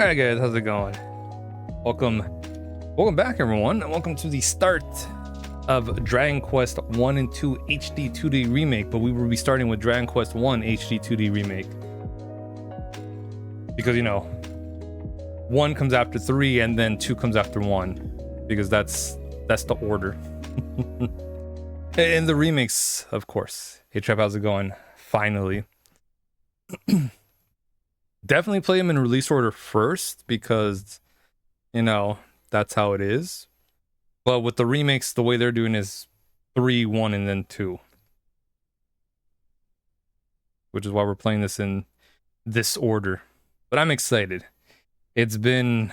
Alright guys, how's it going? Welcome back everyone, and welcome to the start of Dragon Quest 1 and 2 HD-2D Remake, but we will be starting with Dragon Quest 1 HD-2D Remake. Because, you know, 1 comes after 3 and then 2 comes after 1. Because that's the order. And the remakes, of course. Hey Trev, how's it going? Finally. Definitely play them in release order first because, you know, that's how it is. But with the remakes, the way they're doing is 3, 1, and then 2. Which is why we're playing this in this order. But I'm excited. It's been...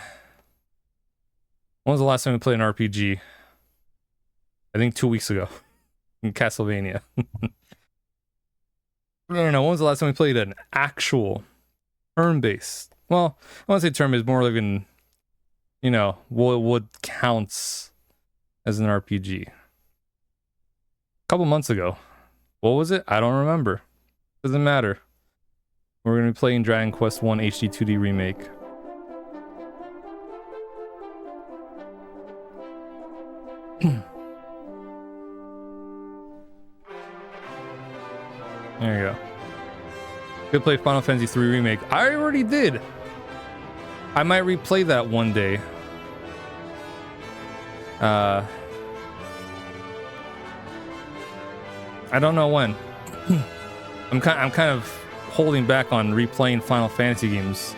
When was the last time we played an RPG? I think 2 weeks ago. In Castlevania. No. When was the last time we played an actual... turn-based. Well, I want to say turn-based, more like an, you know, what counts as an RPG. A couple months ago. What was it? I don't remember. Doesn't matter. We're going to be playing Dragon Quest 1 HD-2D Remake. There you go. Could play Final Fantasy 3 Remake. I already did. I might replay that one day. I don't know when. I'm kind of holding back on replaying Final Fantasy games.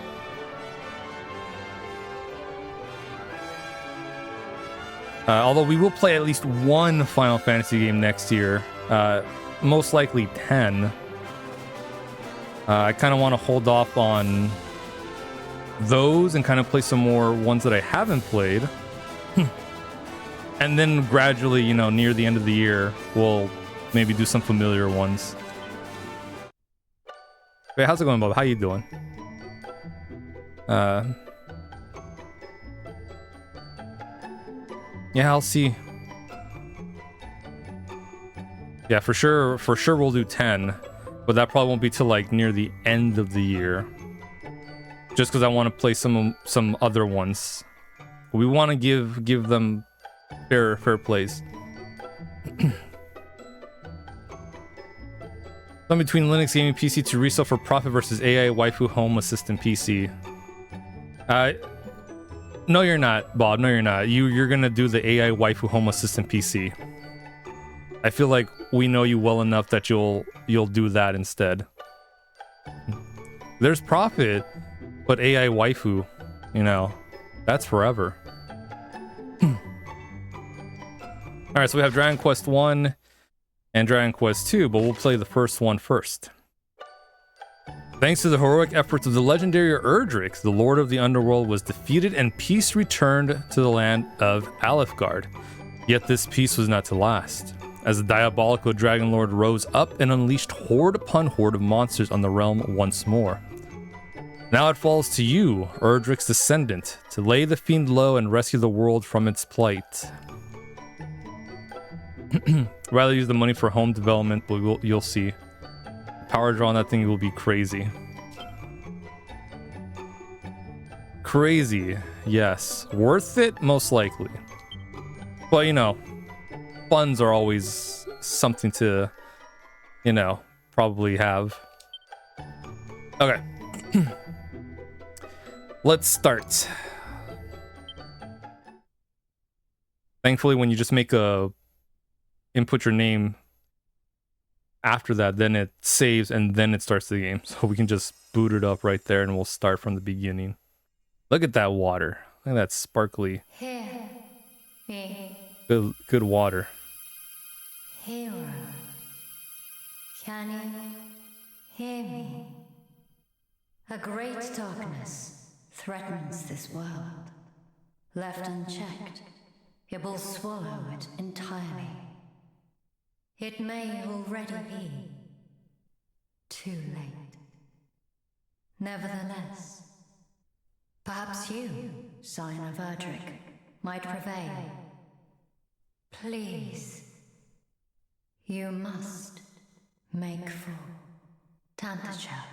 Although we will play at least one Final Fantasy game next year. Most likely 10. I kind of want to hold off on those and kind of play some more ones that I haven't played. And then gradually, you know, near the end of the year, we'll maybe do some familiar ones. Hey, how's it going, Bob? How you doing? Yeah, I'll see. Yeah, for sure we'll do 10. But that probably won't be till like near the end of the year. Just because I want to play some other ones. We want to give them fair plays. Some between Linux gaming PC to resell for profit versus AI waifu home assistant PC. No, you're not, Bob. No, you're not. You're gonna do the AI waifu home assistant PC. I feel like we know you well enough that you'll do that instead. There's profit, but AI waifu, you know, that's forever. Alright, so we have Dragon Quest 1 and Dragon Quest 2, but we'll play the first one first. Thanks to the heroic efforts of the legendary Erdrick, the Lord of the Underworld was defeated and peace returned to the land of Alefgard. Yet this peace was not to last, as the diabolical Dragon Lord rose up and unleashed horde upon horde of monsters on the realm once more. Now it falls to you, Erdrick's descendant, to lay the fiend low and rescue the world from its plight. Rather use the money for home development, but you'll see. Power draw on that thing will be crazy. Crazy, yes. Worth it? Most likely. But, you know, funds are always something to, you know, probably have. Okay. Let's start. Thankfully, when you just make a input your name after that, then it saves and then it starts the game. So we can just boot it up right there and we'll start from the beginning. Look at that water. Look at that sparkly. Good water. Hero, can you hear me? A great darkness threatens this world. Left unchecked, it will swallow it entirely. It may already be too late. Nevertheless, perhaps you, Scion of Erdrick, might prevail. Please. You must make full Tantacha.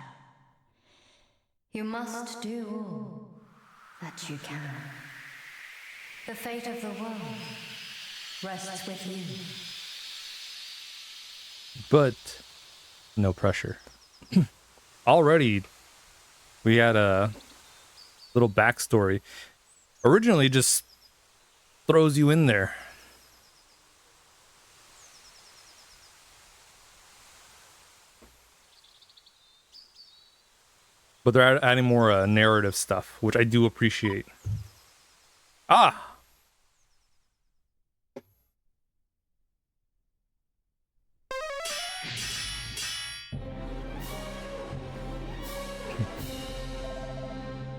You must do all that you can. The fate of the world rests with you. But no pressure. Already, we had a little backstory. Originally, just throws you in there. But they're adding more narrative stuff, which I do appreciate. Ah!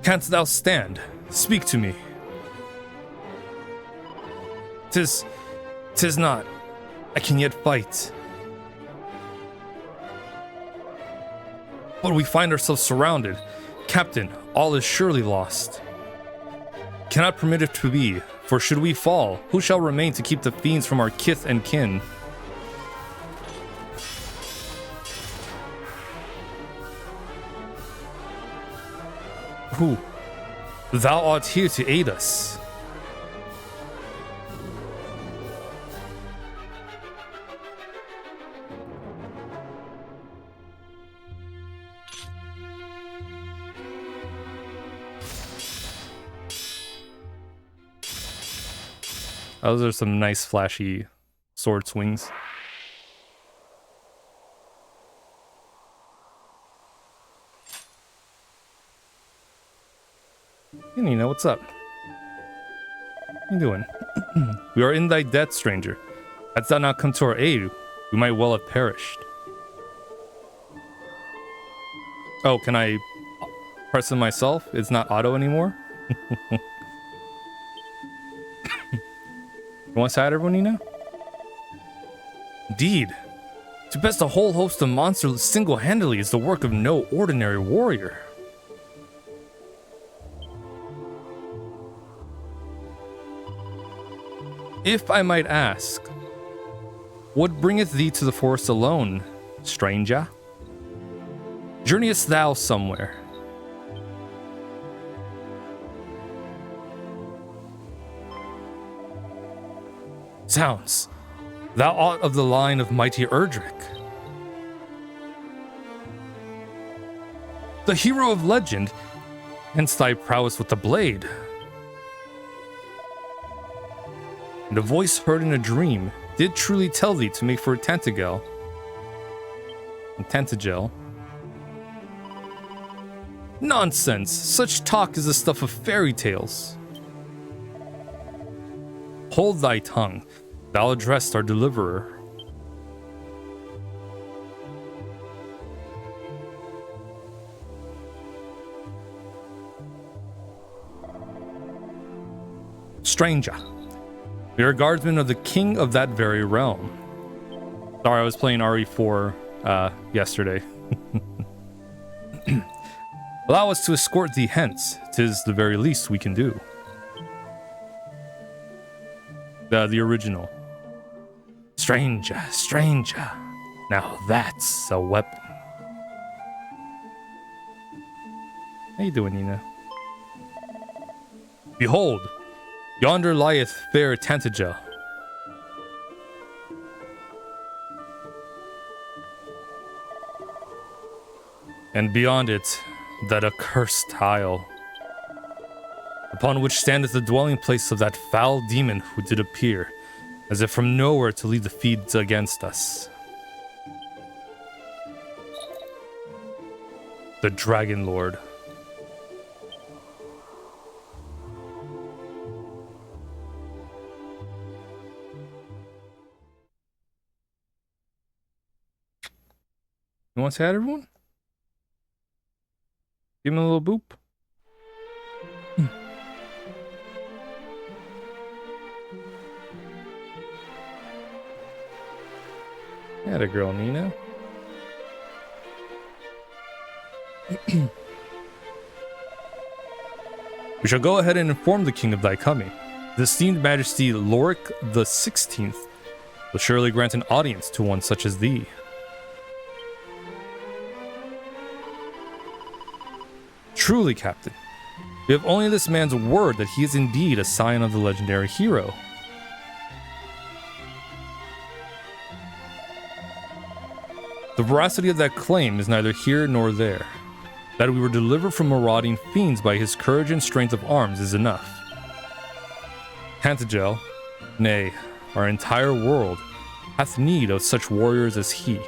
Canst thou stand? Speak to me. 'Tis not. I can yet fight. But we find ourselves surrounded. Captain, all is surely lost. Cannot permit it to be, for should we fall, who shall remain to keep the fiends from our kith and kin? Who? Thou art here to aid us. Those are some nice flashy sword swings. Hey, Nina, what's up? What you doing? We are in thy debt, stranger. Hadst thou not come to our aid, we might well have perished. Oh, can I press it myself? It's not auto anymore? You want to side everyone, Nina? Indeed. To best a whole host of monsters single-handedly is the work of no ordinary warrior. If I might ask, what bringeth thee to the forest alone, stranger? Journeyest thou somewhere? Sounds, thou art of the line of mighty Erdrick, the hero of legend, hence thy prowess with the blade. And a voice heard in a dream did truly tell thee to make for a Tantagel. Tantagel. Nonsense! Such talk is the stuff of fairy tales. Hold thy tongue. Thou addressed our deliverer. Stranger. We are guardsmen of the king of that very realm. Sorry, I was playing RE4 yesterday. Allow us to escort thee hence. 'Tis the very least we can do. The original. Stranger, stranger. Now that's a weapon. How you doing, Nina? Behold, yonder lieth fair Tantagel. And beyond it, that accursed isle, upon which standeth the dwelling place of that foul demon who did appear, as if from nowhere to lead the fiends against us. The Dragon Lord. You want to say hi to everyone? Give him a little boop. Had a girl, Nina. We shall go ahead and inform the king of thy coming. The esteemed majesty Loric the 16th will surely grant an audience to one such as thee. Truly, Captain, We have only this man's word that he is indeed a scion of the legendary hero. The veracity of that claim is neither here nor there. That we were delivered from marauding fiends by his courage and strength of arms is enough. Tantagel, nay, our entire world, hath need of such warriors as he.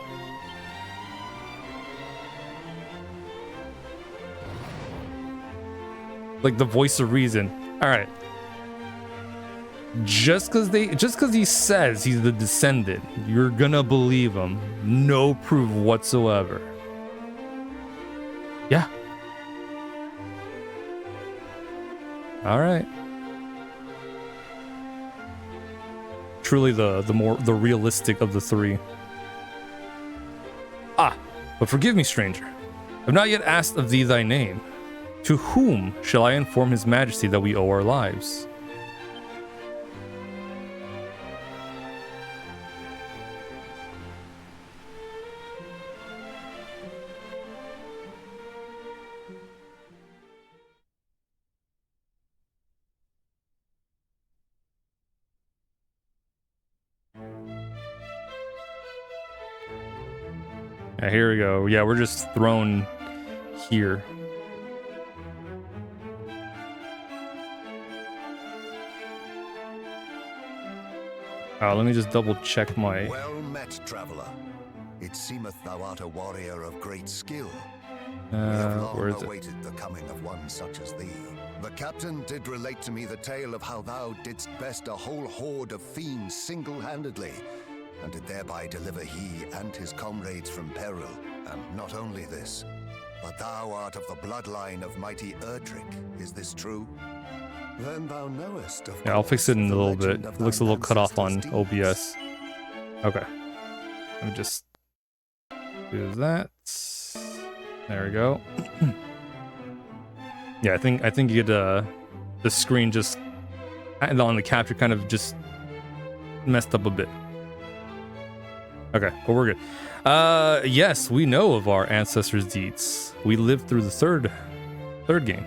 Like the voice of reason. All right. Just because he says he's the Descendant, you're gonna believe him. No proof whatsoever. Yeah. All right. Truly the realistic of the three. Ah, but forgive me, stranger. I've not yet asked of thee thy name. To whom shall I inform his majesty that we owe our lives? Here we go. Yeah, we're just thrown here. Let me just double check my... Well met, traveler. It seemeth thou art a warrior of great skill. We have long awaited the coming of one such as thee. The captain did relate to me the tale of how thou didst best a whole horde of fiends single-handedly, and did thereby deliver he and his comrades from peril. And not only this, but thou art of the bloodline of mighty Erdrick. Is this true? Then thou knowest of... Yeah, I'll fix it in a little bit. It looks a little cut off on OBS. Okay. Let me just do that. There we go. Yeah, I think you get the screen just on the capture kind of just messed up a bit. Okay, but we're good. Yes, we know of our ancestors' deeds. We lived through the third game.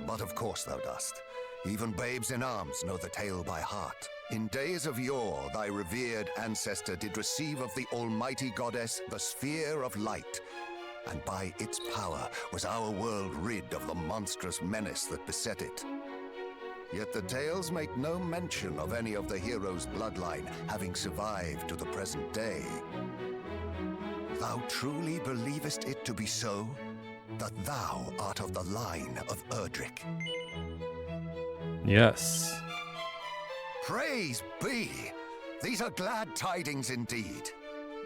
But of course thou dost. Even babes in arms know the tale by heart. In days of yore, thy revered ancestor did receive of the almighty goddess the sphere of light, and by its power was our world rid of the monstrous menace that beset it. Yet the tales make no mention of any of the hero's bloodline having survived to the present day. Thou truly believest it to be so? That thou art of the line of Erdrick? Yes. Praise be! These are glad tidings indeed.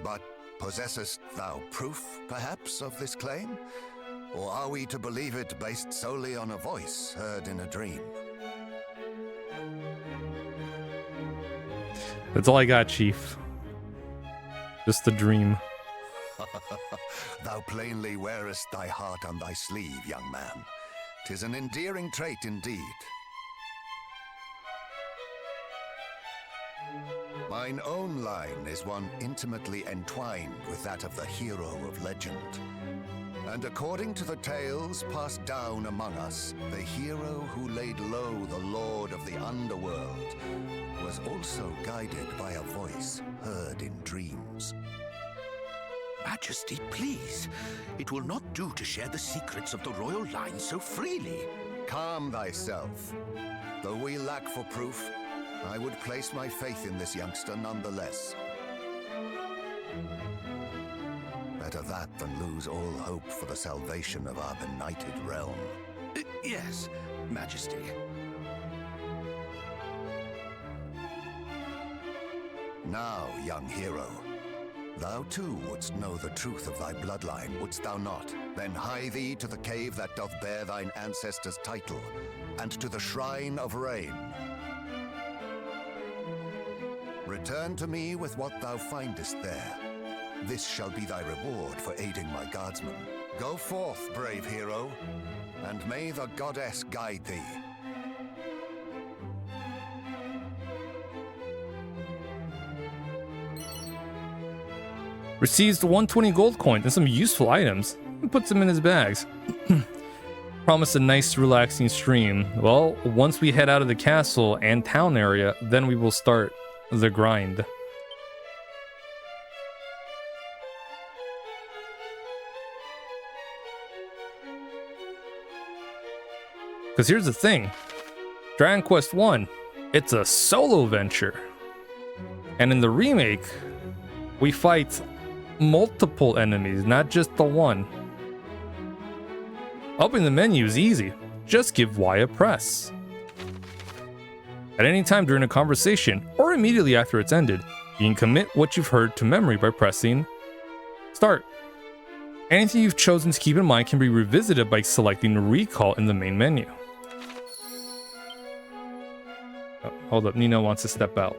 But possessest thou proof, perhaps, of this claim? Or are we to believe it based solely on a voice heard in a dream? That's all I got, Chief. Just a dream. Thou plainly wearest thy heart on thy sleeve, young man. 'Tis an endearing trait indeed. Mine own line is one intimately entwined with that of the hero of legend. And according to the tales passed down among us, the hero who laid low the lord of the underworld was also guided by a voice heard in dreams. Majesty, please. It will not do to share the secrets of the royal line so freely. Calm thyself. Though we lack for proof, I would place my faith in this youngster nonetheless. Better that than lose all hope for the salvation of our benighted realm. Yes, Majesty. Now, young hero, thou too wouldst know the truth of thy bloodline, wouldst thou not? Then hie thee to the cave that doth bear thine ancestors' title, and to the Shrine of Rain. Return to me with what thou findest there. This shall be thy reward for aiding my guardsmen. Go forth, brave hero, and may the goddess guide thee. Receives 120 gold coins and some useful items and puts them in his bags. Promise a nice relaxing stream. Well, once we head out of the castle and town area, then we will start the grind. Because here's the thing. Dragon Quest 1, it's a solo venture. And in the remake, we fight multiple enemies, not just the one. Opening the menu is easy. Just give Y a press. At any time during a conversation, or immediately after it's ended, you can commit what you've heard to memory by pressing Start. Anything you've chosen to keep in mind can be revisited by selecting Recall in the main menu. Oh, hold up, Nina wants to step out.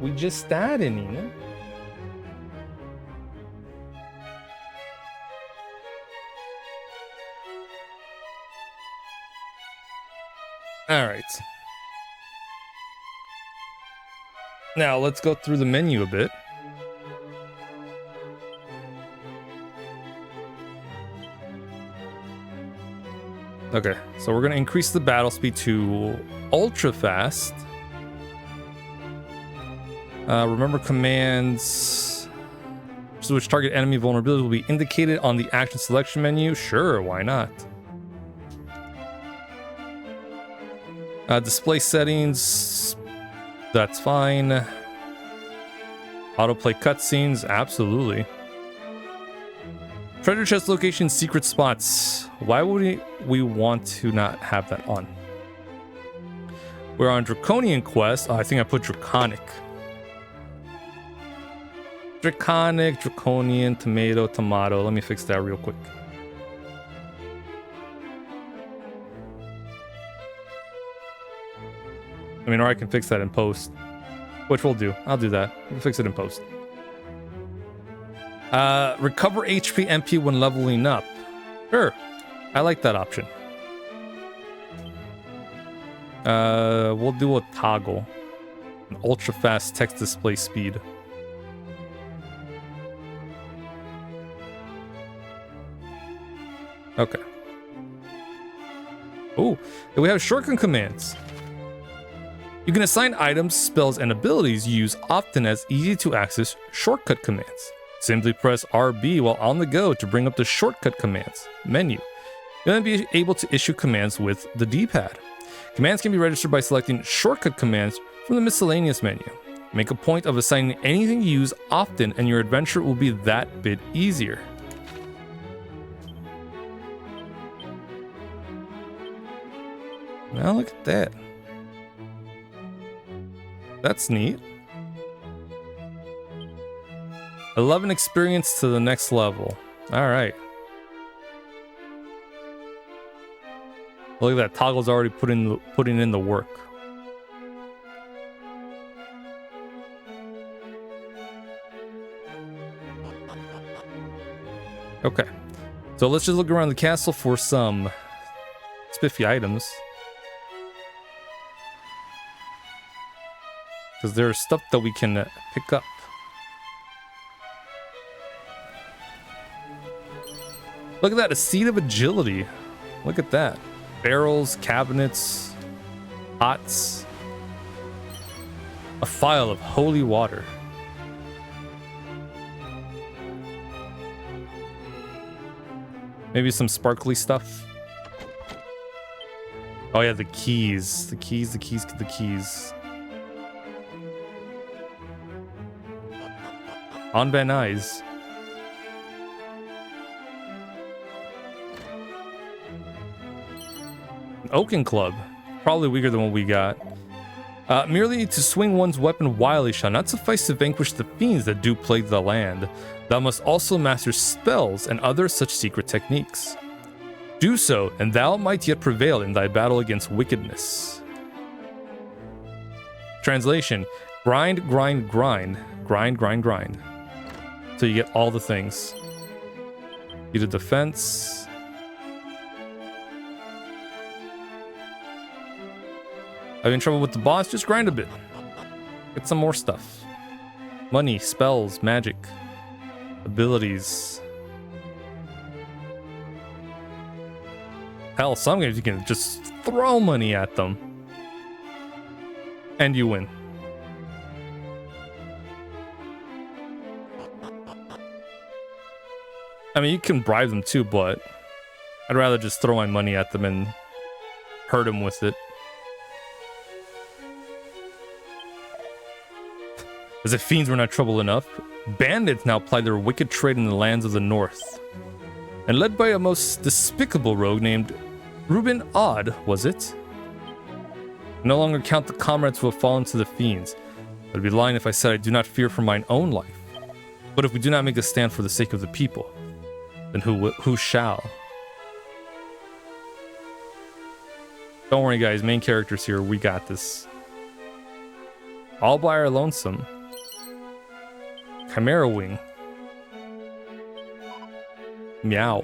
We just started, Nina. All right. Now let's go through the menu a bit. Okay, so we're going to increase the battle speed to ultra fast. Remember commands which target enemy vulnerabilities will be indicated on the action selection menu. Sure, why not? Display settings, that's fine. Autoplay cutscenes, absolutely. Treasure chest location, secret spots. Why would we want to not have that on? We're on Draconian quest. Oh, I think I put Draconic. Draconian, tomato. Let me fix that real quick. I mean, or I can fix that in post, which we'll do. I'll do that. We'll fix it in post. Recover HP MP when leveling up. Sure. I like that option. We'll do a toggle. An ultra fast text display speed. Okay. Oh, we have shortcut commands. You can assign items, spells, and abilities you use often as easy to access shortcut commands. Simply press RB while on the go to bring up the shortcut commands menu. You'll then be able to issue commands with the D-pad. Commands can be registered by selecting shortcut commands from the miscellaneous menu. Make a point of assigning anything you use often and your adventure will be that bit easier. Now look at that. That's neat. 11 experience to the next level. All right. Look at that. Toggle's already putting in the work. Okay. So let's just look around the castle for some spiffy items. Because there's stuff that we can pick up. Look at that, a seat of agility. Look at that. Barrels, cabinets, pots. A phial of holy water. Maybe some sparkly stuff. Oh yeah, the keys. The keys. On Van Nuys. An Oaken Club. Probably weaker than what we got. Merely to swing one's weapon wildly shall not suffice to vanquish the fiends that do plague the land. Thou must also master spells and other such secret techniques. Do so, and thou might yet prevail in thy battle against wickedness. Translation: grind. So you get all the things. You did defense. Having trouble with the boss? Just grind a bit. Get some more stuff. Money, spells, magic, abilities. Hell, some games you can just throw money at them. And you win. I mean, you can bribe them too, but I'd rather just throw my money at them and hurt them with it. As if fiends were not trouble enough, bandits now ply their wicked trade in the lands of the north. And led by a most despicable rogue named Reuben Odd, was it? I no longer count the comrades who have fallen to the fiends. I'd be lying if I said I do not fear for mine own life. But if we do not make a stand for the sake of the people, then who shall? Don't worry, guys. Main characters here. We got this. All by our lonesome. Chimera Wing. Meow.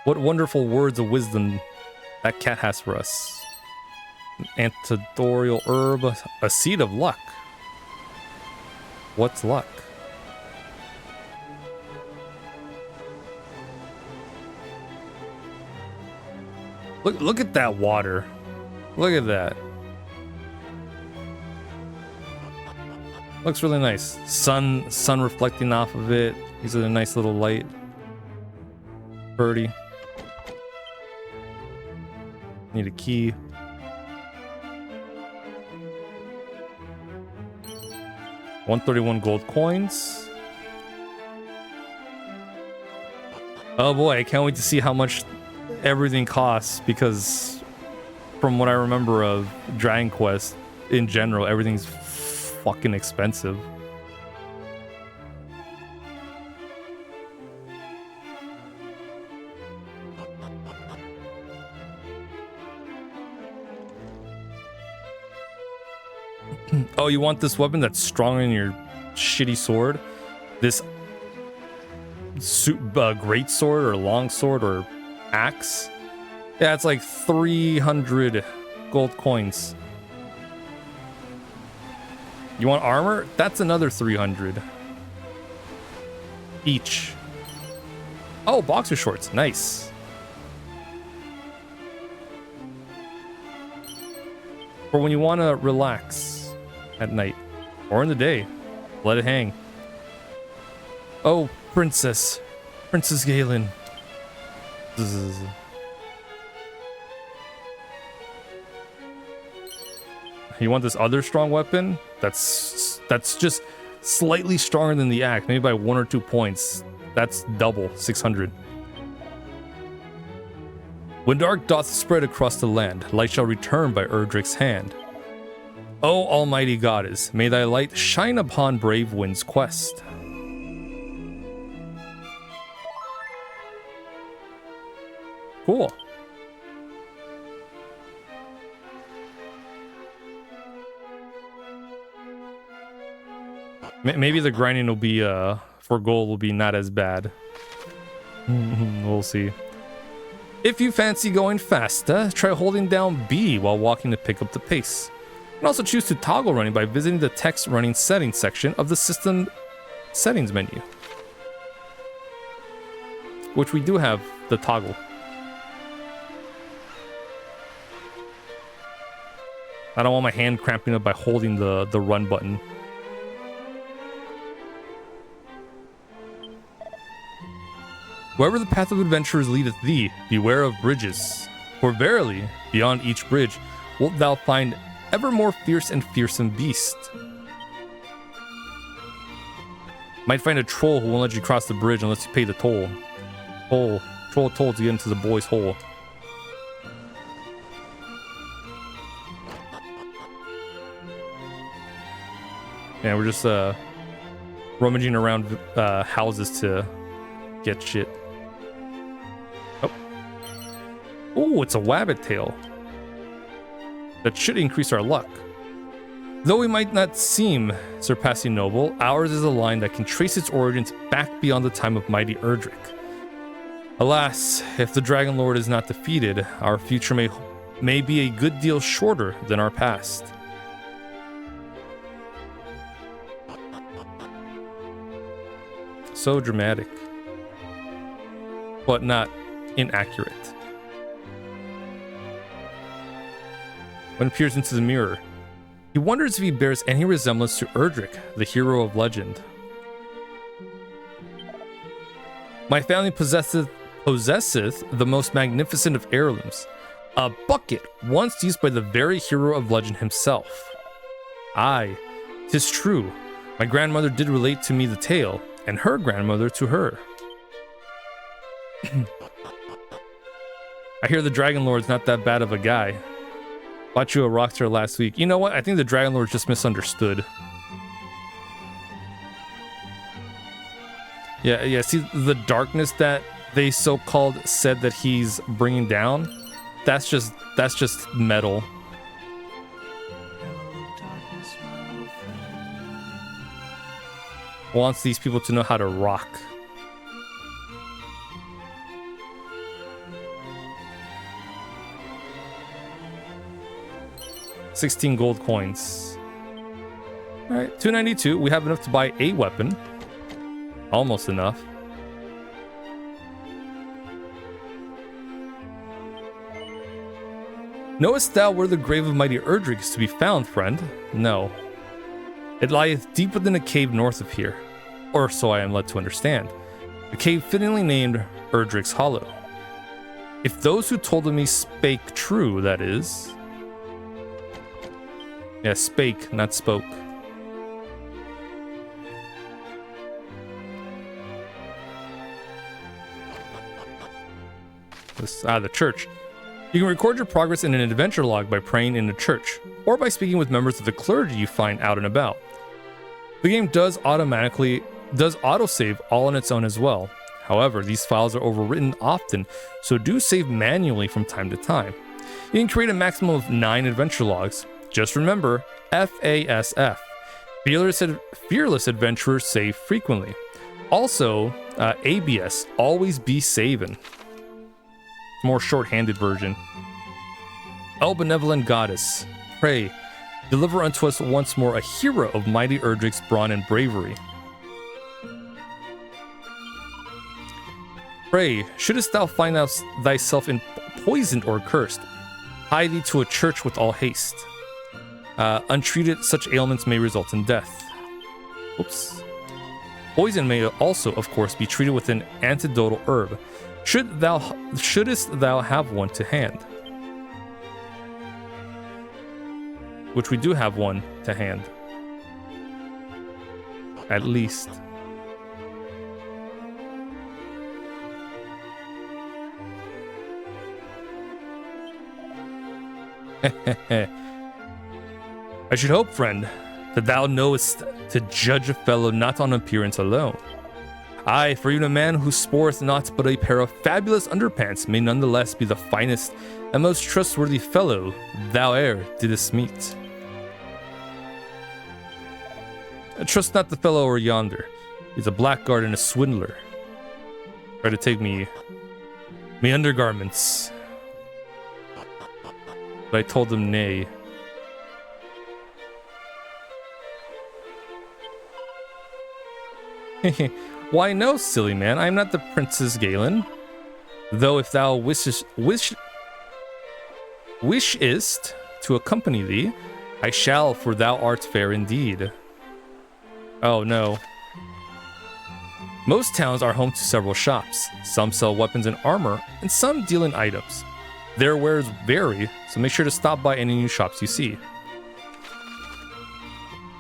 What wonderful words of wisdom that cat has for us. An antidotal herb, a seed of luck. What's luck? Look at that water. Look at that. Looks really nice. Sun reflecting off of it. These are a nice little light. Birdie. Need a key. $131 gold coins. Oh boy, I can't wait to see how much everything costs, because from what I remember of Dragon Quest in general, everything's fucking expensive. Oh, you want this weapon that's stronger than your shitty sword? This great sword or long sword or axe? Yeah, it's like 300 gold coins. You want armor? That's another 300 each. Oh, boxer shorts. Nice. For when you want to relax at night or in the day, let it hang. Oh, Princess Galen. You want this other strong weapon? That's just slightly stronger than the axe, maybe by 1 or 2 points. That's double, 600. When dark doth spread across the land, light shall return by Erdrick's hand. O almighty goddess, may thy light shine upon brave Wind's quest. Cool. Maybe the grinding will be, for gold will be not as bad. We'll see. If you fancy going faster, try holding down B while walking to pick up the pace. You can also choose to toggle running by visiting the text running settings section of the system settings menu. Which we do have the toggle. I don't want my hand cramping up by holding the run button. Wherever the path of adventurers leadeth thee, beware of bridges. For verily, beyond each bridge, wilt thou find ever more fierce and fearsome beast. Might find a troll who won't let you cross the bridge unless you pay the toll. Troll toll to get into the boy's hole. Yeah, we're just rummaging around houses to get shit. Oh, it's a wabbit tail. That should increase our luck. Though we might not seem surpassing noble, ours is a line that can trace its origins back beyond the time of mighty Erdrick. Alas, if the Dragon Lord is not defeated, our future may be a good deal shorter than our past. So dramatic. But not inaccurate. When he peers into the mirror, he wonders if he bears any resemblance to Erdrick, the hero of legend. My family possesseth the most magnificent of heirlooms, a bucket once used by the very hero of legend himself. Aye, 'tis true. My grandmother did relate to me the tale, and her grandmother to her. I hear the Dragon Lord's not that bad of a guy. Bought you a rock star last week. You know what? I think the Dragon Lord's just misunderstood. Yeah, see the darkness that they so-called said that he's bringing down? That's just metal. Wants these people to know how to rock. $16 gold coins. All right, $292. We have enough to buy a weapon. Almost enough. Knowest thou where the grave of mighty Erdrick is to be found, friend? No. It lieth deep within a cave north of here, or so I am led to understand. A cave fittingly named Erdrick's Hollow. If those who told of me spake true, that is. Yeah, spake, not spoke. The church. You can record your progress in an adventure log by praying in a church, or by speaking with members of the clergy you find out and about. The game does autosave all on its own as well. However, these files are overwritten often, so do save manually from time to time. You can create a maximum of 9 adventure logs. Just remember, FASF. Fearless adventurers save frequently. Also, ABS, always be saving. More short-handed version. O benevolent goddess, pray, deliver unto us once more a hero of mighty Erdrick's brawn and bravery. Pray, shouldest thou find thyself poisoned or cursed, hie thee to a church with all haste. Untreated, such ailments may result in death. Oops. Poison may also, of course, be treated with an antidotal herb. Shouldest thou have one to hand? Which we do have one to hand. At least. I should hope, friend, that thou knowest to judge a fellow not on appearance alone. Aye, for even a man who sporeth not but a pair of fabulous underpants may nonetheless be the finest and most trustworthy fellow thou e'er didst meet. Trust not the fellow over yonder. He's a blackguard and a swindler. Try to take me undergarments. But I told him nay. Why no, silly man, I am not the Princess Galen. Though if thou wishest to accompany thee, I shall, for thou art fair indeed. Oh no. Most towns are home to several shops. Some sell weapons and armor, and some deal in items. Their wares vary, so make sure to stop by any new shops you see.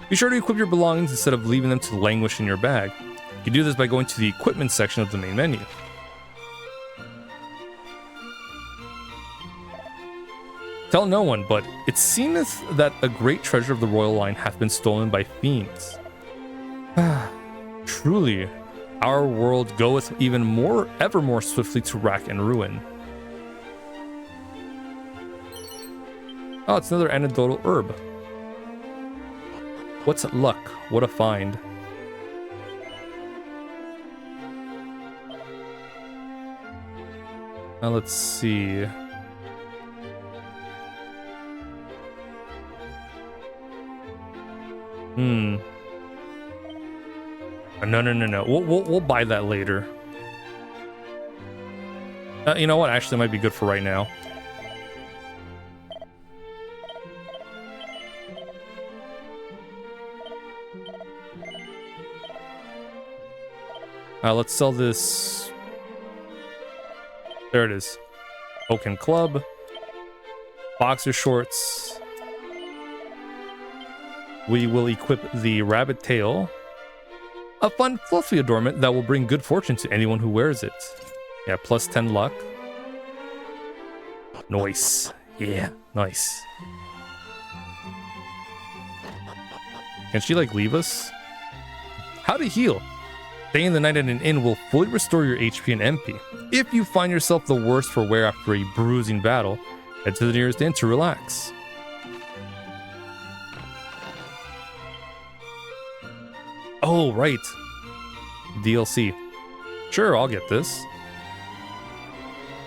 Be sure to equip your belongings instead of leaving them to languish in your bag. You can do this by going to the equipment section of the main menu. Tell no one, but it seemeth that a great treasure of the royal line hath been stolen by fiends. Truly, our world goeth ever more swiftly to rack and ruin. Oh, it's another antidotal herb. What's luck? What a find. Now let's see. No. We'll buy that later. You know what? Actually, it might be good for right now. Let's sell this. There it is. Oaken Club. Boxer shorts. We will equip the rabbit tail. A fun, fluffy adornment that will bring good fortune to anyone who wears it. Yeah, plus 10 luck. Nice. Yeah, nice. Can she, like, leave us? How to heal. Staying the night at an inn will fully restore your HP and MP. If you find yourself the worse for wear after a bruising battle, head to the nearest inn to relax. Oh, right. DLC. Sure, I'll get this.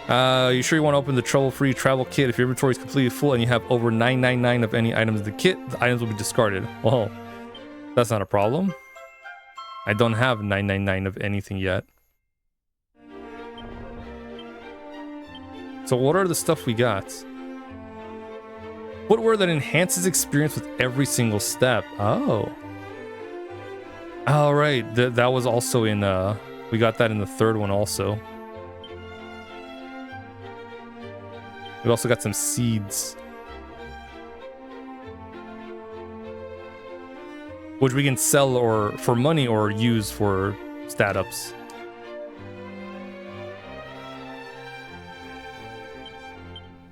You sure you want to open the trouble-free travel kit? If your inventory is completely full and you have over 999 of any items in the kit, the items will be discarded. Well, that's not a problem. I don't have 999 of anything yet. So what are the stuff we got? Footwear that enhances experience with every single step. Oh. All right. That was also in, we got that in the third one also. We also got some seeds, which we can sell or for money or use for stat ups.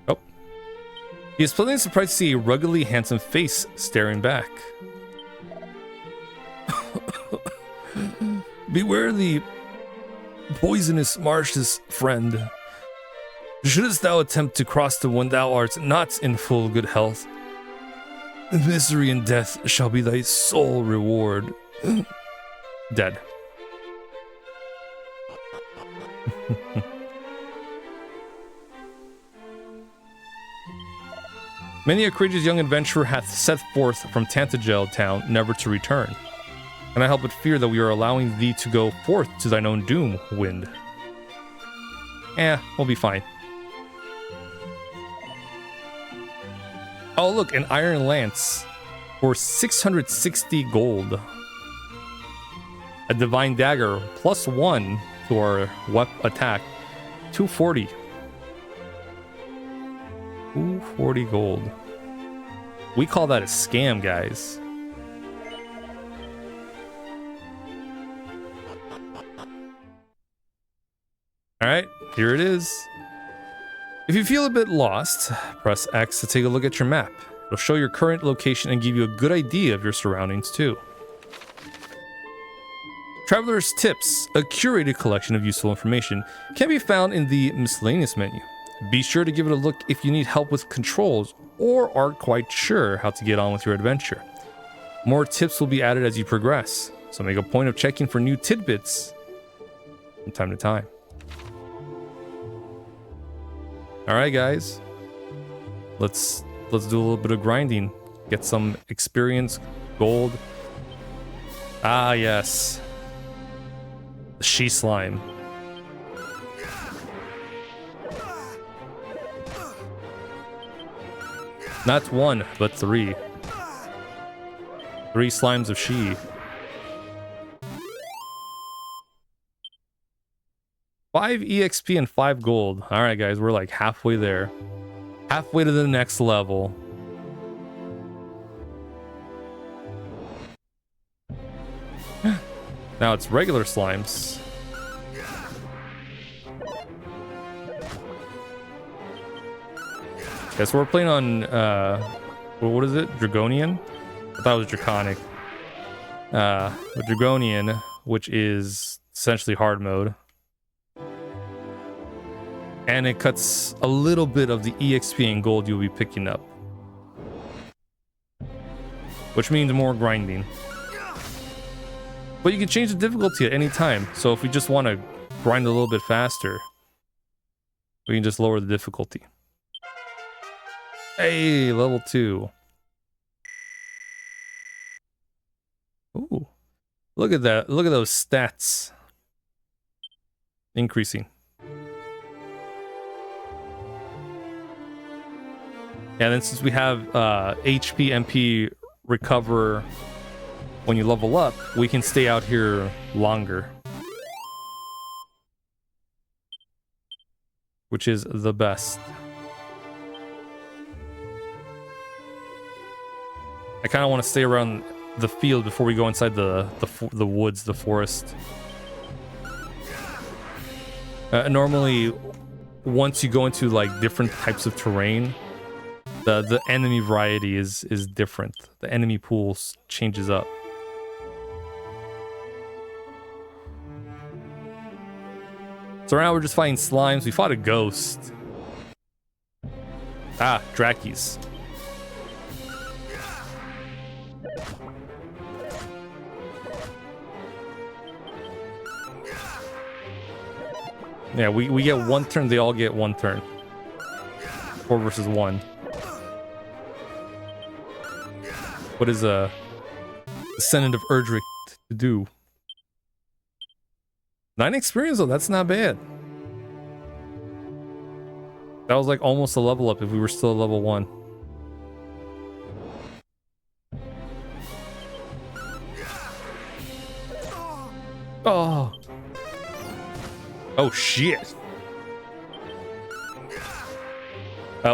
Oh. He is pleasantly surprised to see a ruggedly handsome face staring back. Beware the poisonous marshes, friend. Shouldst thou attempt to cross them when thou art not in full good health, misery and death shall be thy sole reward. Dead. Many a courageous young adventurer hath set forth from Tantagel town, never to return. And I help but fear that we are allowing thee to go forth to thine own doom, wind. We'll be fine. Oh, look, an iron lance for 660 gold. A divine dagger, plus 1 to our attack, 240. 240 gold. We call that a scam, guys. All right, here it is. If you feel a bit lost, press X to take a look at your map. It'll show your current location and give you a good idea of your surroundings too. Traveler's Tips, a curated collection of useful information, can be found in the miscellaneous menu. Be sure to give it a look if you need help with controls or aren't quite sure how to get on with your adventure. More tips will be added as you progress, so make a point of checking for new tidbits from time to time. All right, guys, let's do a little bit of grinding, get some experience, gold. Ah, yes, the she slime. Not 1, but 3. 3 slimes of she. 5 EXP and 5 gold. All right, guys, we're like halfway there. Halfway to the next level. Now it's regular slimes. Okay, so we're playing on, what is it? Draconian? I thought it was Draconic. But Draconian, which is essentially hard mode. And it cuts a little bit of the EXP and gold you'll be picking up. Which means more grinding. But you can change the difficulty at any time. So if we just want to grind a little bit faster, we can just lower the difficulty. Hey, level 2. Ooh. Look at that. Look at those stats. Increasing. And then since we have HP, MP recover when you level up, we can stay out here longer. Which is the best. I kind of want to stay around the field before we go inside the woods, the forest. Normally, once you go into like different types of terrain, the enemy variety is different. The enemy pool changes up. So right now we're just fighting slimes. We fought a ghost. Ah, Drakies. Yeah, we get one turn, they all get one turn. 4 versus 1. What is a Descendant of Erdrick to do? 9 experience though, that's not bad. That was like almost a level up if we were still at level 1. Oh. Oh shit.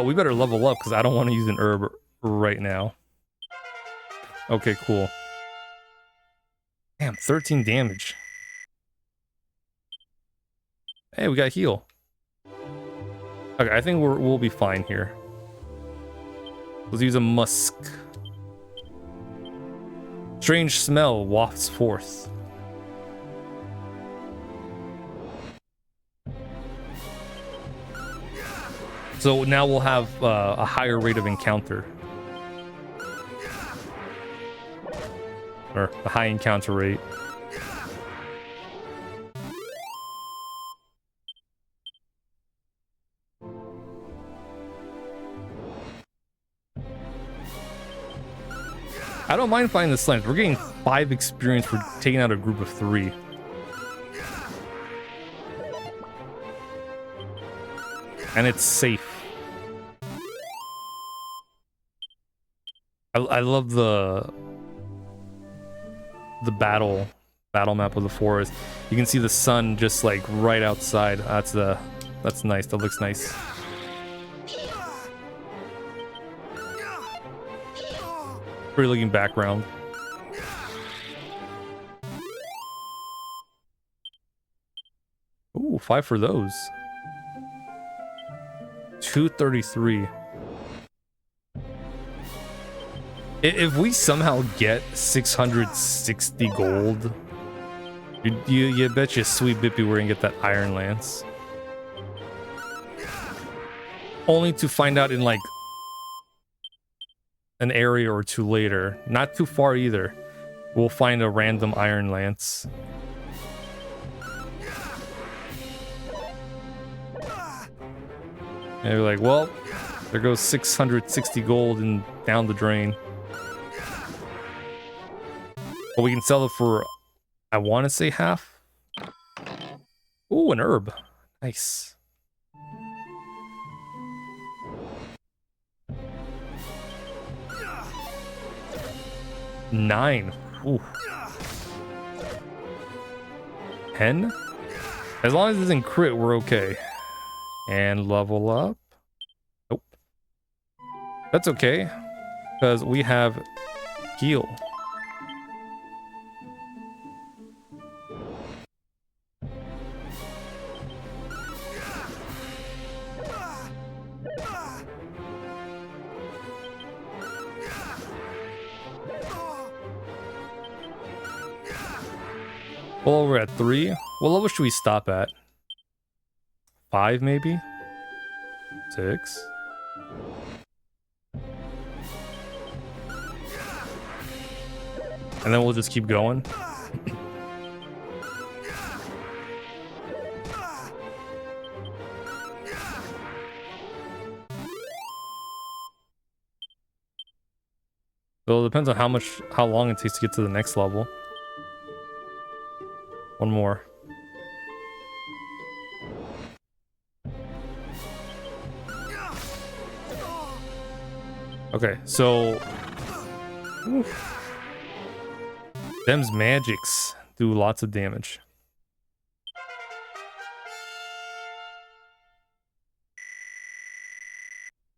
We better level up because I don't want to use an herb right now. Okay, cool. Damn, 13 damage. Hey, we got heal. Okay, I think we'll be fine here. Let's use a musk. Strange smell wafts forth. So now we'll have a higher rate of encounter. Or a high encounter rate. I don't mind fighting the slimes. We're getting 5 experience for taking out a group of 3. And it's safe. I love the battle map of the forest. You can see the sun just like right outside. That's nice. That looks nice. Pretty looking background. Ooh, 5 for those. 233. If we somehow get 660 gold, you bet you sweet bippy we're gonna get that Iron Lance. Only to find out in like an area or two later, not too far either, we'll find a random Iron Lance. And you're like, well, there goes 660 gold and down the drain. But we can sell it for, I want to say half. Ooh, an herb. Nice. Nine. Ooh. 10? As long as it doesn't crit, we're okay. And level up. Nope. That's okay. Because we have heal. Well, we're at 3. What level should we stop at? 5 maybe? 6? And then we'll just keep going. So it depends on how long it takes to get to the next level. One more. Okay, so them's magics do lots of damage.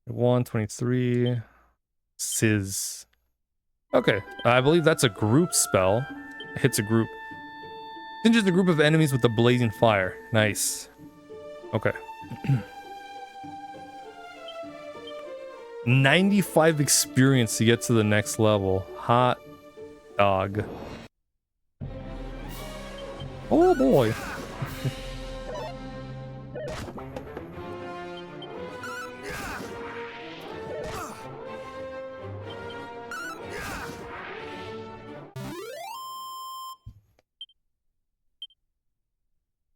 One 23. Sizz. Okay, I believe that's a group spell. It hits a group. Singes a group of enemies with a blazing fire. Nice. Okay. 95 experience to get to the next level. Hot dog. Oh boy.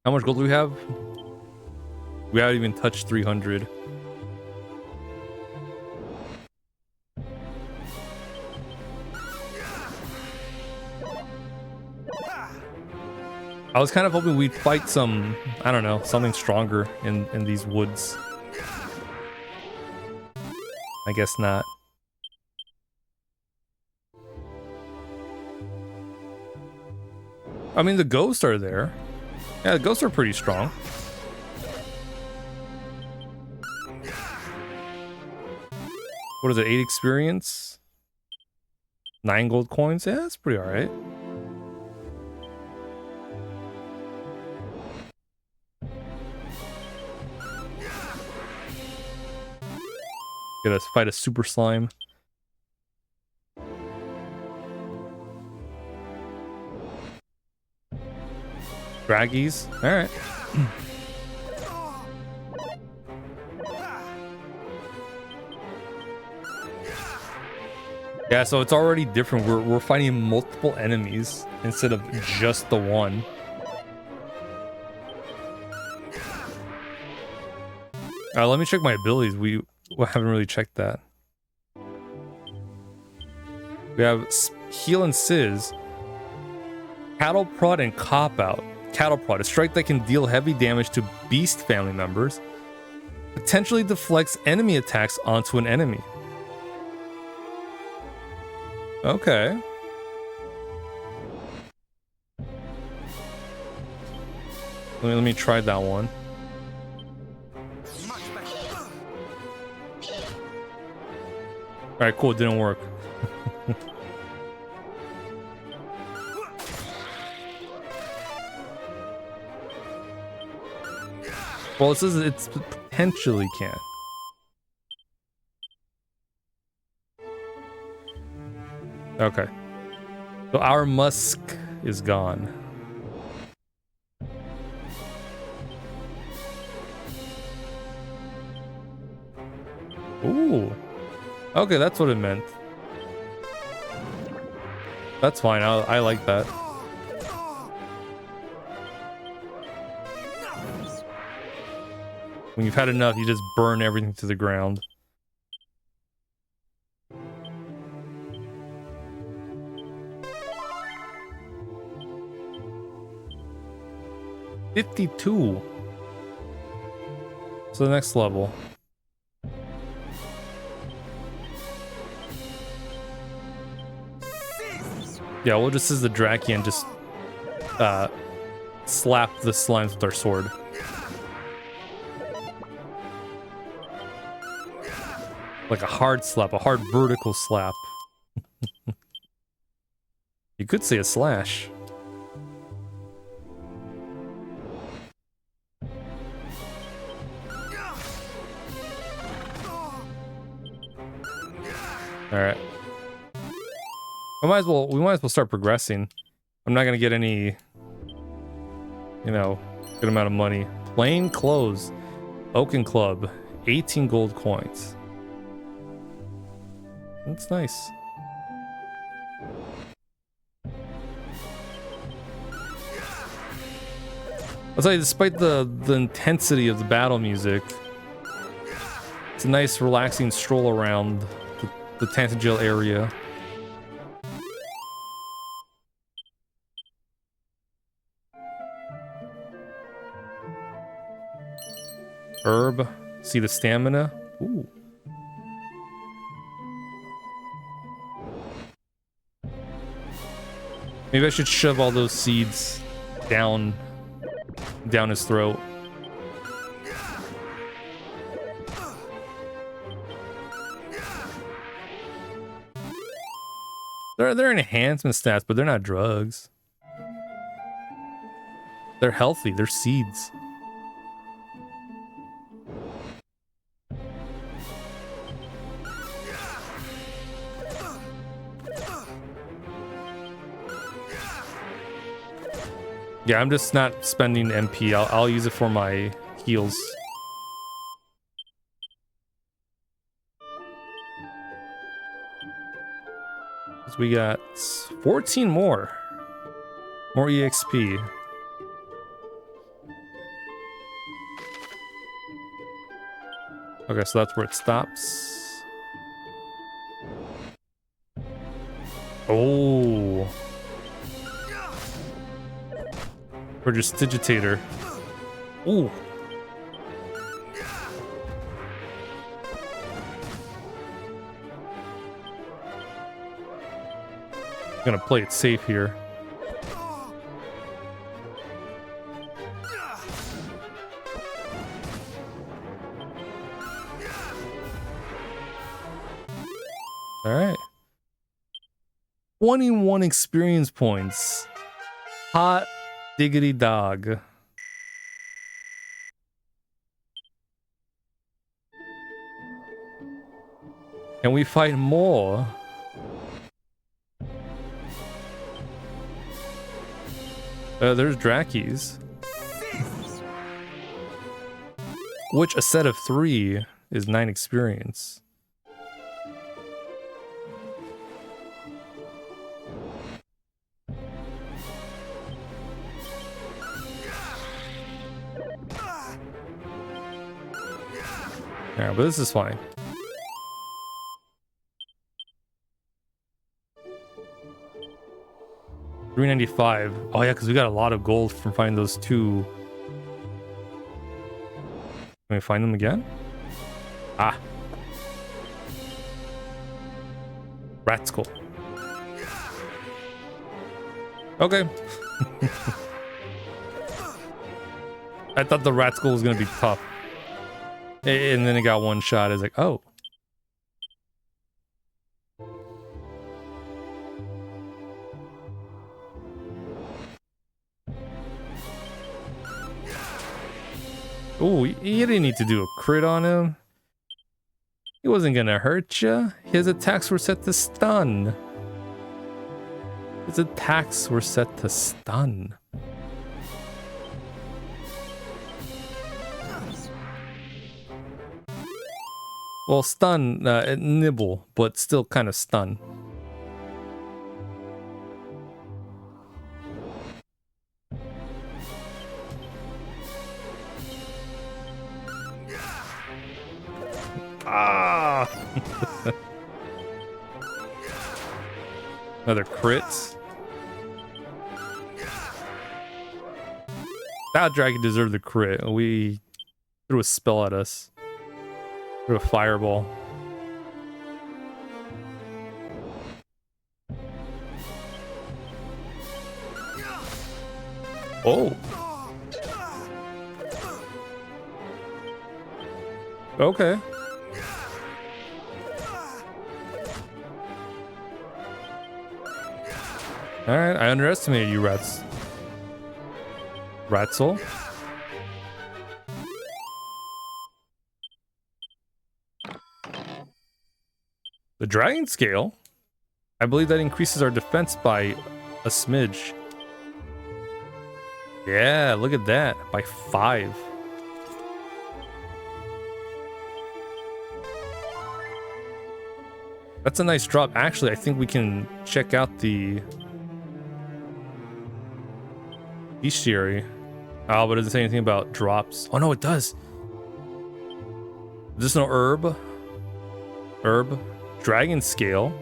How much gold do we have? We haven't even touched 300. I was kind of hoping we'd fight some, I don't know, something stronger in these woods. I guess not. I mean, the ghosts are there. Yeah, the ghosts are pretty strong. What is it, 8 experience? 9 gold coins? Yeah, that's pretty alright. Get us fight a super slime. Draggies? Alright. Yeah, so it's already different. We're fighting multiple enemies instead of just the one. Alright, let me check my abilities. We haven't really checked that. We have Heal and Sizz, Cattle Prod, and Cop Out. Cattle Prod, a strike that can deal heavy damage to beast family members, potentially deflects enemy attacks onto an enemy. Okay. Let me try that one. Alright, cool, it didn't work. Well, it says it's potentially can. Okay. So our musk is gone. Ooh. Okay, that's what it meant. That's fine. I like that. When you've had enough, you just burn everything to the ground. $52. So the next level. Yeah, we'll just as the Draconian just slap the slimes with our sword. Like a hard slap, a hard vertical slap. You could say a slash. Alright. We might as well start progressing. I'm not gonna get any, you know, good amount of money. Plain clothes. Oaken Club. 18 gold coins. That's nice. I'll tell you, despite the intensity of the battle music, it's a nice relaxing stroll around the Tantagel area. Herb. See the stamina. Ooh. Maybe I should shove all those seeds down his throat. They're enhancement stats, but they're not drugs. They're healthy. They're seeds. Yeah, I'm just not spending MP. I'll use it for my heals. So we got 14 more EXP. Okay, so that's where it stops. Oh. Prestidigitator. Ooh. Gonna play it safe here. All right. 21 experience points. Hot diggity dog. Can we fight more? There's Drakies. Which a set of 3 is 9 experience. Yeah, but this is fine. $395. Oh yeah, because we got a lot of gold from finding those 2. Can we find them again? Ah. Rat skull. Okay. I thought the rat skull was gonna be tough. And then it got one shot. It's like, oh. Oh, you didn't need to do a crit on him. He wasn't gonna hurt you. His attacks were set to stun. His attacks were set to stun. Well, stun, nibble, but still kind of stun. Ah! Another crit. That dragon deserved the crit. We threw a spell at us. Threw a fireball. Oh. Okay. Alright, I underestimated you, rats. Ratzel. The dragon scale? I believe that increases our defense by a smidge. Yeah, look at that. By 5. That's a nice drop. Actually, I think we can check out the bestiary. Oh, but it doesn't say anything about drops. Oh no, it does. There's no herb. Herb. Dragon scale.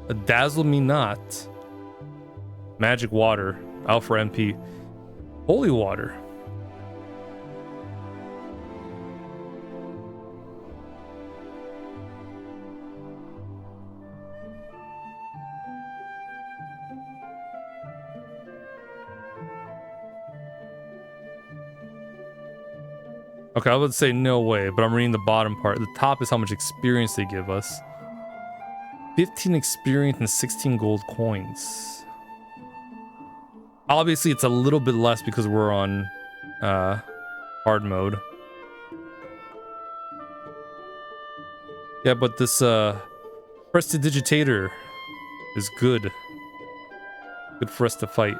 A dazzle me not. Magic water. Out for MP. Holy water. Okay, I would say no way, but I'm reading the bottom part. The top is how much experience they give us. 15 experience and 16 gold coins. Obviously, it's a little bit less because we're on hard mode. Yeah, but this prestidigitator is good. Good for us to fight.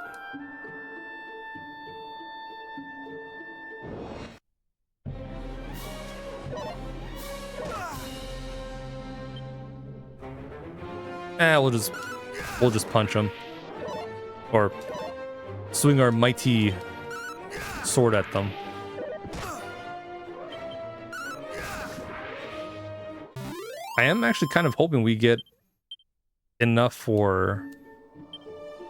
We'll just punch him. Or swing our mighty sword at them. I am actually kind of hoping we get enough for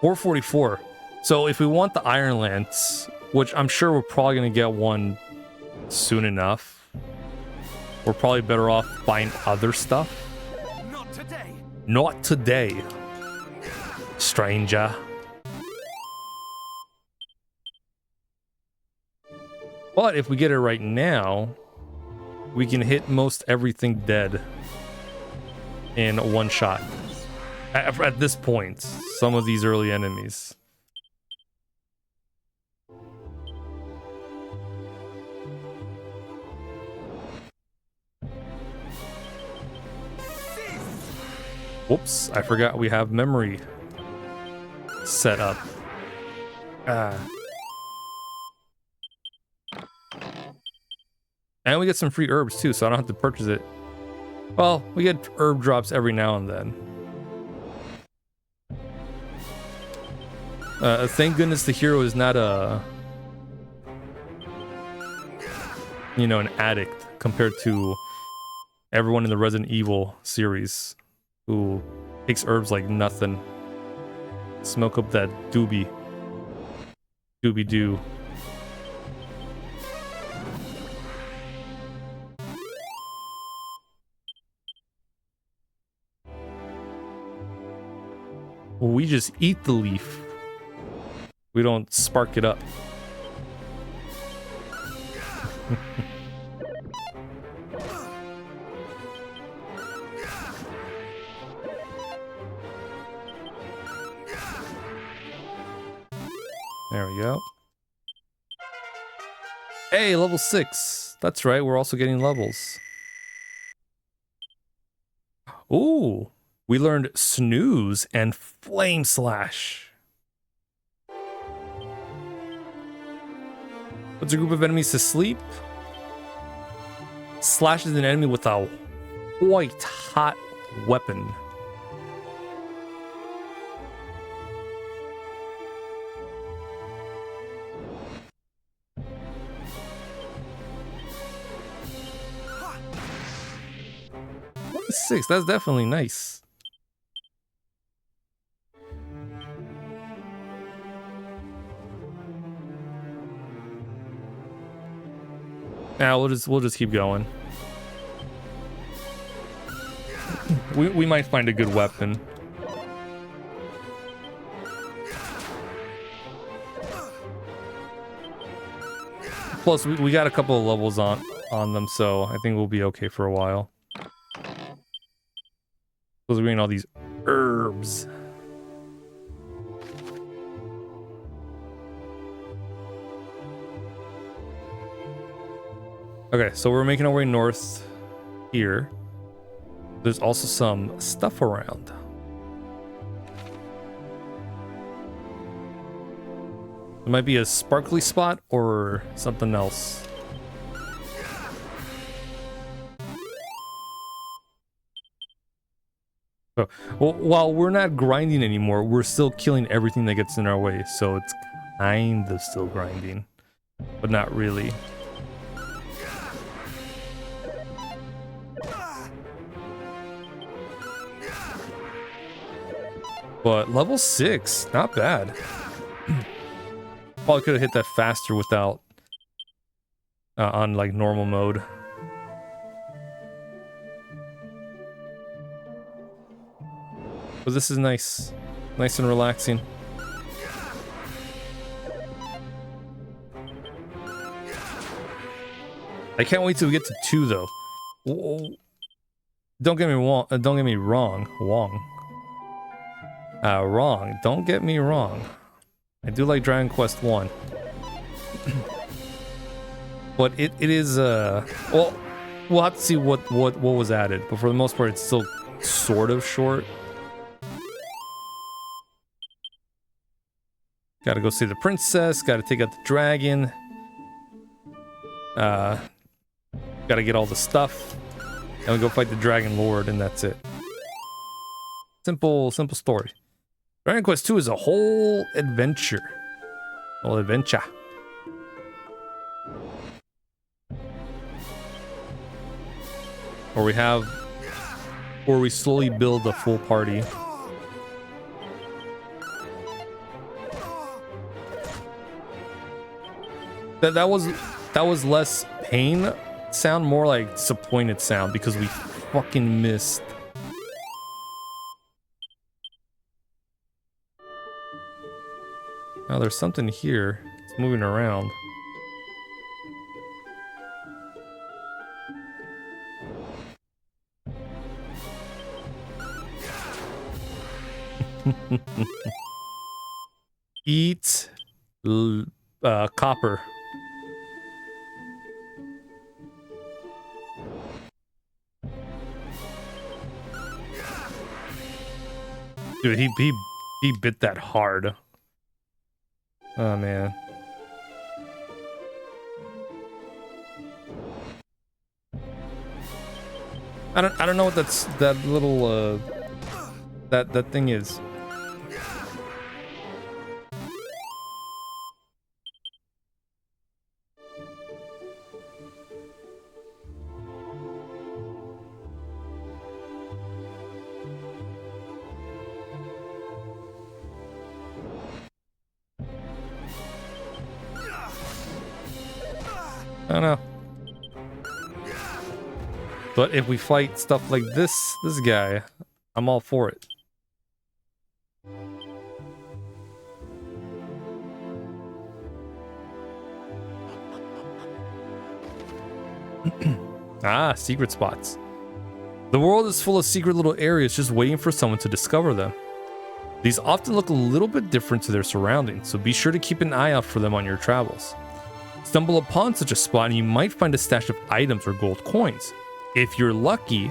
444. So if we want the Iron Lance, which I'm sure we're probably going to get one soon enough, we're probably better off buying other stuff. Not today. Not today, stranger. But if we get it right now, we can hit most everything dead in one shot. At this point, some of these early enemies. Whoops, I forgot we have memory set up. And we get some free herbs too, so I don't have to purchase it. Well, we get herb drops every now and then. Thank goodness the hero is not a, you know, an addict compared to everyone in the Resident Evil series who takes herbs like nothing. Smoke up that doobie. Doobie-doo. We just eat the leaf. We don't spark it up. There we go. Hey, level 6. That's right, we're also getting levels. Ooh, we learned Snooze and Flame Slash. Puts a group of enemies to sleep. Slashes an enemy with a white hot weapon. Six. That's definitely nice. Now we'll just keep going. We might find a good weapon. Plus we got a couple of levels on them, so I think we'll be okay for a while. Because we're getting all these herbs. Okay, so we're making our way north here. There's also some stuff around. It might be a sparkly spot or something else. So, well, while we're not grinding anymore, we're still killing everything that gets in our way. So it's kind of still grinding, but not really. But level 6, not bad. Probably could have hit that faster without on like normal mode. But this is nice and relaxing. I can't wait till we get to 2 though. Don't get me wrong. Don't get me wrong. Wrong. Don't get me wrong. I do like Dragon Quest 1. But it is well, we'll have to see what was added, but for the most part it's still sort of short. Gotta go see the princess, gotta take out the dragon. Gotta get all the stuff. And we go fight the Dragon Lord, and that's it. Simple story. Dragon Quest 2 is a whole adventure. Whole adventure. Or we slowly build a full party. That was less pain sound, more like disappointed sound because we fucking missed. Now there's something here. It's moving around. Eat copper. Dude, he bit that hard. Oh man. I don't know what that little that thing is. I don't know. But if we fight stuff like this guy, I'm all for it. Ah, secret spots. The world is full of secret little areas just waiting for someone to discover them. These often look a little bit different to their surroundings, so be sure to keep an eye out for them on your travels. Stumble upon such a spot and you might find a stash of items or gold coins. If you're lucky,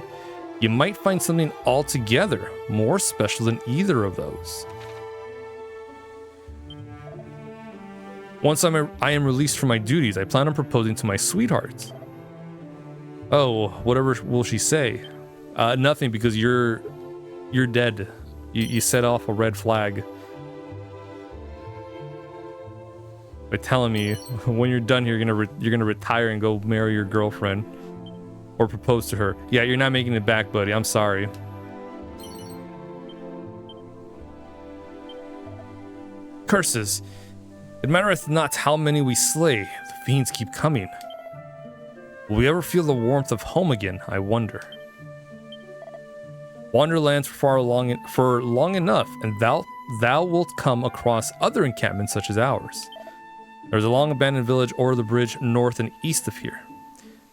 you might find something altogether more special than either of those. Once I am released from my duties, I plan on proposing to my sweetheart. Oh, whatever will she say? Nothing, because you're dead. You set off a red flag by telling me when you're done here, you're gonna retire and go marry your girlfriend or propose to her. Yeah, you're not making it back, buddy. I'm sorry. Curses! It mattereth not how many we slay. The fiends keep coming. Will we ever feel the warmth of home again, I wonder? Wanderlands for long enough, and thou wilt come across other encampments such as ours. There is a long abandoned village over the bridge north and east of here.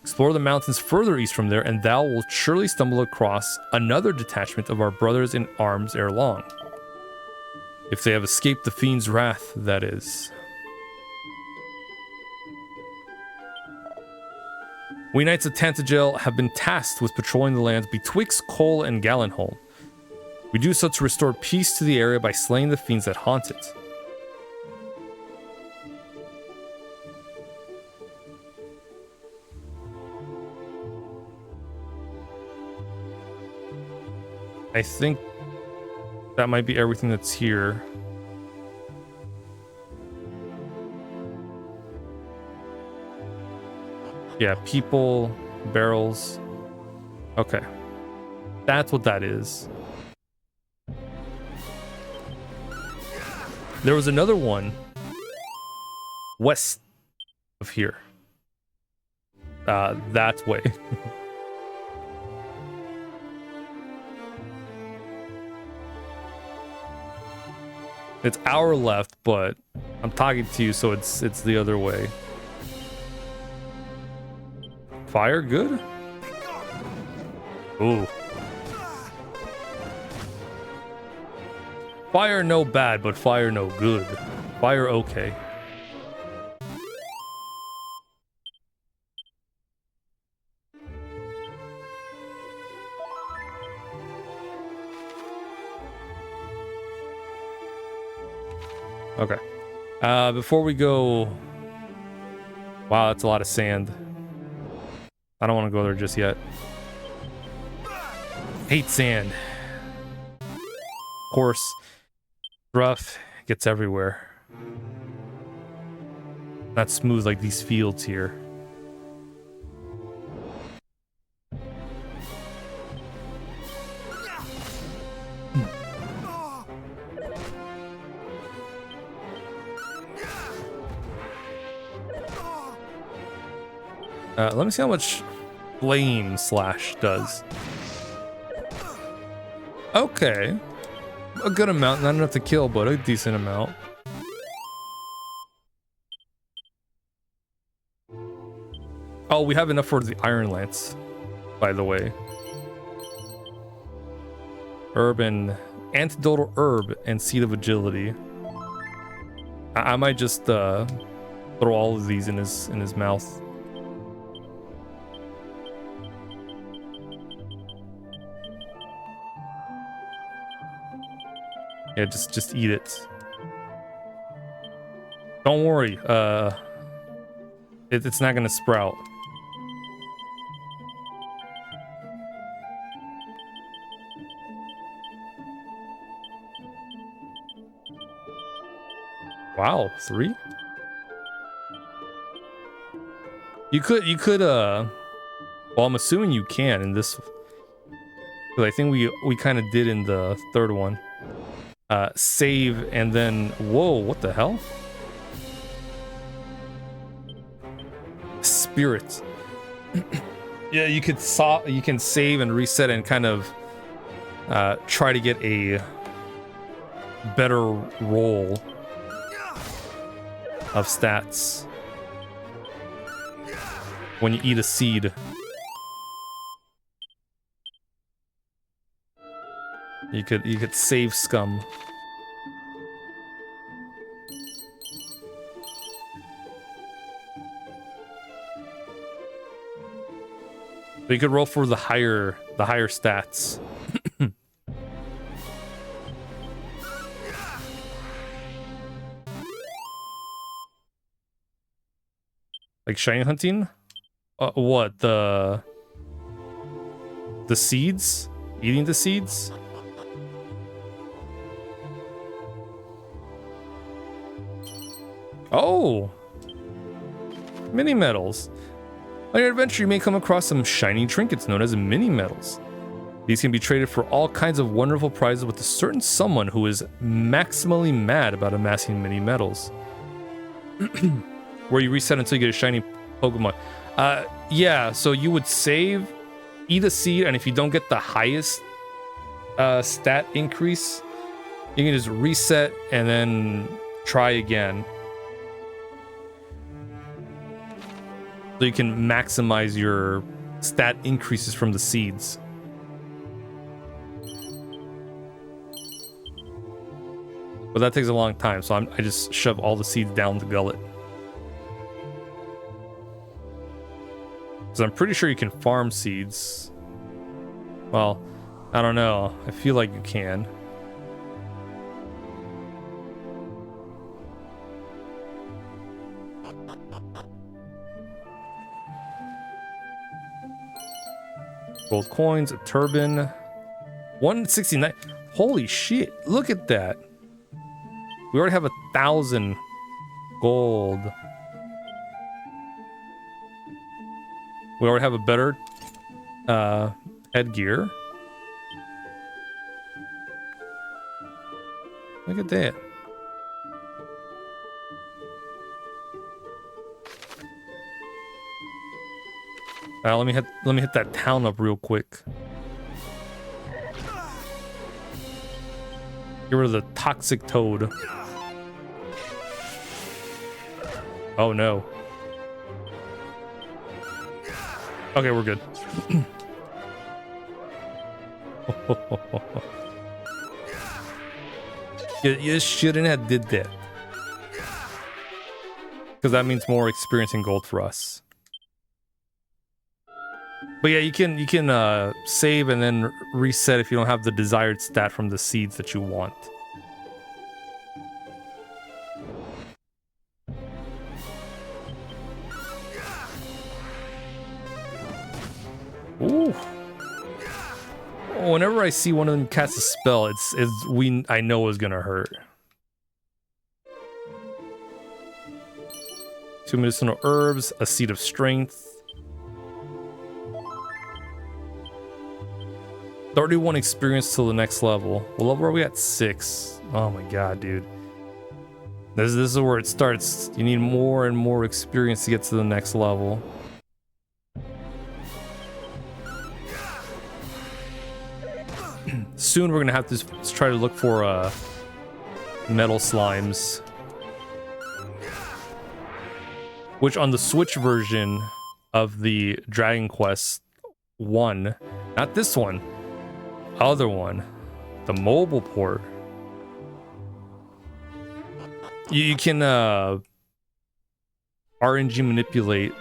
Explore the mountains further east from there, and thou wilt surely stumble across another detachment of our brothers in arms ere long. If they have escaped the fiend's wrath, that is. We knights of Tantagel have been tasked with patrolling the lands betwixt Cole and Gallenholm. We do so to restore peace to the area by slaying the fiends that haunt it. I think that might be everything that's here. Yeah, people, barrels. Okay. That's what that is. There was another one west of here. That way. It's our left, but I'm talking to you, so it's the other way. Fire good? Ooh. Fire no bad, but fire no good. Fire okay. Okay. Before we go... Wow, that's a lot of sand. I don't want to go there just yet. Hate sand. Of course, rough, gets everywhere. Not smooth like these fields here. Let me see how much flame slash does. Okay. A good amount, not enough to kill, but a decent amount. Oh, we have enough for the Iron Lance, by the way. Herb and antidotal herb and seed of agility. I might just throw all of these in his mouth. Yeah, just eat it. Don't worry, it's not gonna sprout. Wow, 3? You could well, I'm assuming you can in this, because I think we kind of did in the third one. Save and then, whoa, what the hell? Spirit. Yeah, you can save and reset and kind of try to get a better roll of stats when you eat a seed. You could save scum. So you could roll for the higher stats. Like shiny hunting? What, the seeds? Eating the seeds? Oh! Mini medals. On your adventure, you may come across some shiny trinkets known as mini medals. These can be traded for all kinds of wonderful prizes with a certain someone who is maximally mad about amassing mini medals. Where you reset until you get a shiny Pokemon. Yeah, so you would save, eat a seed, and if you don't get the highest stat increase, you can just reset and then try again. So you can maximize your stat increases from the seeds. But that takes a long time, so I just shove all the seeds down the gullet. Because I'm pretty sure you can farm seeds. Well, I don't know. I feel like you can. Gold coins, a turban. 169. Holy shit. Look at that. We already have 1,000 gold. We already have a better headgear. Look at that. Let me hit that town up real quick. Get rid of the toxic toad. Oh no. Okay, we're good. You shouldn't have did that. Because that means more experience and gold for us. But yeah, you can save and then reset if you don't have the desired stat from the seeds that you want. Ooh. Whenever I see one of them cast a spell, I know it's gonna hurt. 2 medicinal herbs, a seed of strength. 31 experience till the next level. What level are we at? 6. Oh my god, dude. This is where it starts. You need more and more experience to get to the next level. Soon we're gonna have to try to look for metal slimes, which on the Switch version of the Dragon Quest 1, not this one, other one, the mobile port, you can RNG manipulate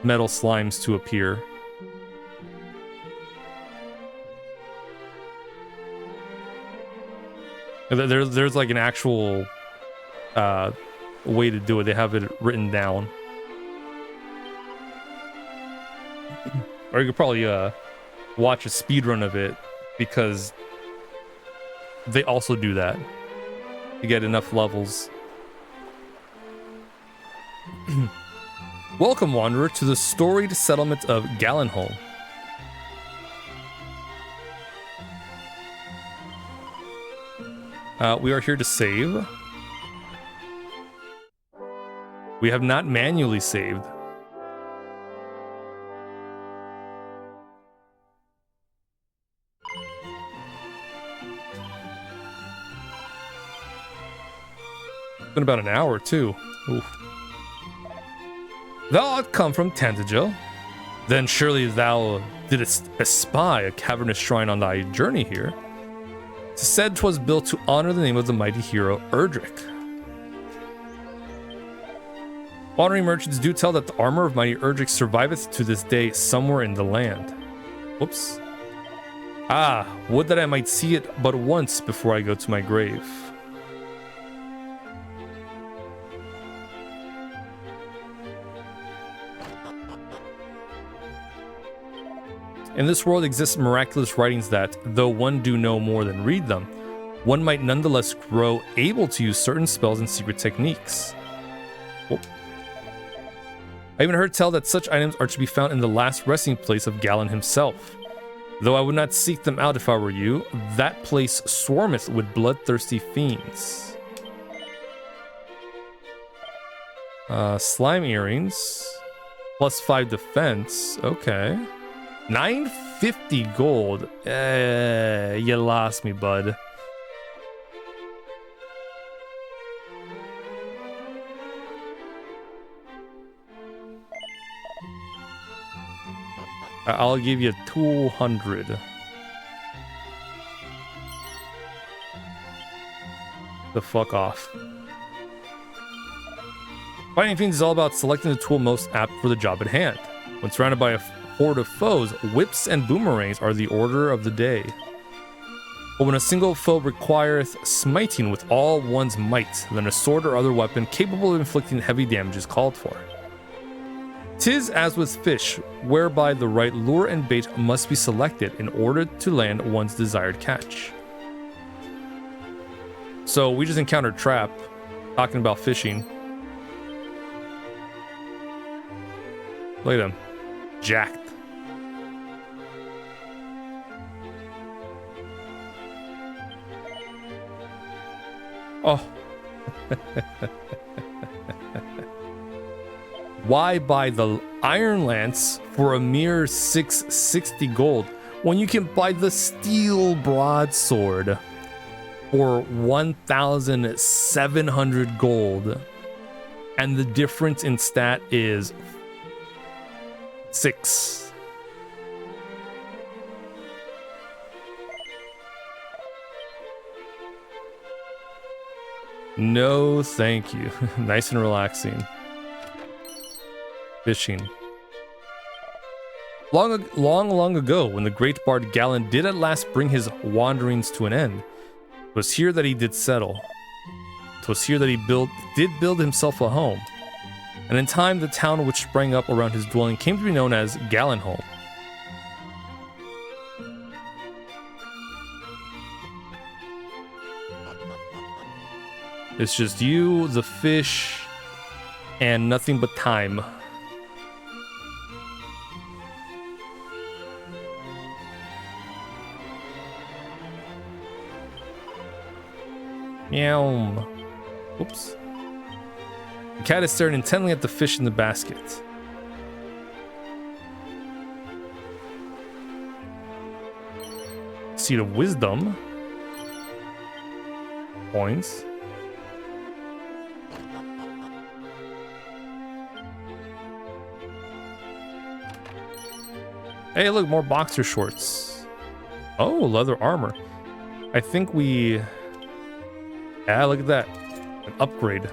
metal slimes to appear. There's like an actual way to do it. They have it written down. Or you could probably watch a speedrun of it, because they also do that to get enough levels. Welcome, Wanderer, to the storied settlement of Gallenholm. We are here to save. We have not manually saved. It's been about an hour, too. Oof. Thou art come from Tantagel. Then surely thou didst espy a cavernous shrine on thy journey here. 'Tis said 'twas built to honor the name of the mighty hero Erdrick. Wandering merchants do tell that the armor of mighty Erdrick surviveth to this day somewhere in the land. Whoops. Ah, would that I might see it but once before I go to my grave. In this world exist miraculous writings that, though one do no more than read them, one might nonetheless grow able to use certain spells and secret techniques. Oh. I even heard tell that such items are to be found in the last resting place of Galen himself. Though I would not seek them out if I were you, that place swarmeth with bloodthirsty fiends. Slime earrings. +5 defense. Okay. 950 gold. You lost me, bud. I'll give you 200. The fuck off. Fighting fiends is all about selecting the tool most apt for the job at hand. When surrounded by a horde of foes, whips and boomerangs are the order of the day. But when a single foe requireth smiting with all one's might, then a sword or other weapon capable of inflicting heavy damage is called for. 'Tis as with fish, whereby the right lure and bait must be selected in order to land one's desired catch. So we just encountered Trap, talking about fishing. Look at him, jacked. Oh. Why buy the iron lance for a mere 660 gold when you can buy the steel broadsword for 1,700 gold? And the difference in stat is 6. No, thank you. Nice and relaxing. Fishing. Long ago, when the great bard Galen did at last bring his wanderings to an end, it was here that he did settle. It was here that he did build himself a home. And in time, the town which sprang up around his dwelling came to be known as Galenholm. It's just you, the fish, and nothing but time. Meow. Oops. The cat is staring intently at the fish in the basket. Seed of wisdom. Points. Hey, look, more boxer shorts. Oh, leather armor. I think we... Yeah, look at that. An upgrade.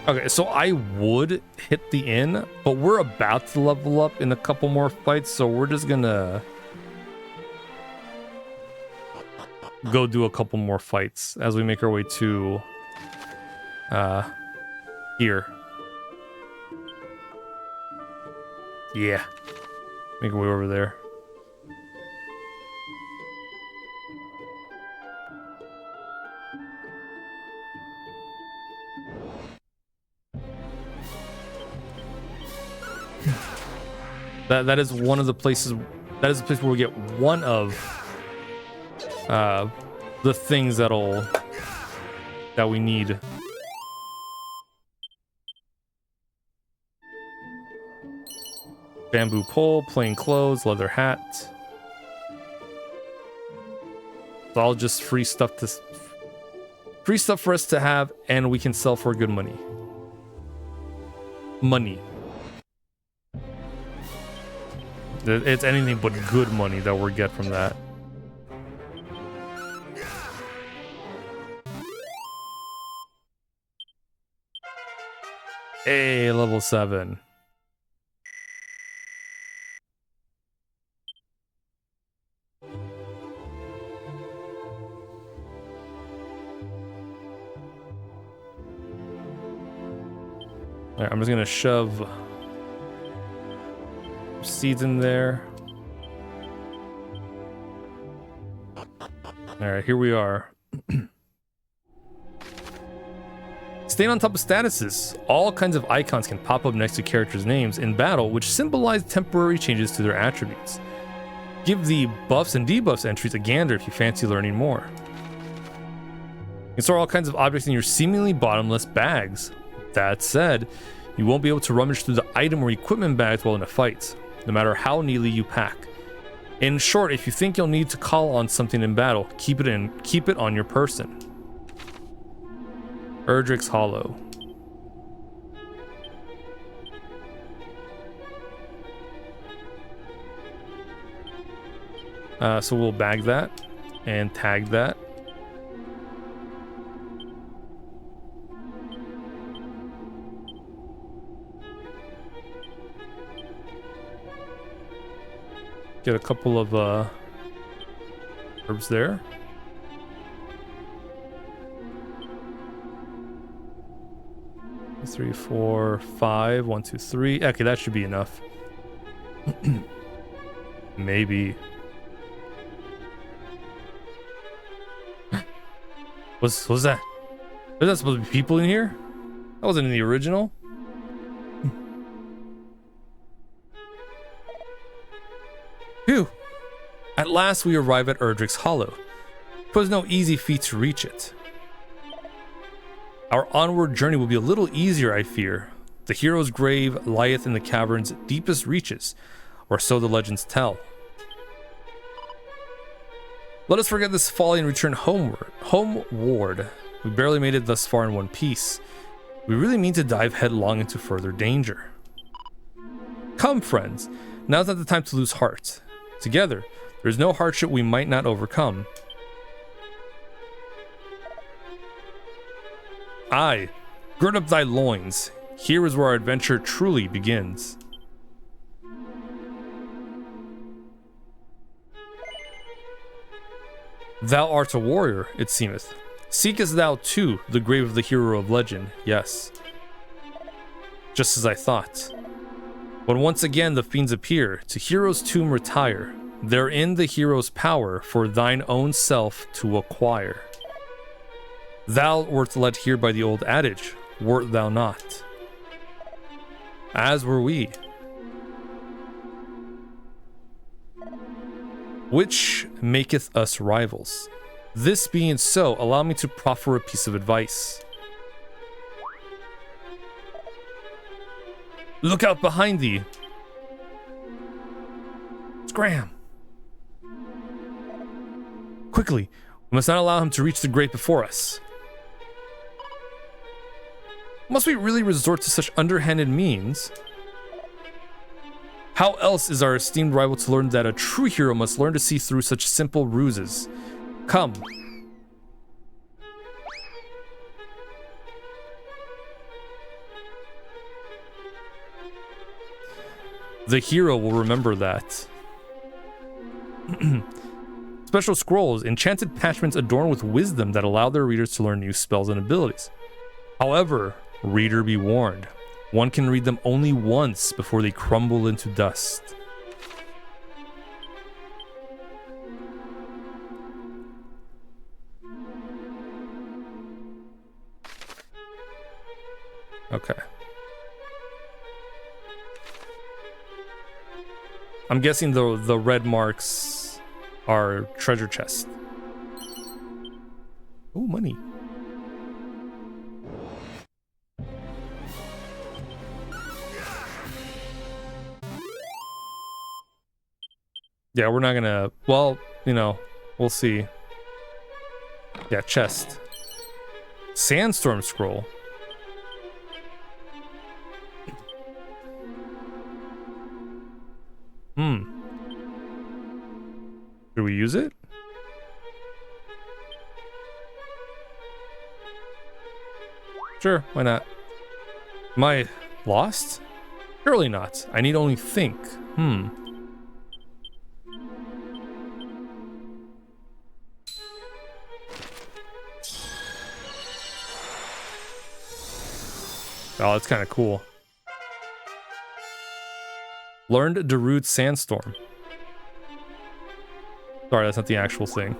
Okay, so I would hit the inn, but we're about to level up in a couple more fights, so we're just gonna go do a couple more fights as we make our way to here. Yeah. Make our way over there. That is one of the places. That is the place where we get one of the things that we need. Bamboo pole, plain clothes, leather hat. It's all just free stuff for us to have, and we can sell for good money. It's anything but good money that we get from that. Hey, level 7. Alright, I'm just gonna shove seeds in there. Alright, here we are. Staying on top of statuses. All kinds of icons can pop up next to characters' names in battle, which symbolize temporary changes to their attributes. Give the buffs and debuffs entries a gander if you fancy learning more. You can store all kinds of objects in your seemingly bottomless bags. That said, you won't be able to rummage through the item or equipment bags while in a fight, no matter how neatly you pack. In short, if you think you'll need to call on something in battle, keep it on your person. Erdrick's Hollow. So we'll bag that and tag that. Get a couple of herbs there. Three, 4, 5. 1, 2, 3. Okay, that should be enough. Maybe. What's that? Is that supposed to be people in here? That wasn't in the original. Phew. At last we arrive at Erdrick's Hollow. It was no easy feat to reach it. Our onward journey will be a little easier, I fear. The hero's grave lieth in the cavern's deepest reaches, or so the legends tell. Let us forget this folly and return homeward. We barely made it thus far in one piece. We really mean to dive headlong into further danger. Come, friends. Now's not the time to lose heart. Together, there is no hardship we might not overcome. Aye, gird up thy loins. Here is where our adventure truly begins. Thou art a warrior, it seemeth. Seekest thou too the grave of the hero of legend? Yes. Just as I thought. When once again the fiends appear, to hero's tomb retire. Therein the hero's power for thine own self to acquire. Thou wert led here by the old adage, wert thou not? As were we. Which maketh us rivals. This being so, allow me to proffer a piece of advice. Look out behind thee. Scram. Quickly, we must not allow him to reach the grate before us. Must we really resort to such underhanded means? How else is our esteemed rival to learn that a true hero must learn to see through such simple ruses? Come. The hero will remember that. Special scrolls, enchanted parchments adorned with wisdom that allow their readers to learn new spells and abilities. However, reader be warned, one can read them only once before they crumble into dust. Okay. I'm guessing the red marks are treasure chest. Oh, money. Yeah, we're not gonna, well, you know, we'll see. Yeah, chest. Sandstorm scroll. Should we use it? Sure, why not? Am I lost? Surely not. I need only think. Oh, that's kind of cool. Learned Darude Sandstorm. Sorry, that's not the actual thing.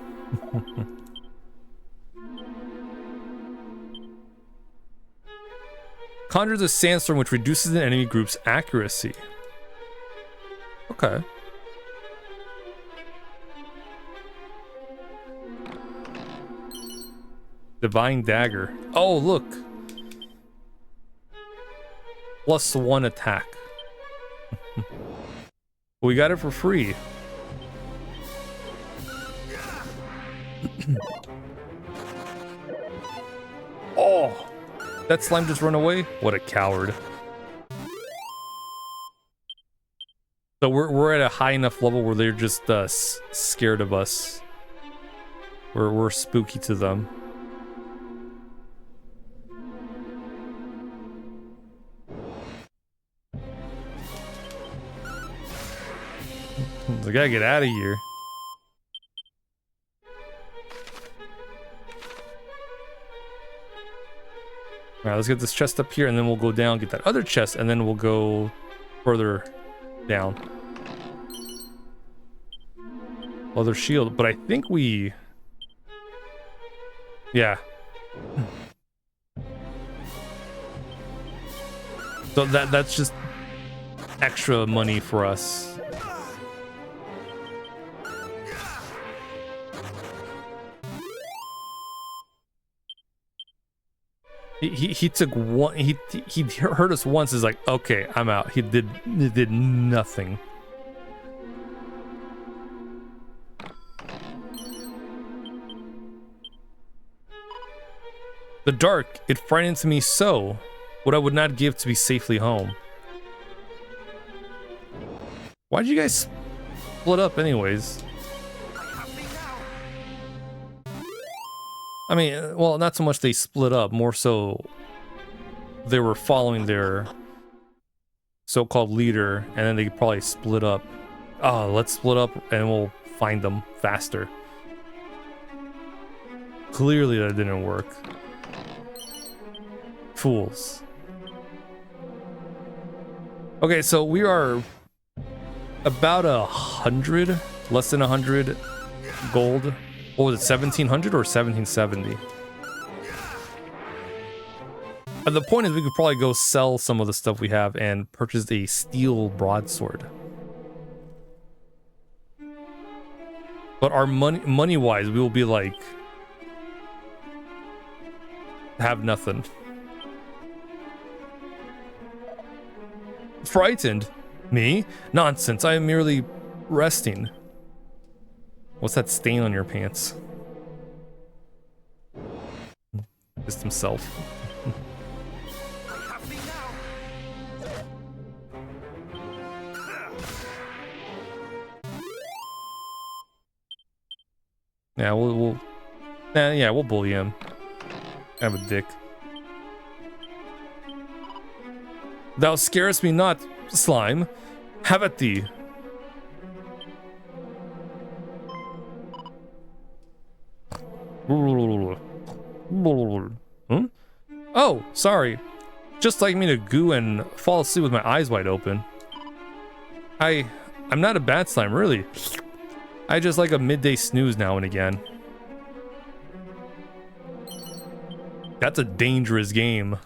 Conjures a sandstorm which reduces an enemy group's accuracy. Okay. Divine Dagger. Oh, look. +1 attack. We got it for free. Oh, that slime just run away? What a coward. So we're at a high enough level where they're just scared of us. We're spooky to them. I gotta get out of here. Alright, let's get this chest up here, and then we'll go down, get that other chest, and then we'll go further down. Other shield, but I think we... Yeah. So that's just extra money for us. He took one. He hurt us once. Is like, okay, I'm out. He did nothing. The dark, it frightens me so. what I would not give to be safely home. Why'd you guys split up anyways? I mean, well, not so much they split up, more so they were following their so-called leader, and then they probably split up. Oh, let's split up and we'll find them faster. Clearly that didn't work. Fools. Okay, so we are about 100, less than 100 gold. What was it, 1700 or 1770? And the point is we could probably go sell some of the stuff we have and purchase a steel broadsword. But our money-wise, we will be like, have nothing. Frightened? Me? Nonsense, I am merely resting. What's that stain on your pants? Just himself. Yeah, we'll bully him. Have a dick. Thou scarest me not, slime. Have at thee. Hmm? Oh, sorry. Just like me to goo and fall asleep with my eyes wide open. I'm not a bad slime, really. I just like a midday snooze now and again. That's a dangerous game.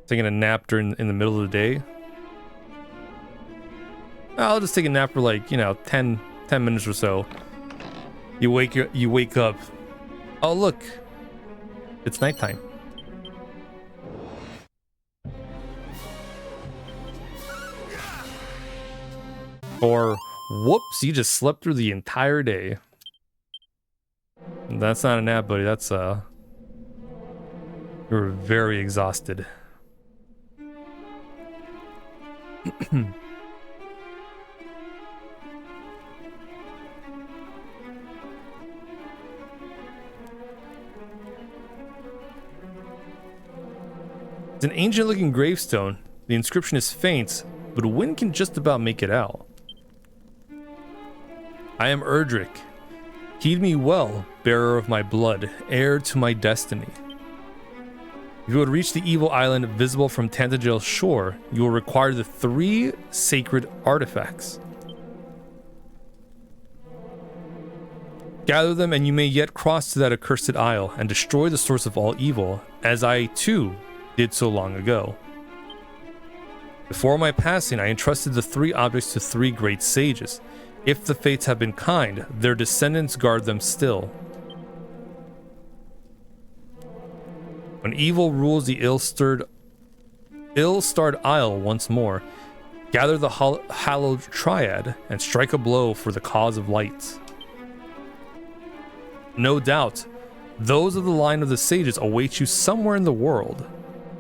Taking a nap in the middle of the day. I'll just take a nap for like, 10 minutes or so. You wake up. Oh, look. It's nighttime. Or, whoops, you just slept through the entire day. That's not a nap, buddy. That's, you're very exhausted. It's an ancient-looking gravestone. The inscription is faint, but one can just about make it out. I am Erdrick. Heed me well, bearer of my blood, heir to my destiny. If you would reach the evil island visible from Tantagel's shore, you will require the 3 sacred artifacts. Gather them and you may yet cross to that accursed isle and destroy the source of all evil, as I, too, did so long ago. Before my passing, I entrusted the 3 objects to 3 great sages. If the fates have been kind, their descendants guard them still. When evil rules the ill-starred isle once more, gather the hallowed triad and strike a blow for the cause of light. No doubt, those of the line of the sages await you somewhere in the world.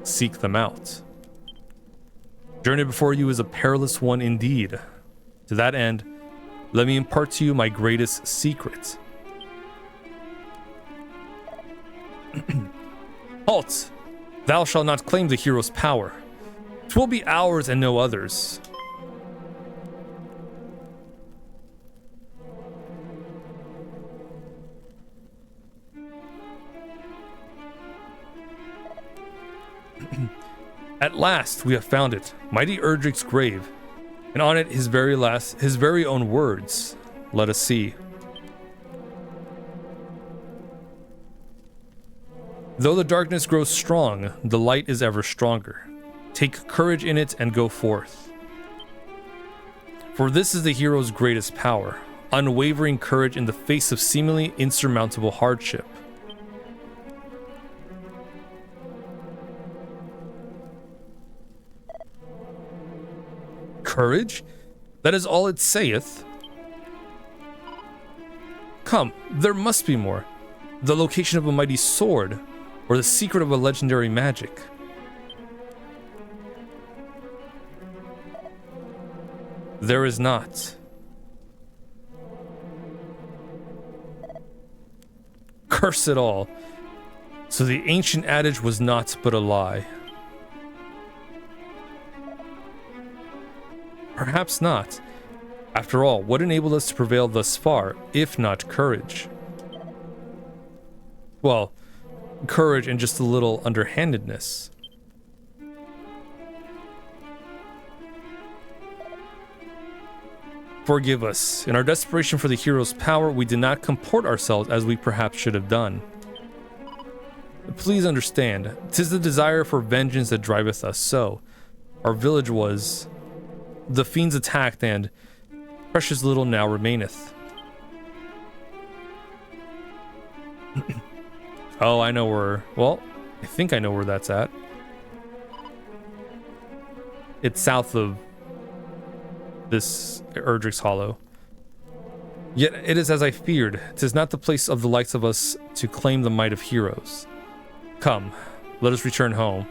Seek them out. Journey before you is a perilous one indeed. To that end, let me impart to you my greatest secret. Halt! Thou shalt not claim the hero's power. 'Twill be ours and no others. At last, we have found it, mighty Erdrick's grave, and on it his very own words. Let us see. Though the darkness grows strong, the light is ever stronger. Take courage in it and go forth. For this is the hero's greatest power, unwavering courage in the face of seemingly insurmountable hardship. Courage? That is all it saith? Come, there must be more. The location of a mighty sword. or the secret of a legendary magic? There is not. Curse it all. So the ancient adage was not but a lie. Perhaps not. After all, what enabled us to prevail thus far, if not courage? Well, courage and just a little underhandedness. Forgive us. In our desperation for the hero's power, we did not comport ourselves as we perhaps should have done. Please understand, 'tis the desire for vengeance that driveth us so. Our village was... The fiends attacked, and precious little now remaineth. Oh, I know where... Well, I think I know where that's at. It's south of this Erdrick's Hollow. Yet it is as I feared. 'Tis not the place of the likes of us to claim the might of heroes. Come, let us return home.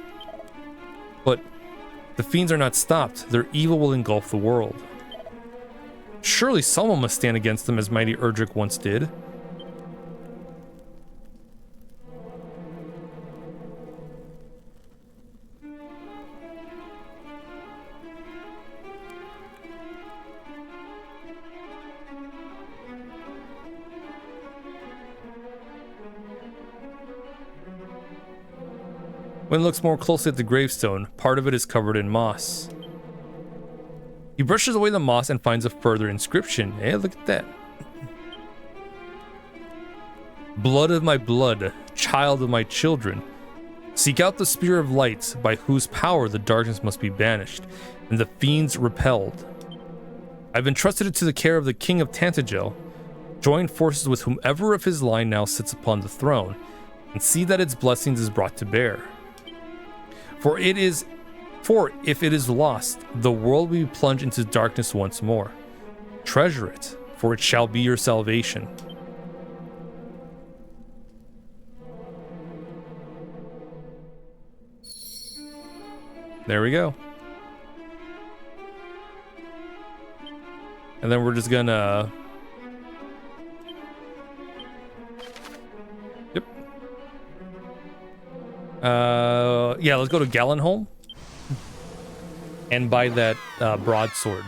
But the fiends are not stopped. Their evil will engulf the world. Surely someone must stand against them as mighty Erdrick once did. When he looks more closely at the gravestone, part of it is covered in moss. He brushes away the moss and finds a further inscription. Hey, look at that. Blood of my blood, child of my children. Seek out the spear of light, by whose power the darkness must be banished, and the fiends repelled. I've entrusted it to the care of the king of Tantagel. Join forces with whomever of his line now sits upon the throne, and see that its blessings is brought to bear. For if it is lost, the world will be plunged into darkness once more. Treasure it, for it shall be your salvation. There we go. And then we're just gonna... Yep. Yeah, let's go to Gallenholm and buy that broadsword.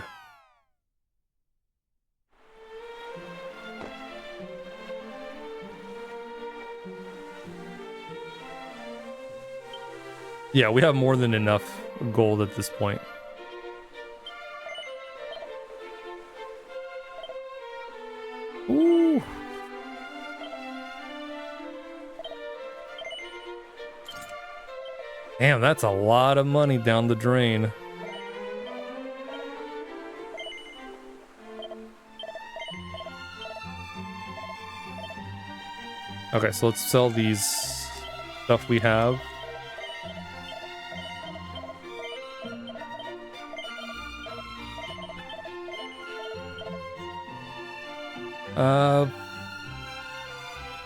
Yeah, we have more than enough gold at this point. Ooh. Damn, that's a lot of money down the drain. Okay, so let's sell these stuff we have.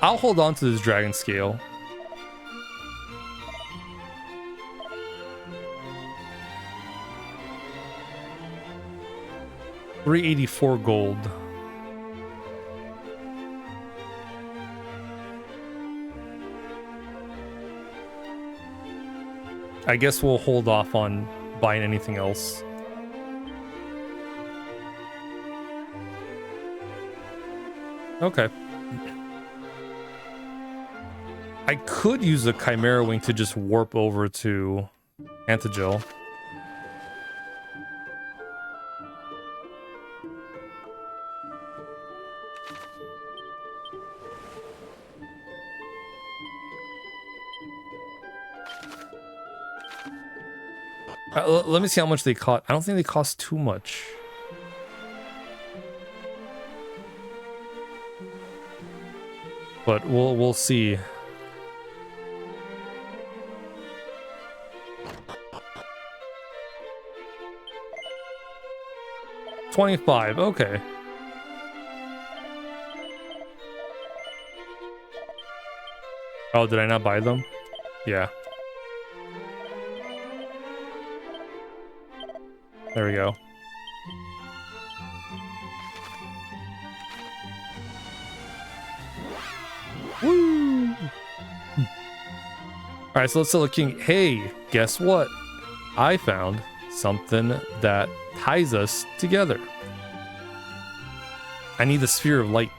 I'll hold on to this dragon scale. $384 gold. I guess we'll hold off on buying anything else. Okay. I could use a Chimera Wing to just warp over to Antagel. Let me see how much they cost. I don't think they cost too much. But we'll see. $25, okay. Oh, did I not buy them? Yeah. There we go. Woo! Alright, so let's tell the king, hey, guess what? I found something that ties us together. I need the sphere of light.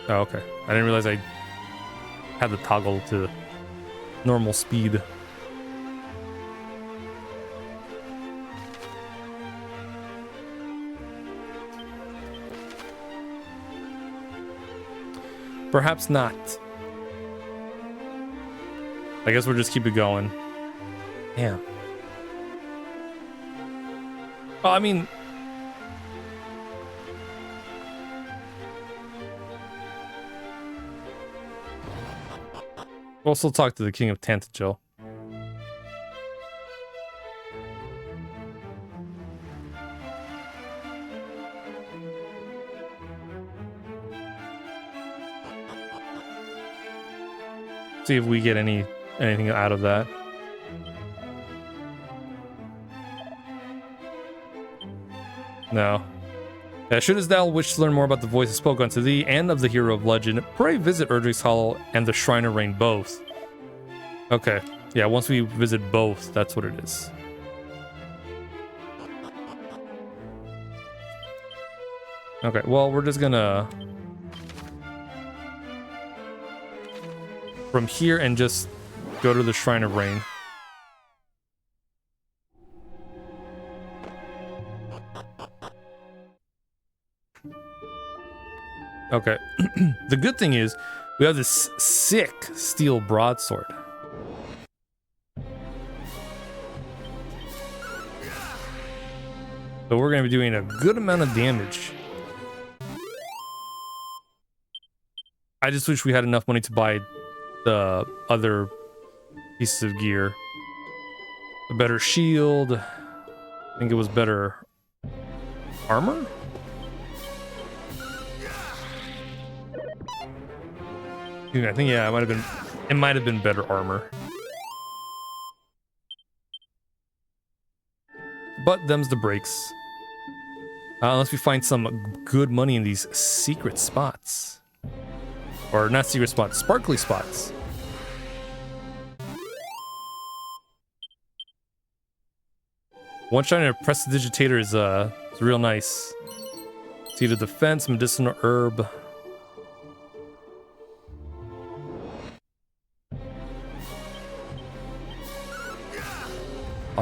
Oh, okay. I didn't realize I had the toggle to normal speed. Perhaps not. I guess we'll just keep it going. Damn. Oh, I mean... we'll still talk to the King of Tantagel. See if we get anything out of that. No. Shouldst thou wish to learn more about the voice that spoke unto thee and of the hero of legend, pray visit Erdrick's Hollow and the Shrine of Rain both. Okay. Yeah, once we visit both, that's what it is. Okay, well, we're just gonna... from here and just go to the Shrine of Rain. Okay. The good thing is we have this sick steel broadsword. So we're going to be doing a good amount of damage. I just wish we had enough money to buy the other pieces of gear. A better shield. I think it was better armor? I think, yeah, it might have been better armor. But them's the breaks. Unless we find some good money in these secret spots. Or not secret spots, sparkly spots. One shot and a prestidigitator is real nice. Seed of defense, medicinal herb.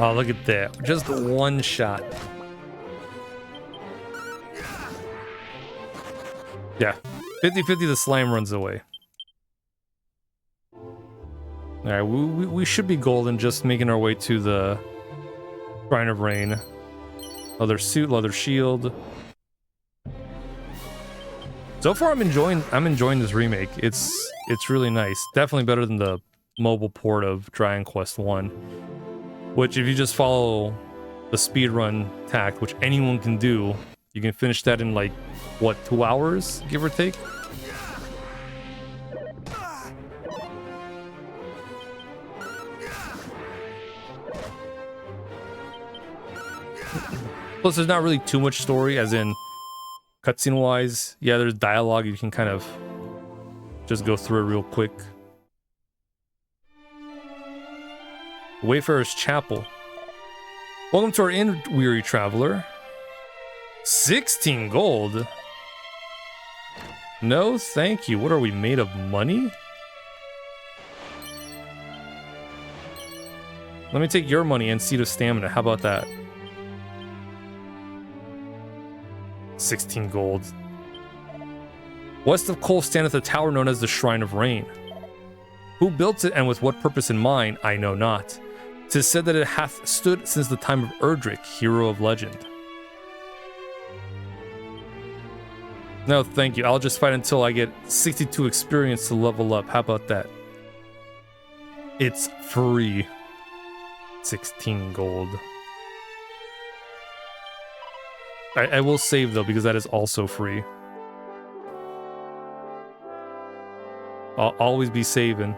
Oh, look at that. Just one shot. Yeah. 50-50 the slime runs away. Alright, we should be golden, just making our way to the Shrine of Rain. Leather suit, leather shield. So far I'm enjoying this remake. It's really nice. Definitely better than the mobile port of Dragon Quest 1. Which, if you just follow the speedrun tact, which anyone can do, you can finish that in like, what, 2 hours, give or take? Plus, there's not really too much story, as in cutscene-wise. Yeah, there's dialogue, you can kind of just go through it real quick. Wayfarer's Chapel. Welcome to our inn, weary traveler. 16 gold? No, thank you. What are we, made of money? Let me take your money and seed of stamina. How about that? 16 gold. West of Cole standeth a tower known as the Shrine of Rain. Who built it and with what purpose in mind, I know not. 'Tis said that it hath stood since the time of Erdrick, hero of legend. No, thank you. I'll just fight until I get 62 experience to level up. How about that? It's free. 16 gold. I will save though, because that is also free. I'll always be saving.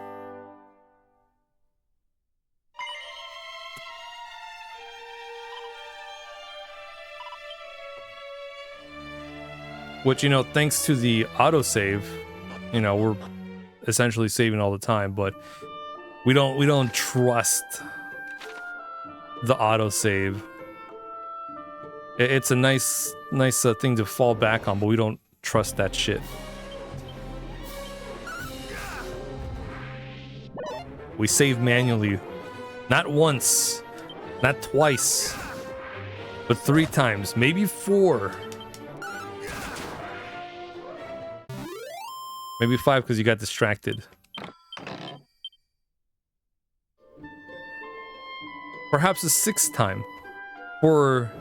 Which, you know, thanks to the autosave, you know, we're essentially saving all the time, but we don't trust the autosave. It's a nice thing to fall back on, but we don't trust that shit. We save manually, not once, not twice, but 3 times, maybe 4. Maybe 5 because you got distracted. Perhaps a 6th time. Or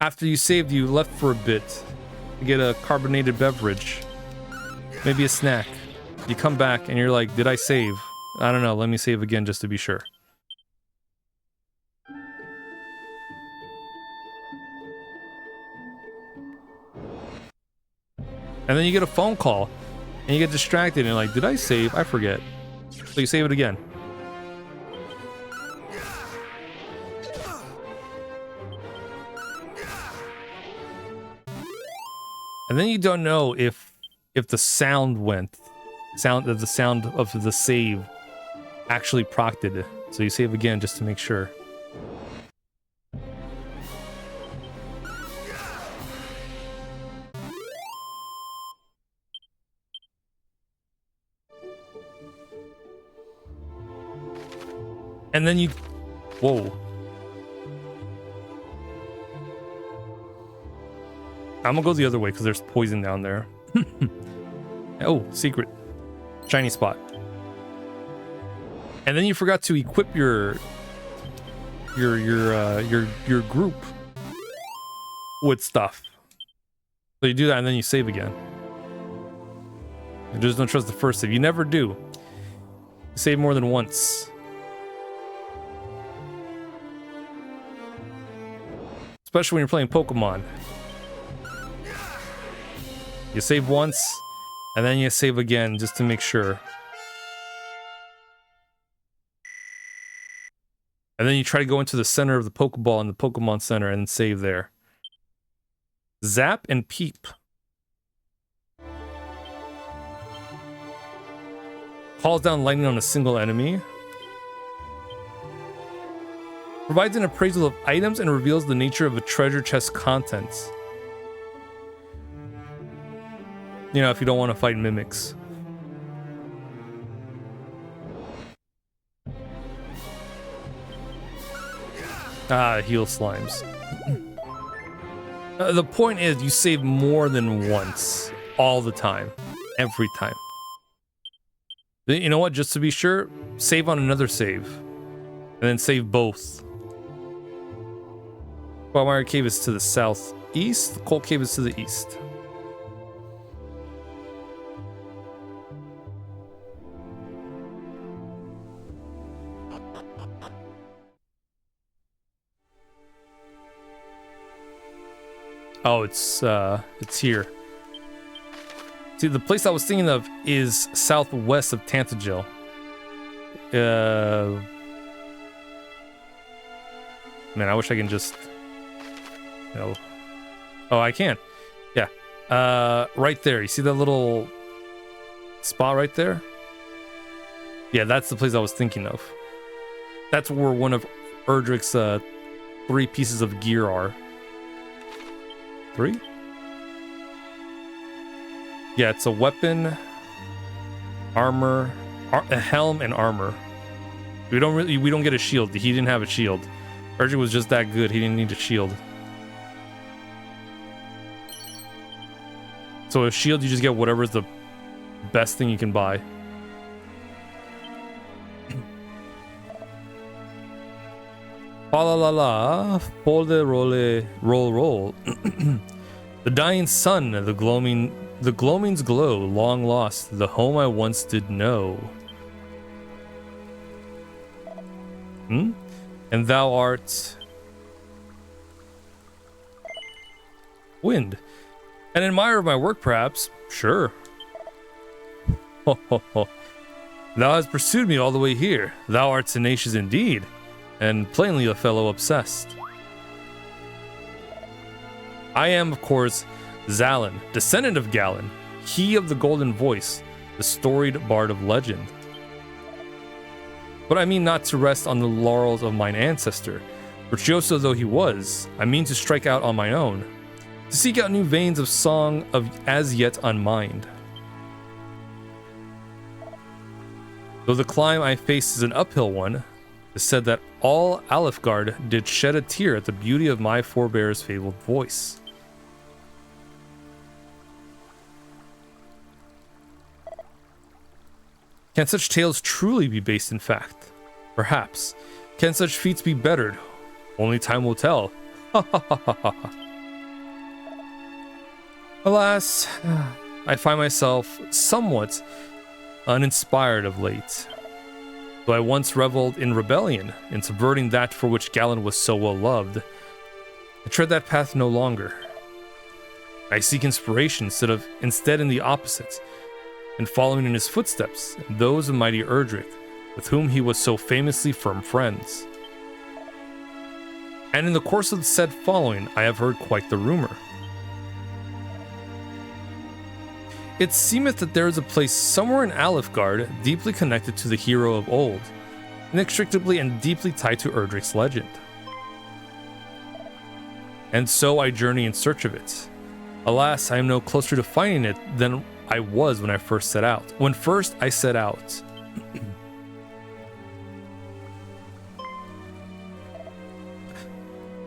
after you saved, you left for a bit to get a carbonated beverage. Maybe a snack. You come back and you're like, did I save? I don't know, let me save again just to be sure. And then you get a phone call. And you get distracted and you're like, did I save? I forget. So you save it again. And then you don't know if the sound went. The sound of the save actually procced it. So you save again just to make sure. And then you... Whoa. I'm gonna go the other way because there's poison down there. Oh, secret. Shiny spot. And then you forgot to equip your group with stuff. So you do that and then you save again. You just don't trust the first save. You never do. You save more than once. Especially when you're playing Pokemon. You save once, and then you save again just to make sure. And then you try to go into the center of the Pokeball in the Pokemon Center and save there. Zap and Peep. Calls down lightning on a single enemy. Provides an appraisal of items and reveals the nature of a treasure chest contents. You know, if you don't want to fight mimics. Ah, heal slimes. The point is, you save more than once. All the time. Every time. You know what? Just to be sure, save on another save. And then save both. Quagmire Cave is to the southeast. Cold Cave is to the east. Oh, it's here. See, the place I was thinking of is southwest of Tantagel. Man, I wish I can just... You know... Oh, I can. Yeah. Right there. You see that little spot right there? Yeah, that's the place I was thinking of. That's where one of Erdrick's 3 pieces of gear are. 3? Yeah, it's a weapon, armor, a helm, and armor. We don't get a shield. He didn't have a shield. Erdrick was just that good. He didn't need a shield. So a shield, you just get whatever's the best thing you can buy. Fa la la la, fole roll. The dying sun, the gloaming's glow, long lost, the home I once did know. And thou art wind. An admirer of my work, perhaps. Sure. Ho ho ho. Thou hast pursued me all the way here. Thou art tenacious indeed, and plainly a fellow obsessed. I am, of course, Zalin, descendant of Galen, he of the golden voice, the storied bard of legend. But I mean not to rest on the laurels of mine ancestor. Virtuoso though he was, I mean to strike out on mine own, to seek out new veins of song of as yet unmined. Though the climb I face is an uphill one, it is said that all Alefgard did shed a tear at the beauty of my forebear's fabled voice. Can such tales truly be based in fact? Perhaps. Can such feats be bettered? Only time will tell. Alas, I find myself somewhat uninspired of late. Though I once reveled in rebellion, in subverting that for which Galen was so well loved, I tread that path no longer. I seek inspiration instead in the opposite, and following in his footsteps, and those of mighty Erdrick, with whom he was so famously firm friends. And in the course of the said following, I have heard quite the rumor. It seemeth that there is a place somewhere in Alefgard deeply connected to the hero of old, inextricably and deeply tied to Erdrick's legend. And so I journey in search of it. Alas, I am no closer to finding it than I was when I first set out. When first I set out.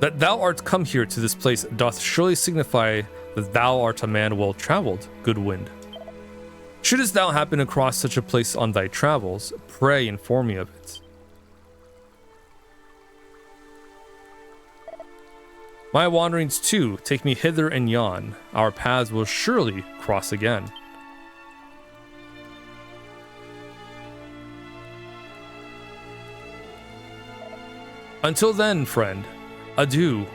That thou art come here to this place doth surely signify that thou art a man well traveled, good wind. Shouldst thou happen across such a place on thy travels, pray inform me of it. My wanderings too take me hither and yon. Our paths will surely cross again. Until then, friend, adieu.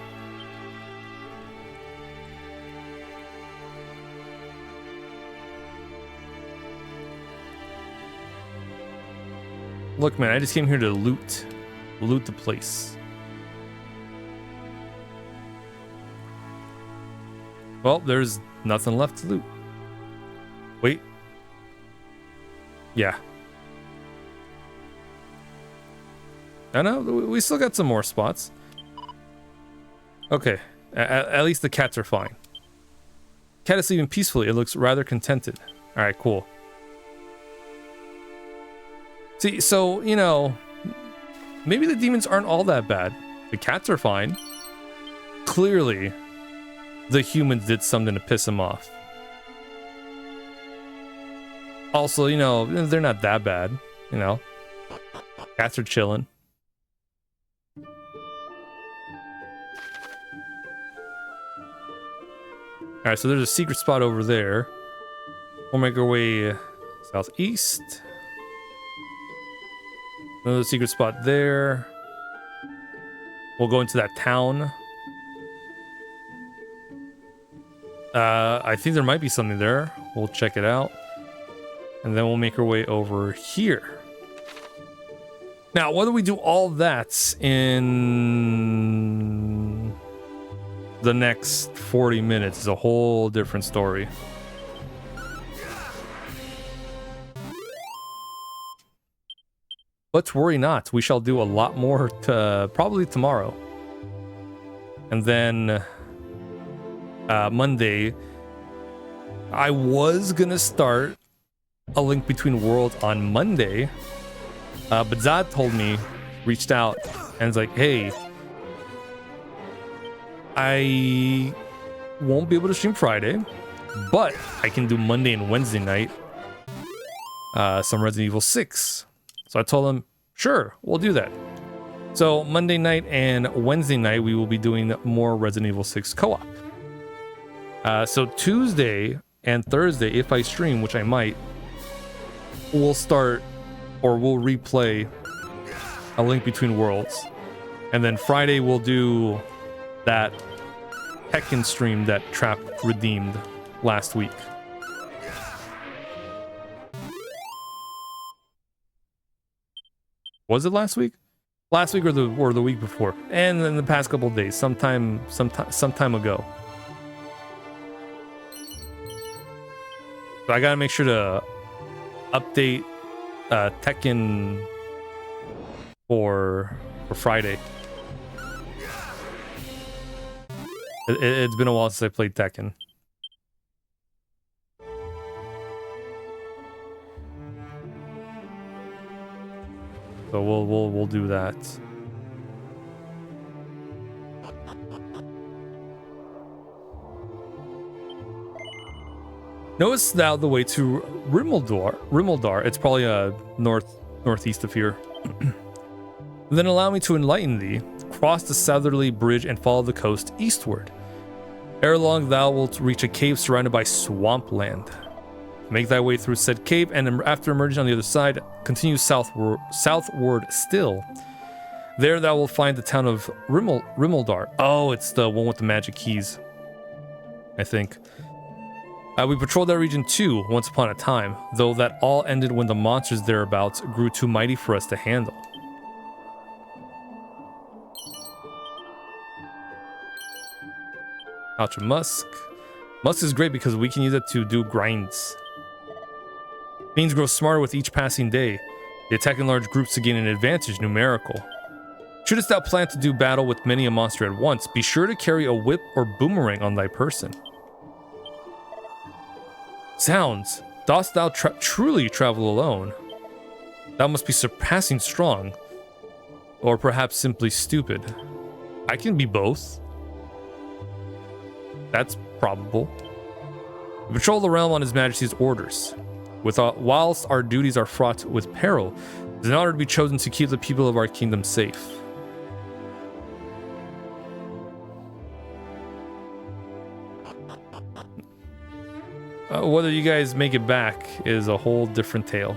Look, man, I just came here to loot the place. Well, there's nothing left to loot. Wait. Yeah. I know, we still got some more spots. Okay, at least the cats are fine. Cat is sleeping peacefully. It looks rather contented. All right, cool. See, so, you know, maybe the demons aren't all that bad. The cats are fine. Clearly, the humans did something to piss him off. Also, you know, they're not that bad, you know. Cats are chilling. Alright, so there's a secret spot over there. We'll make our way southeast. Another secret spot there. We'll go into that town. I think there might be something there. We'll check it out. And then we'll make our way over here. Now, whether we do all that in the next 40 minutes is a whole different story. But worry not, we shall do a lot more probably tomorrow. And then Monday, I was gonna start A Link Between Worlds on Monday, but Zad told me, reached out, and was like, hey, I won't be able to stream Friday, but I can do Monday and Wednesday night some Resident Evil 6. So I told him, sure, we'll do that. So Monday night and Wednesday night, we will be doing more Resident Evil 6 co-op. So Tuesday and Thursday, if I stream, which I might, we'll start, or we'll replay A Link Between Worlds. And then Friday, we'll do that Tekken stream that Trap redeemed last week. Was it last week? Last week or the week before, and in the past couple of days, sometime ago. So I gotta make sure to update Tekken for Friday. It's been a while since I played Tekken. So we'll do that. Notice now the way to Rimeldar. It's probably northeast of here. Then allow me to enlighten thee. Cross the southerly bridge and follow the coast eastward. Ere long thou wilt reach a cave surrounded by swampland. Make thy way through said cave, and after emerging on the other side, continue southward still. There thou will find the town of Rimeldar. Oh, it's the one with the magic keys, I think. We patrolled that region too, once upon a time, though that all ended when the monsters thereabouts grew too mighty for us to handle. Pouch of musk. Musk is great because we can use it to do grinds. Fiends grow smarter with each passing day. They attack in large groups to gain an advantage numerical. Shouldst thou plan to do battle with many a monster at once, be sure to carry a whip or boomerang on thy person. Zounds, dost thou truly travel alone? Thou must be surpassing strong, or perhaps simply stupid. I can be both. That's probable. We patrol the realm on His Majesty's orders. Whilst our duties are fraught with peril, it is an honor to be chosen to keep the people of our kingdom safe. Whether you guys make it back is a whole different tale.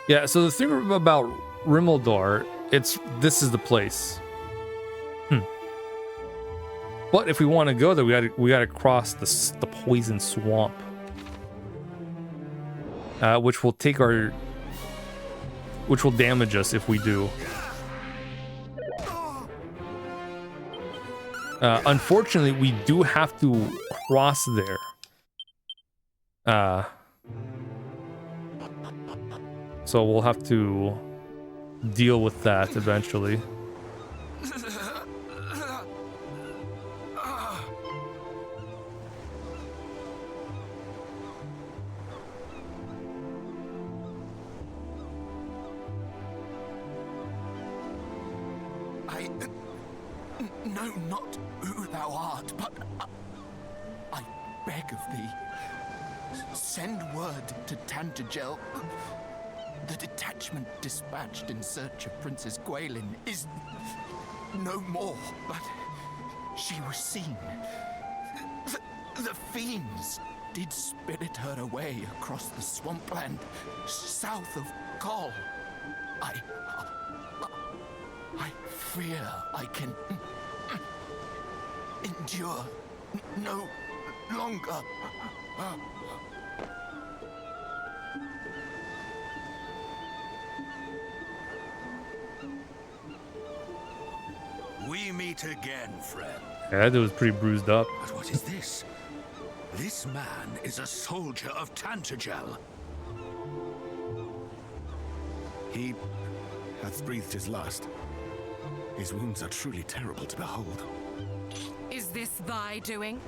Yeah, so the thing about Rimeldar, this is the place. But if we want to go there, we gotta cross the poison swamp, which will damage us if we do. Unfortunately, we do have to cross there. So we'll have to deal with that eventually. I know not who thou art, but I beg of thee, send word to Tantagel. The detachment dispatched in search of Princess Gwaelin is no more, but she was seen. The fiends did spirit her away across the swampland south of Kol. I fear I can endure no longer. We meet again, friend. Yeah, that dude was pretty bruised up. But what is this? This man is a soldier of Tantagel. He hath breathed his last. His wounds are truly terrible to behold. Is this thy doing?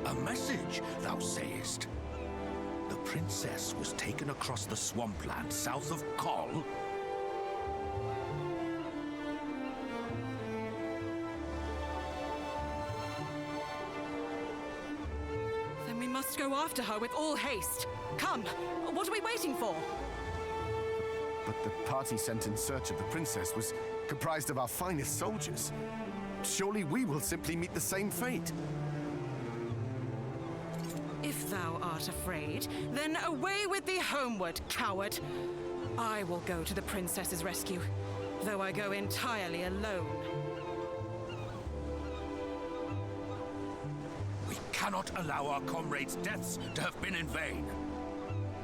A message, thou sayest? The princess was taken across the swampland south of Kol. Then we must go after her with all haste. Come, what are we waiting for? But the party sent in search of the princess was comprised of our finest soldiers. Surely we will simply meet the same fate. If thou art afraid, then away with thee homeward, coward. I will go to the princess's rescue, though I go entirely alone. cannot allow our comrades' deaths to have been in vain.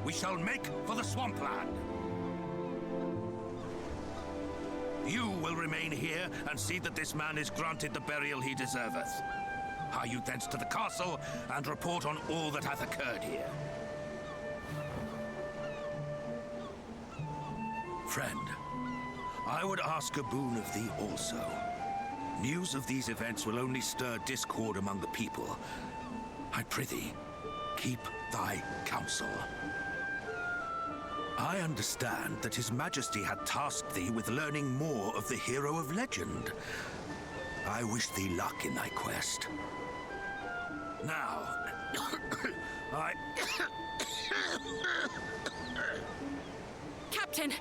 We shall make for the swampland. You will remain here and see that this man is granted the burial he deserveth. Hie you thence to the castle and report on all that hath occurred here. Friend, I would ask a boon of thee also. News of these events will only stir discord among the people. I prithee, keep thy counsel. I understand that His Majesty had tasked thee with learning more of the hero of legend. I wish thee luck in thy quest. Now, Captain,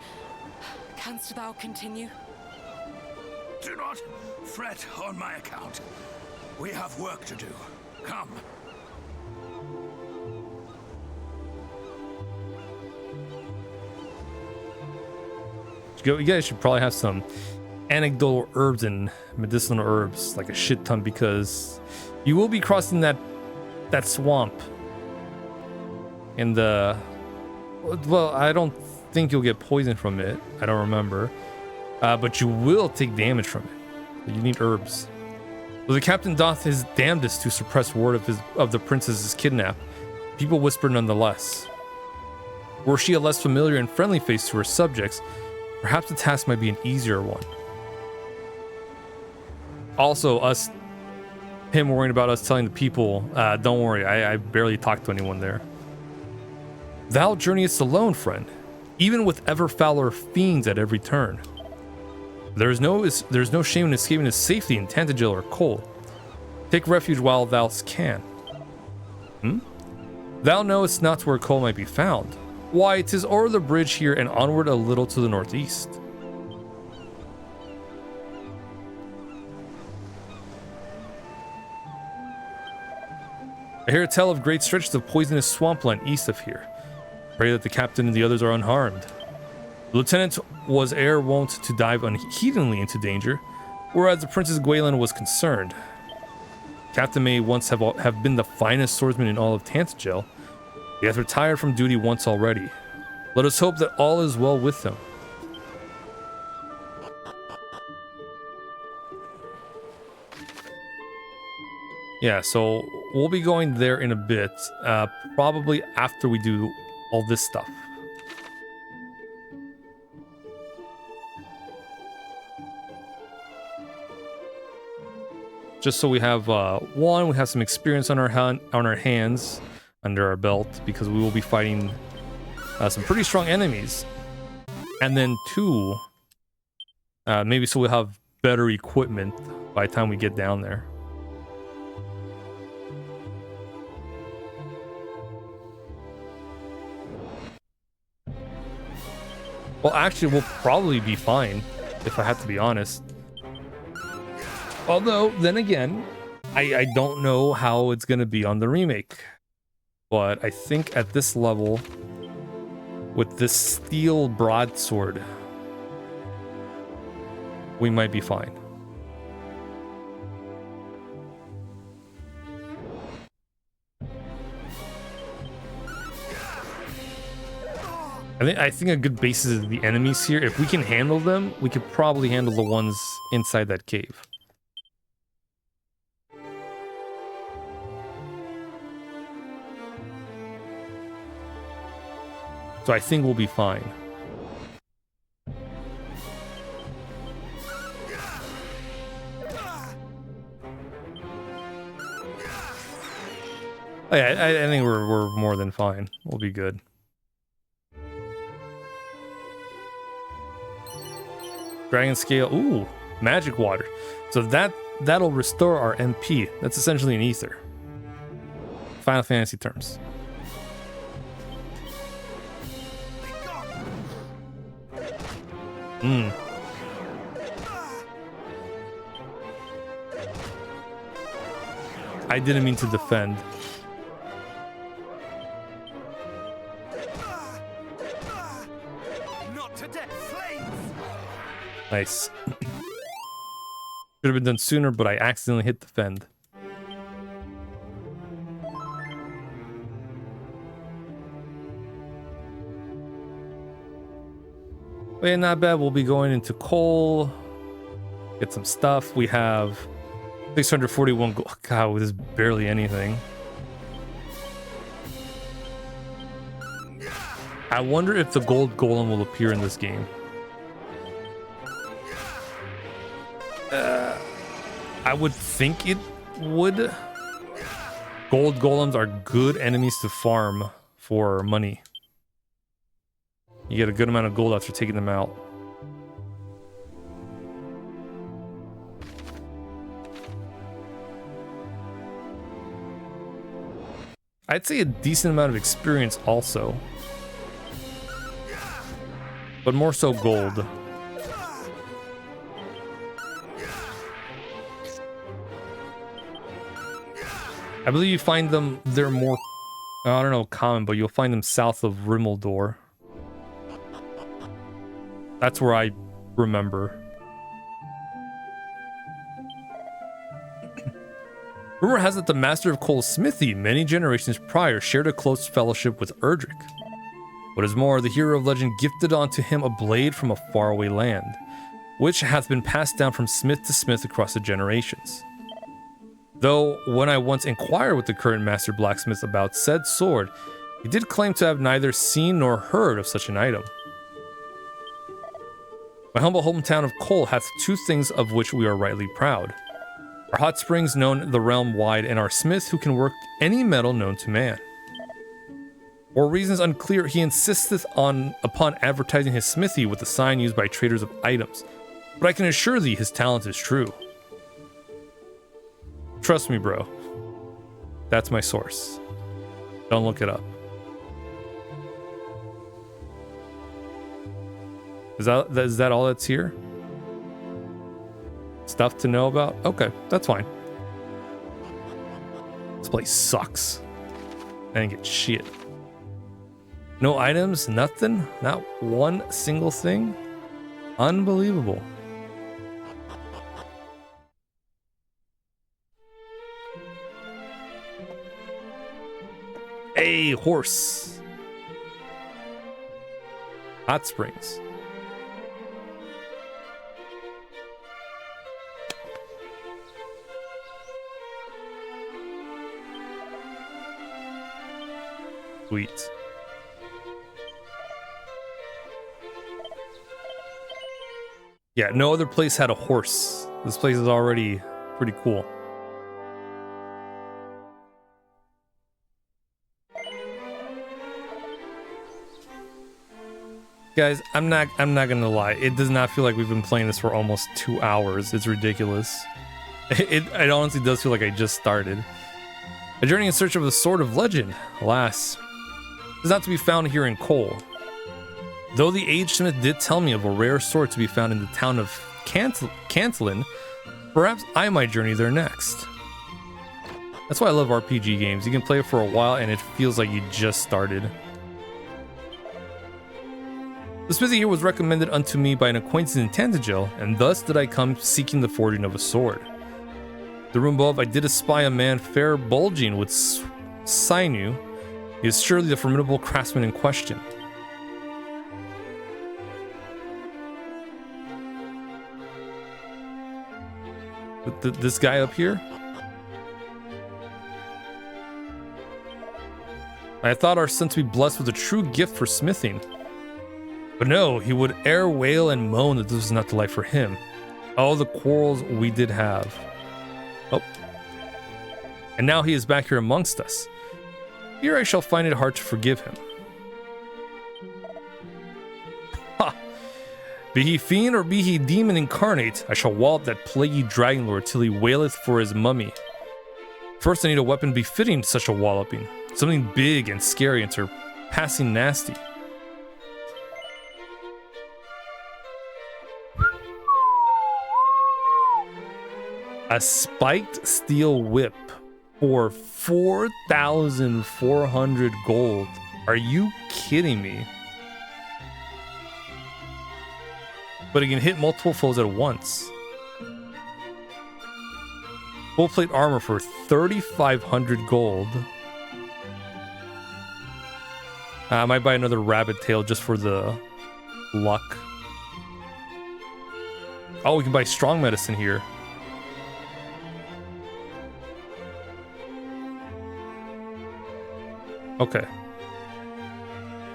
canst thou continue? Do not fret on my account. We have work to do. Come. You guys should probably have some anecdotal herbs and medicinal herbs, like a shit ton, because you will be crossing that swamp. And well, I don't think you'll get poisoned from it. I don't remember. But you will take damage from it. You need herbs. Though the captain doth his damnedest to suppress word of the princess's kidnap, people whisper nonetheless. Were she a less familiar and friendly face to her subjects, perhaps the task might be an easier one. Also, him worrying about us telling the people, don't worry, I barely talked to anyone there. Thou journeyest alone, friend, even with ever fouler fiends at every turn. There's no shame in escaping to safety in Tantagel or Cole. Take refuge while thou can. Thou knowest not where Cole might be found. Why, 'tis o'er the bridge here and onward a little to the northeast. I hear tell of great stretches of poisonous swampland east of here. Pray that the captain and the others are unharmed. The lieutenant was wont to dive unheedingly into danger, whereas the Princess Gwaelin was concerned. Captain may once have been the finest swordsman in all of Tantagel. He hath retired from duty once already. Let us hope that all is well with him. Yeah, so we'll be going there in a bit, probably after we do all this stuff. Just so we have we have some experience on our hands, under our belt, because we will be fighting some pretty strong enemies. And then 2, maybe so we'll have better equipment by the time we get down there. Well, actually, we'll probably be fine, if I have to be honest. Although, then again, I don't know how it's going to be on the remake. But I think at this level, with this steel broadsword, we might be fine. I think a good basis is the enemies here. If we can handle them, we could probably handle the ones inside that cave. So I think we'll be fine. Oh, yeah, I think we're more than fine. We'll be good. Dragon scale. Ooh, magic water. So that'll restore our MP. That's essentially an ether. Final Fantasy terms. I didn't mean to defend. Not today, flames! Nice. Should have been done sooner, but I accidentally hit defend. But yeah, not bad. We'll be going into coal. Get some stuff. We have 641 gold. God, this is barely anything. I wonder if the gold golem will appear in this game. I would think it would. Gold golems are good enemies to farm for money. You get a good amount of gold after taking them out. I'd say a decent amount of experience also. But more so gold. I believe you find them, they're more, I don't know, common, but you'll find them south of Rimmeldor. That's where I remember. Rumor has it the master of Cole's smithy many generations prior shared a close fellowship with Erdrick. What is more, the hero of legend gifted onto him a blade from a faraway land, which hath been passed down from smith to smith across the generations. Though, when I once inquired with the current master blacksmith about said sword, he did claim to have neither seen nor heard of such an item. My humble hometown of Cole hath two things of which we are rightly proud. Our hot springs known the realm wide, and our smith who can work any metal known to man. For reasons unclear, he insisteth upon advertising his smithy with the sign used by traders of items, but I can assure thee his talent is true. Trust me, bro. That's my source. Don't look it up. Is that all that's here? Stuff to know about? Okay, that's fine. This place sucks. I didn't get shit. No items, nothing, not one single thing. Unbelievable. Hey, horse. Hot springs. Sweet. Yeah, no other place had a horse. This place is already pretty cool. Guys, I'm not gonna lie. It does not feel like we've been playing this for almost 2 hours. It's ridiculous. It honestly does feel like I just started. A journey in search of the Sword of Legend. Alas, is not to be found here in Cole. Though the aged smith did tell me of a rare sword to be found in the town of Cantlin, perhaps I might journey there next. That's why I love RPG games. You can play it for a while and it feels like you just started. The smithy here was recommended unto me by an acquaintance in Tantagel, and thus did I come seeking the forging of a sword. The room above I did espy a man fair bulging with sinew. He is surely the formidable craftsman in question. This guy up here? I thought our son to be blessed with a true gift for smithing. But no, he would e'er wail and moan that this was not the life for him. All the quarrels we did have. Oh. And now he is back here amongst us. Here I shall find it hard to forgive him. Ha! Be he fiend or be he demon incarnate, I shall wallop that plaguey dragon lord till he waileth for his mummy. First I need a weapon befitting such a walloping. Something big and scary and surpassing nasty. A spiked steel whip for 4,400 gold. Are you kidding me? But it can hit multiple foes at once. Full plate armor for 3,500 gold. I might buy another rabbit tail just for the luck. Oh, we can buy strong medicine here. Okay.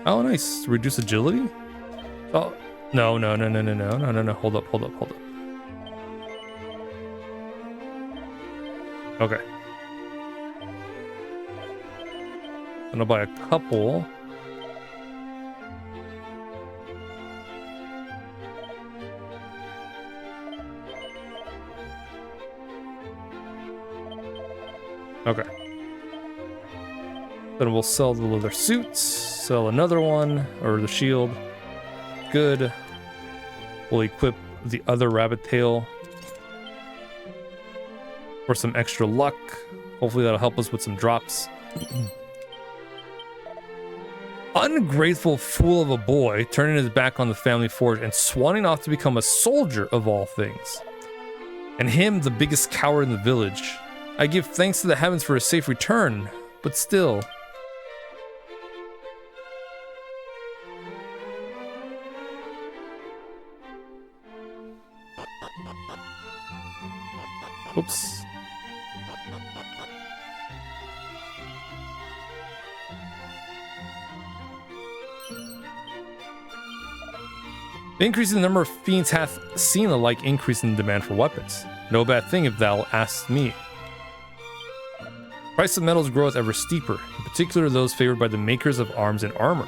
Oh, nice. Reduce agility? Oh, no. Hold up. Okay. I'm gonna buy a couple. Okay. Then we'll sell the leather suits, sell another one, or the shield. Good. We'll equip the other rabbit tail for some extra luck. Hopefully that'll help us with some drops. Ungrateful fool of a boy, turning his back on the family forge and swanning off to become a soldier of all things. And him, the biggest coward in the village. I give thanks to the heavens for a safe return, but still. Oops. The increase in the number of fiends hath seen a like increase in the demand for weapons. No bad thing if thou askest me. Price of metals groweth ever steeper, in particular those favored by the makers of arms and armor.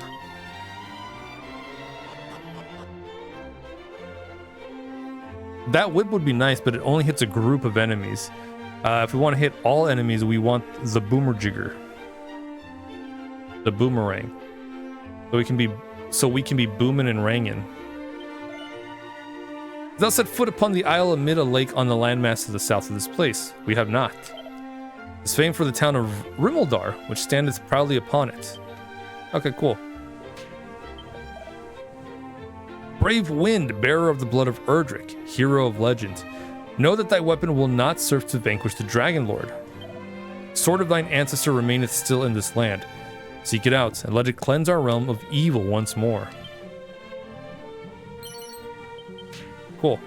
That whip would be nice, but it only hits a group of enemies. If we want to hit all enemies, we want the boomerjigger. The boomerang. So we can be booming and ranging. Thou set foot upon the isle amid a lake on the landmass to the south of this place. We have not. It's famed for the town of Rimeldar, which standeth proudly upon it. Okay, cool. Brave wind, bearer of the blood of Erdrick, hero of legend. Know that thy weapon will not serve to vanquish the Dragon Lord. Sword of thine ancestor remaineth still in this land. Seek it out, and let it cleanse our realm of evil once more. Cool.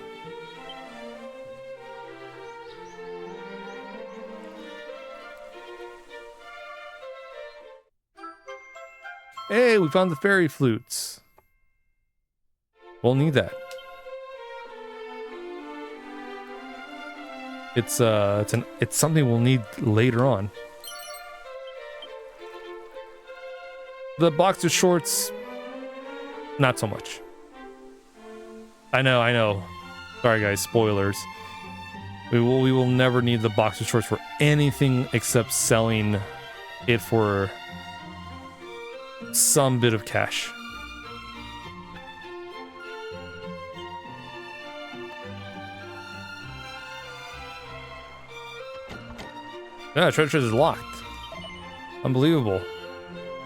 Hey, we found the fairy flutes. We'll need that. It's something we'll need later on. The boxer shorts, not so much. I know. Sorry guys, spoilers. We will never need the boxer shorts for anything except selling it for some bit of cash. Yeah, treasure is locked. Unbelievable.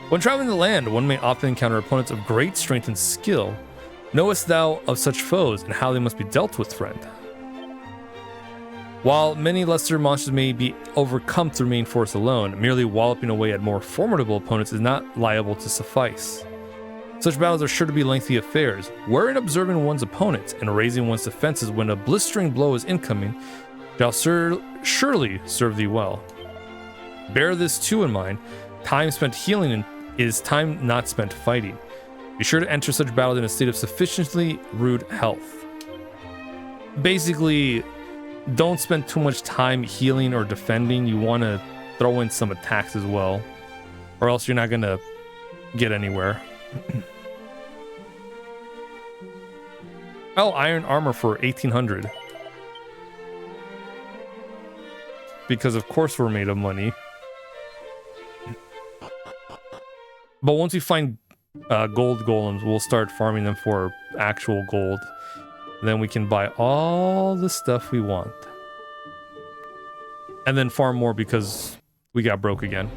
When traveling the land, one may often encounter opponents of great strength and skill. Knowest thou of such foes and how they must be dealt with, friend? While many lesser monsters may be overcome through main force alone, merely walloping away at more formidable opponents is not liable to suffice. Such battles are sure to be lengthy affairs, wherein observing one's opponents and raising one's defenses when a blistering blow is incoming shall surely serve thee well. Bear this too in mind, time spent healing is time not spent fighting. Be sure to enter such battles in a state of sufficiently rude health. Basically, don't spend too much time healing or defending. You want to throw in some attacks as well, or else you're not going to get anywhere. Oh, iron armor for 1800. Because of course we're made of money. But once we find gold golems, we'll start farming them for actual gold. Then we can buy all the stuff we want. And then farm more because we got broke again.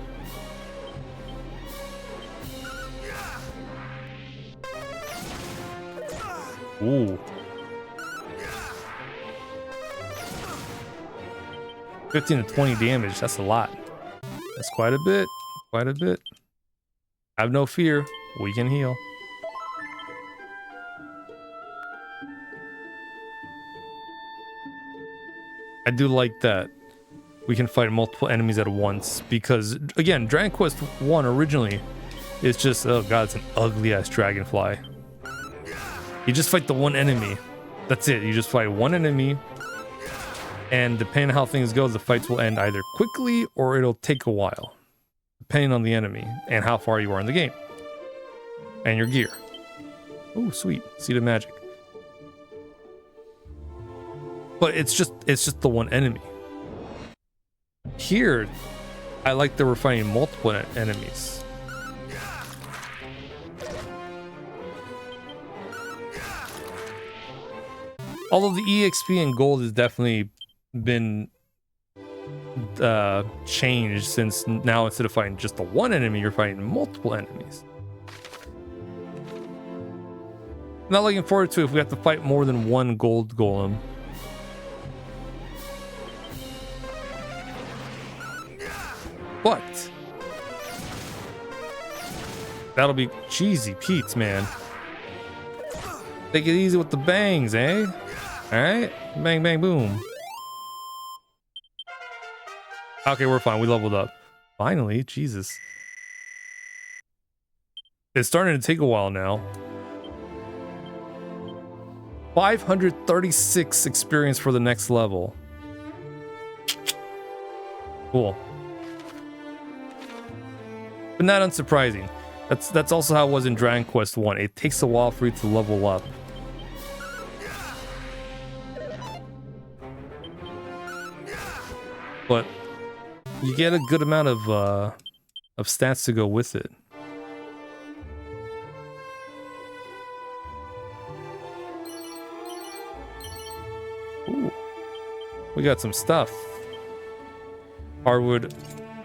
Ooh. 15 to 20 damage, that's a lot. That's quite a bit. Quite a bit. Have no fear, we can heal. I do like that we can fight multiple enemies at once, because again, Dragon Quest 1 originally is just, oh god, it's an ugly ass dragonfly. You just fight the one enemy. That's it. You just fight one enemy, and depending on how things go, the fights will end either quickly or it'll take a while, depending on the enemy and how far you are in the game and your gear. Oh, sweet. Seed of Magic. But it's just the one enemy. Here, I like that we're fighting multiple enemies. Although the EXP and gold has definitely been changed, since now instead of fighting just the one enemy, you're fighting multiple enemies. Not looking forward to if we have to fight more than one gold golem. What? That'll be cheesy Pete's, man. Take it easy with the bangs, eh? Alright? Bang, bang, boom. Okay, we're fine. We leveled up. Finally, Jesus. It's starting to take a while now. 536 experience for the next level. Cool. But not unsurprising. That's also how it was in Dragon Quest 1. It takes a while for you to level up. But you get a good amount of stats to go with it. Ooh. We got some stuff. Hardwood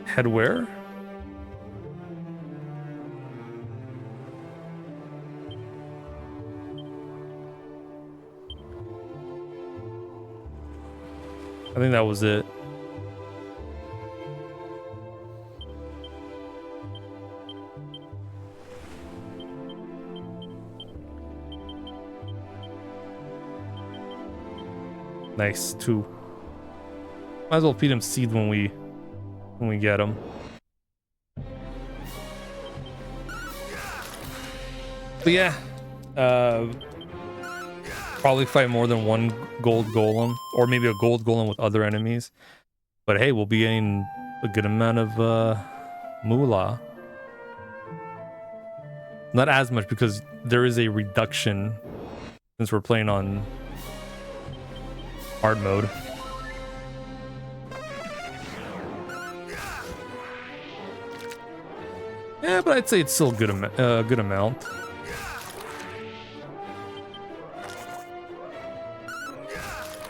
headwear. I think that was it. Nice, 2. Might as well feed him seed when we get him. But yeah, probably fight more than one gold golem, or maybe a gold golem with other enemies. But hey, we'll be getting a good amount of moolah. Not as much, because there is a reduction since we're playing on hard mode. Yeah, but I'd say it's still a good amount.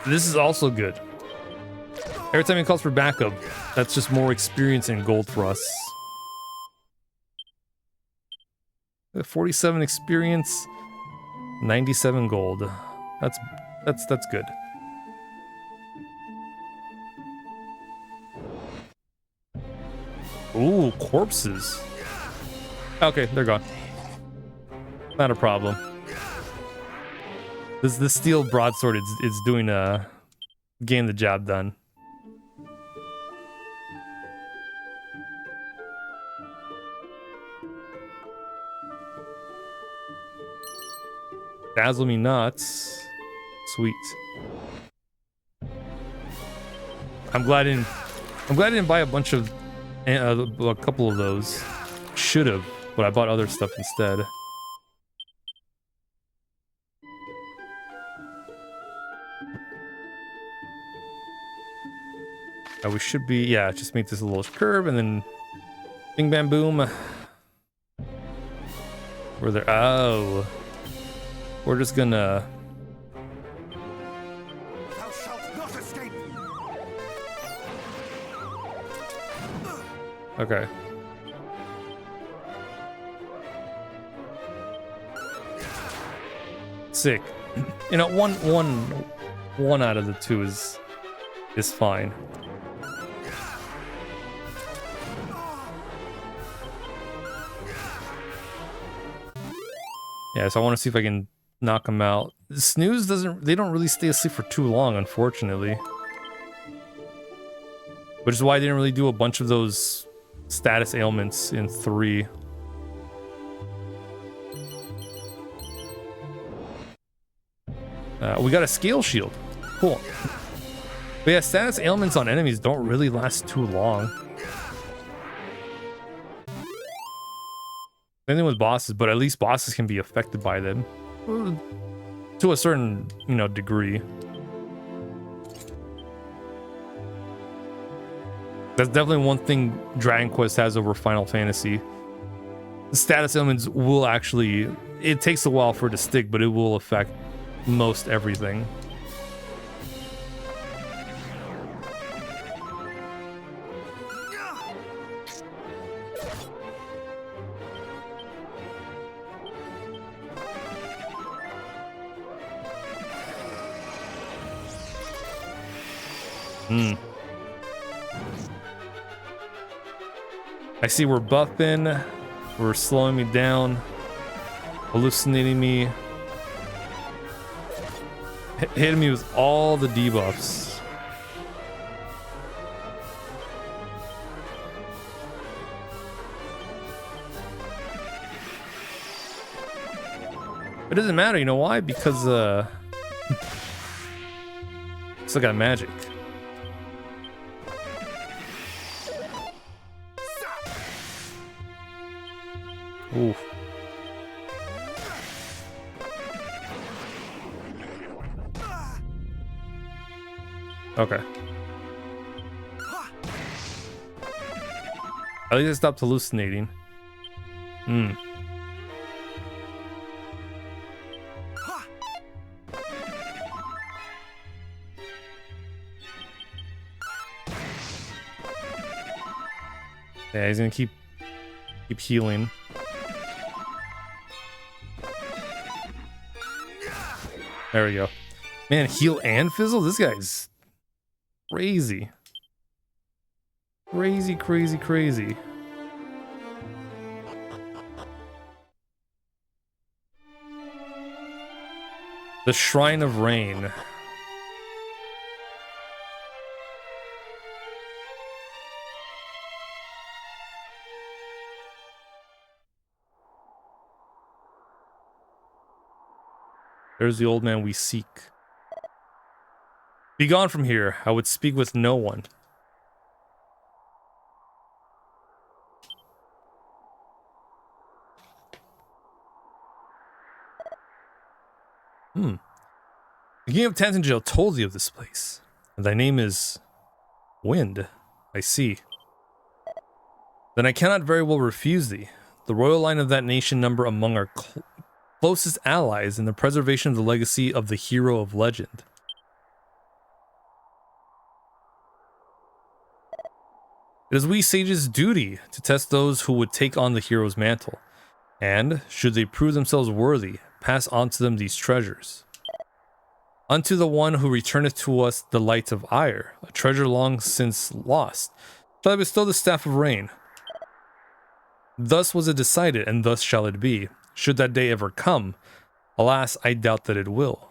This is also good. Every time it calls for backup, that's just more experience and gold for us. 47 experience, 97 gold. That's good. Ooh, corpses. Okay, they're gone. Not a problem. This steel broadsword it's doing getting the job done. Dazzle me nuts. Sweet. I'm glad I didn't buy a bunch of a couple of those. Should have, but I bought other stuff instead. We should be, yeah, just make this a little curve and then bing bam boom. We're there. Oh, we're just gonna. Thou shalt not escape. Okay. Sick. You know, one out of the two is fine. Yeah, so I want to see if I can knock them out. Snooze they don't really stay asleep for too long, unfortunately. which is why I didn't really do a bunch of those status ailments in 3. We got a scale shield. Cool. But yeah, status ailments on enemies don't really last too long. Same thing with bosses, but at least bosses can be affected by them. To a certain, degree. That's definitely one thing Dragon Quest has over Final Fantasy. The status ailments will actually... It takes a while for it to stick, but it will affect most everything. I see we're buffing, we're slowing me down, hallucinating me, hitting me with all the debuffs. It doesn't matter, you know why? Because still got magic. Ooh. Okay. At least I stopped hallucinating. Yeah, he's gonna keep healing. There we go. Man, heal and fizzle? This guy's crazy. Crazy, crazy, crazy. The Shrine of Rain. There's the old man we seek. Be gone from here. I would speak with no one. The King of Tantangel told thee of this place. And thy name is Wind. I see. Then I cannot very well refuse thee. The royal line of that nation number among our closest allies in the preservation of the legacy of the hero of legend. It is we sages' duty to test those who would take on the hero's mantle, and, should they prove themselves worthy, pass on to them these treasures. Unto the one who returneth to us the light of ire, a treasure long since lost, shall I bestow the staff of rain. Thus was it decided, and thus shall it be. Should that day ever come, alas, I doubt that it will.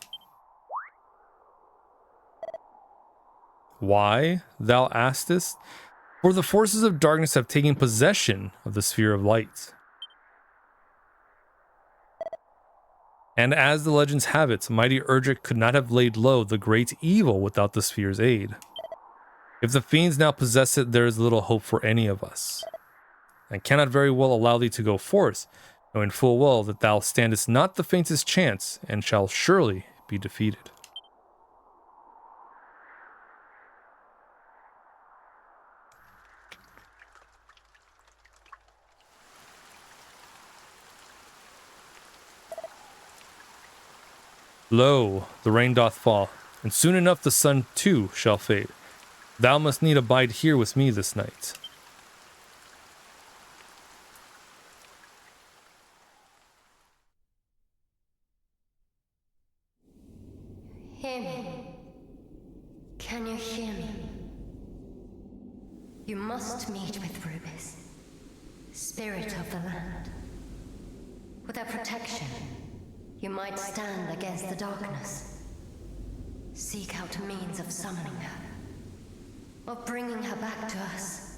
Why, thou askest? For the forces of darkness have taken possession of the sphere of light. And as the legends have it, mighty Erdrick could not have laid low the great evil without the sphere's aid. If the fiends now possess it, there is little hope for any of us. I cannot very well allow thee to go forth, knowing full well that thou standest not the faintest chance, and shall surely be defeated. Lo, the rain doth fall, and soon enough the sun too shall fade. Thou must need abide here with me this night. Hear me. Can you hear me? You must meet with Rubis, spirit of the land. With her protection, you might stand against the darkness. Seek out means of summoning her. of bringing her back to us,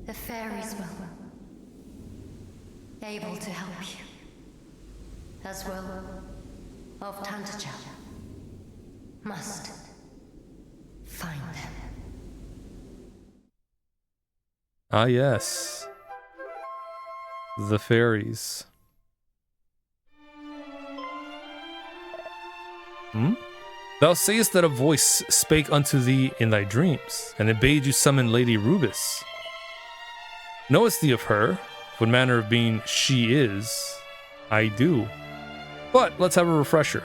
the fairies will able to help you, as well of Tantagel. Must find them. Ah, yes. The fairies. Thou sayest that a voice spake unto thee in thy dreams, and it bade you summon Lady Rubis. Knowest thee of her? What manner of being she is? I do. But let's have a refresher.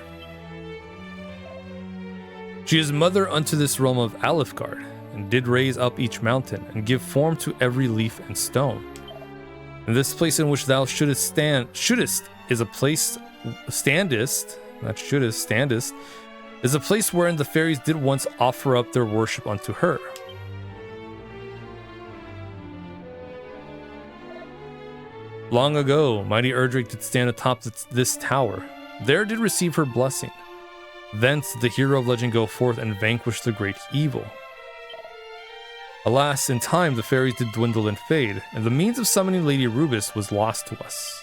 She is mother unto this realm of Alifgard, and did raise up each mountain, and give form to every leaf and stone. And this place in which thou shouldest is a place is a place wherein the fairies did once offer up their worship unto her. Long ago, mighty Erdrick did stand atop this tower. There did receive her blessing. Thence the hero of legend go forth and vanquish the great evil. Alas, in time the fairies did dwindle and fade, and the means of summoning Lady Rubis was lost to us.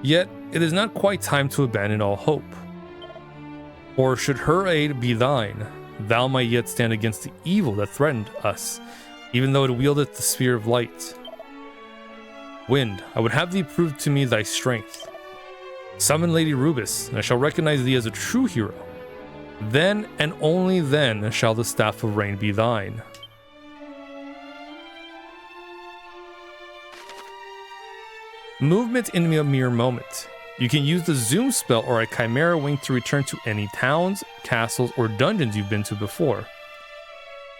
Yet, it is not quite time to abandon all hope. For should her aid be thine, thou might yet stand against the evil that threatened us, even though it wieldeth the spear of light. Wind, I would have thee prove to me thy strength. Summon Lady Rubis, and I shall recognize thee as a true hero. Then and only then shall the staff of rain be thine. Movement in a mere moment. You can use the zoom spell or a chimera wing to return to any towns, castles, or dungeons you've been to before.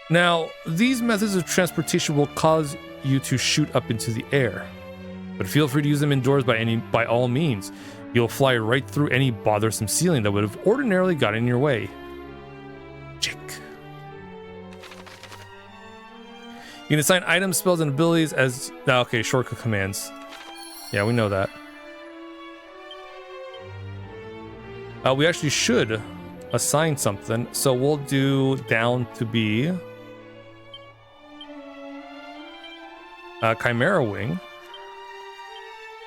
Now, these methods of transportation will cause you to shoot up into the air, but feel free to use them indoors by all means. You'll fly right through any bothersome ceiling that would have ordinarily got in your way. Chick. You can assign items, spells, and abilities as... Okay, shortcut commands. Yeah, we know that. We actually should assign something, so we'll do down to be Chimera Wing.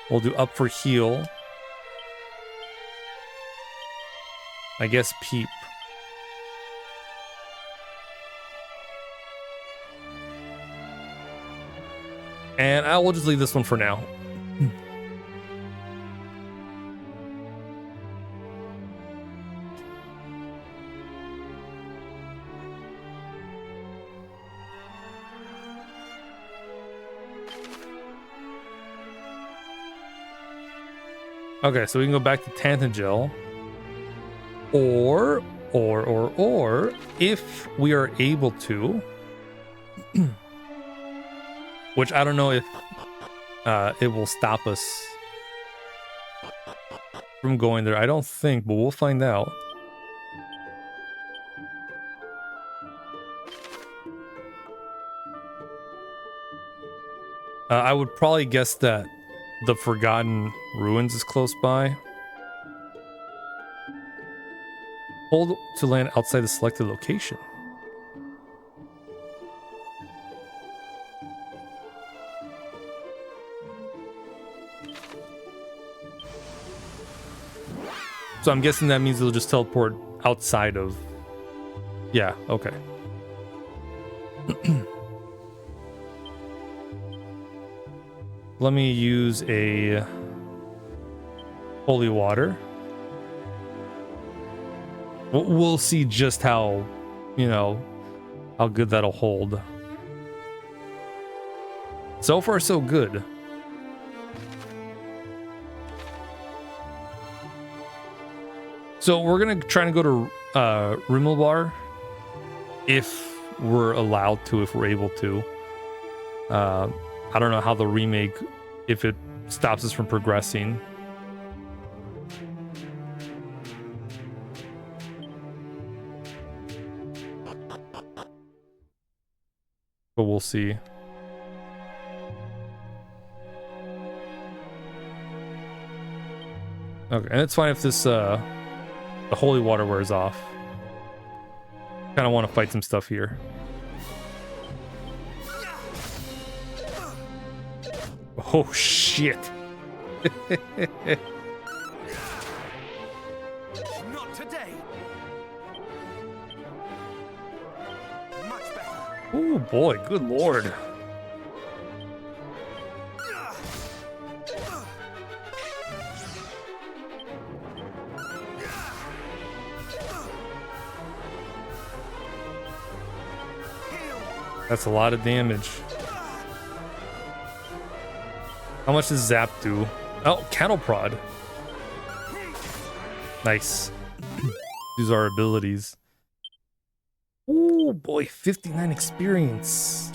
We'll do up for heal. I guess Peep. And I will just leave this one for now. Okay, so we can go back to Tantagel. Or if we are able to, which I don't know if it will stop us from going there. I don't think, but we'll find out. I would probably guess that the Forgotten Ruins is close by. Hold to land outside the selected location. So I'm guessing that means it'll just teleport outside of... Yeah, okay. Let me use a holy water. We'll see just how, how good that'll hold. So far, so good. So we're gonna try to go to Rimmelbar if we're allowed to, if we're able to. I don't know how the remake, if it stops us from progressing. But we'll see. Okay, and it's fine if this the holy water wears off. Kind of want to fight some stuff here. Oh shit. Not today. Much better. Oh boy, good lord. That's a lot of damage. How much does Zap do? Oh, Cattle Prod. Nice. These are abilities. Oh boy, 59 experience.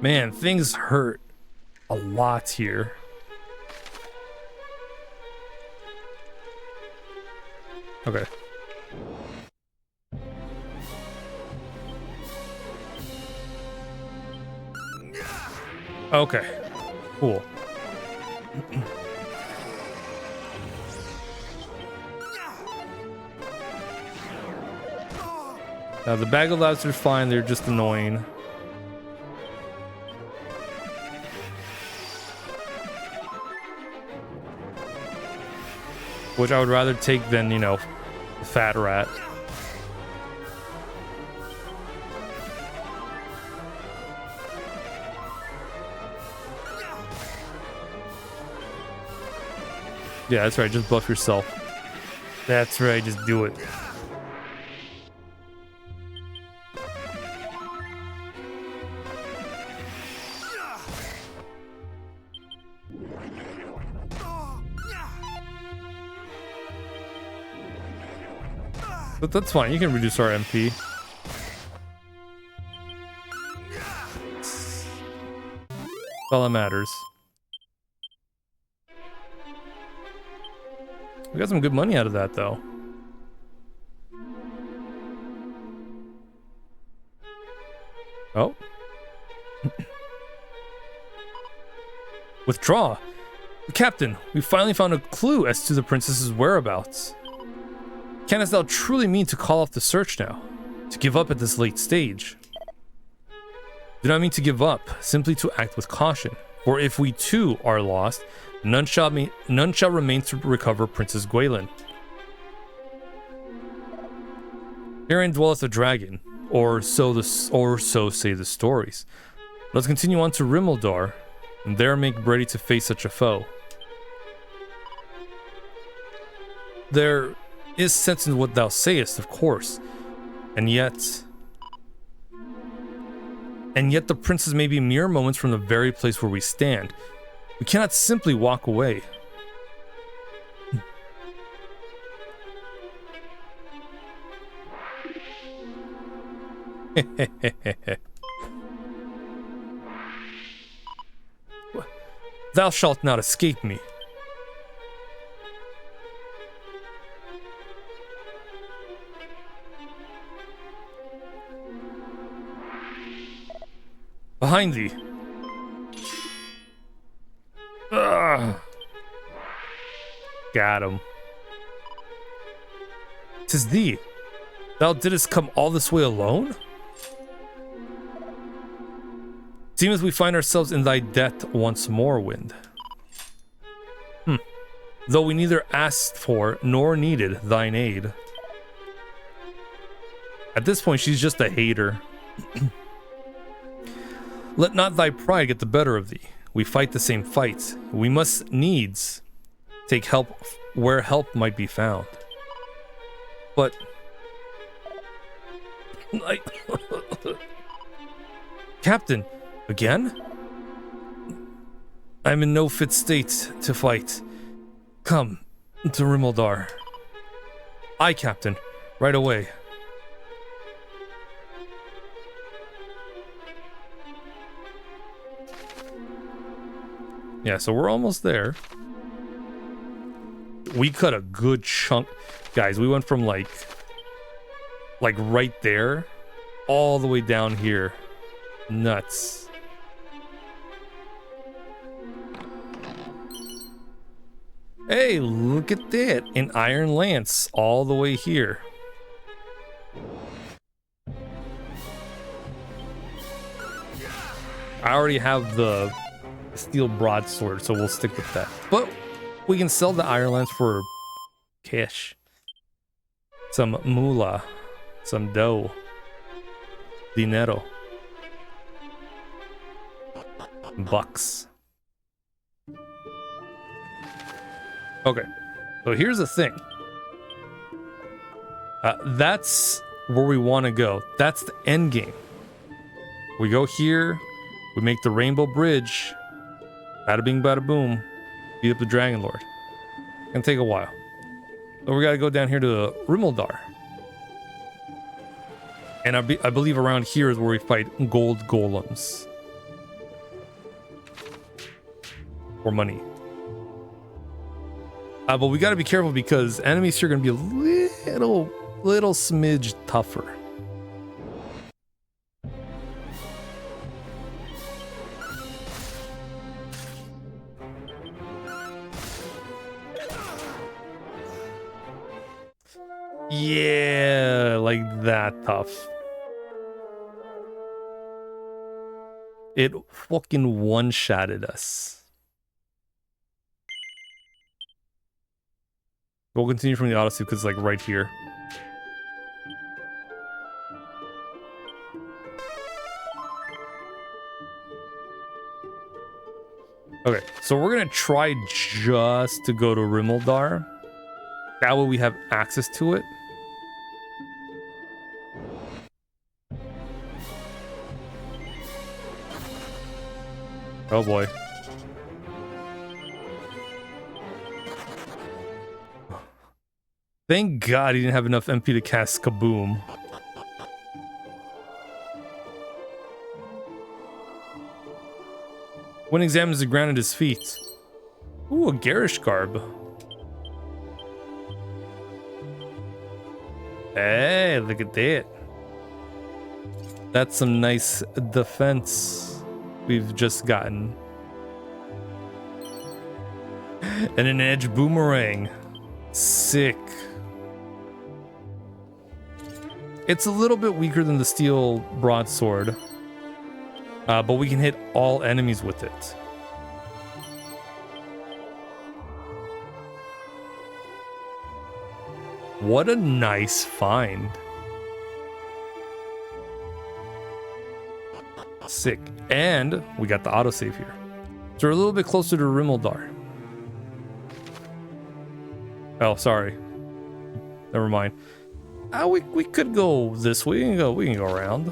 Man, things hurt a lot here. Okay. Okay. Cool. Now the bag of labs are fine, they're just annoying. Which I would rather take than, you know, the fat rat. Yeah, that's right, just buff yourself. That's right, just do it. But that's fine, you can reduce our MP. That's all that matters. We got some good money out of that, though. Oh. Withdraw. Captain, we finally found a clue as to the princess's whereabouts. Canst thou truly mean to call off the search now? To give up at this late stage? Do not mean to give up, simply to act with caution. For if we too are lost, none shall remain to recover Princess Gwaelin. Herein dwelleth a dragon, or so say the stories. Let's continue on to Rimildar, and there make ready to face such a foe. There is sense in what thou sayest, of course, and yet the princes may be mere moments from the very place where we stand. We cannot simply walk away. Thou shalt not escape me. Behind thee. Ugh. Got him. 'Tis thee. Thou didst come all this way alone? Seems we find ourselves in thy debt once more, Wind. Though we neither asked for nor needed thine aid. At this point, she's just a hater. Let not thy pride get the better of thee. We fight the same fights. We must needs take help where help might be found. But Captain, again? I'm in no fit state to fight. Come to Rimildar. Aye, Captain, right away. Yeah, so we're almost there. we cut a good chunk. Guys, we went from like right there all the way down here. Nuts. Hey, look at that. An iron lance all the way here. I already have the steel broadsword, so we'll stick with that. But we can sell the iron lance for cash. Some moolah. Some dough. Dinero. Bucks. Okay, so here's the thing. That's where we want to go. That's the end game. We go here. We make the Rainbow Bridge. Bada bing, bada boom. Beat up the Dragon Lord. Gonna take a while. So we gotta go down here to Rimmeldar. And I believe around here is where we fight gold golems. For money. But we gotta be careful because enemies here are gonna be a little smidge tougher. Yeah, like that tough. It fucking one-shotted us. We'll continue from the Odyssey because it's like right here. Okay, so we're gonna try just to go to Rimmeldar. That way we have access to it. Oh boy. Thank God he didn't have enough MP to cast Kaboom. One examines the ground at his feet. Ooh, a garish garb. Hey, look at that. That's some nice defense we've just gotten. And an edge boomerang. Sick. It's a little bit weaker than the steel broadsword, but we can hit all enemies with it. What a nice find. Sick. And we got the autosave here. So we're a little bit closer to Rimmeldar. Oh, sorry. Never mind. We could go this way. We can go around.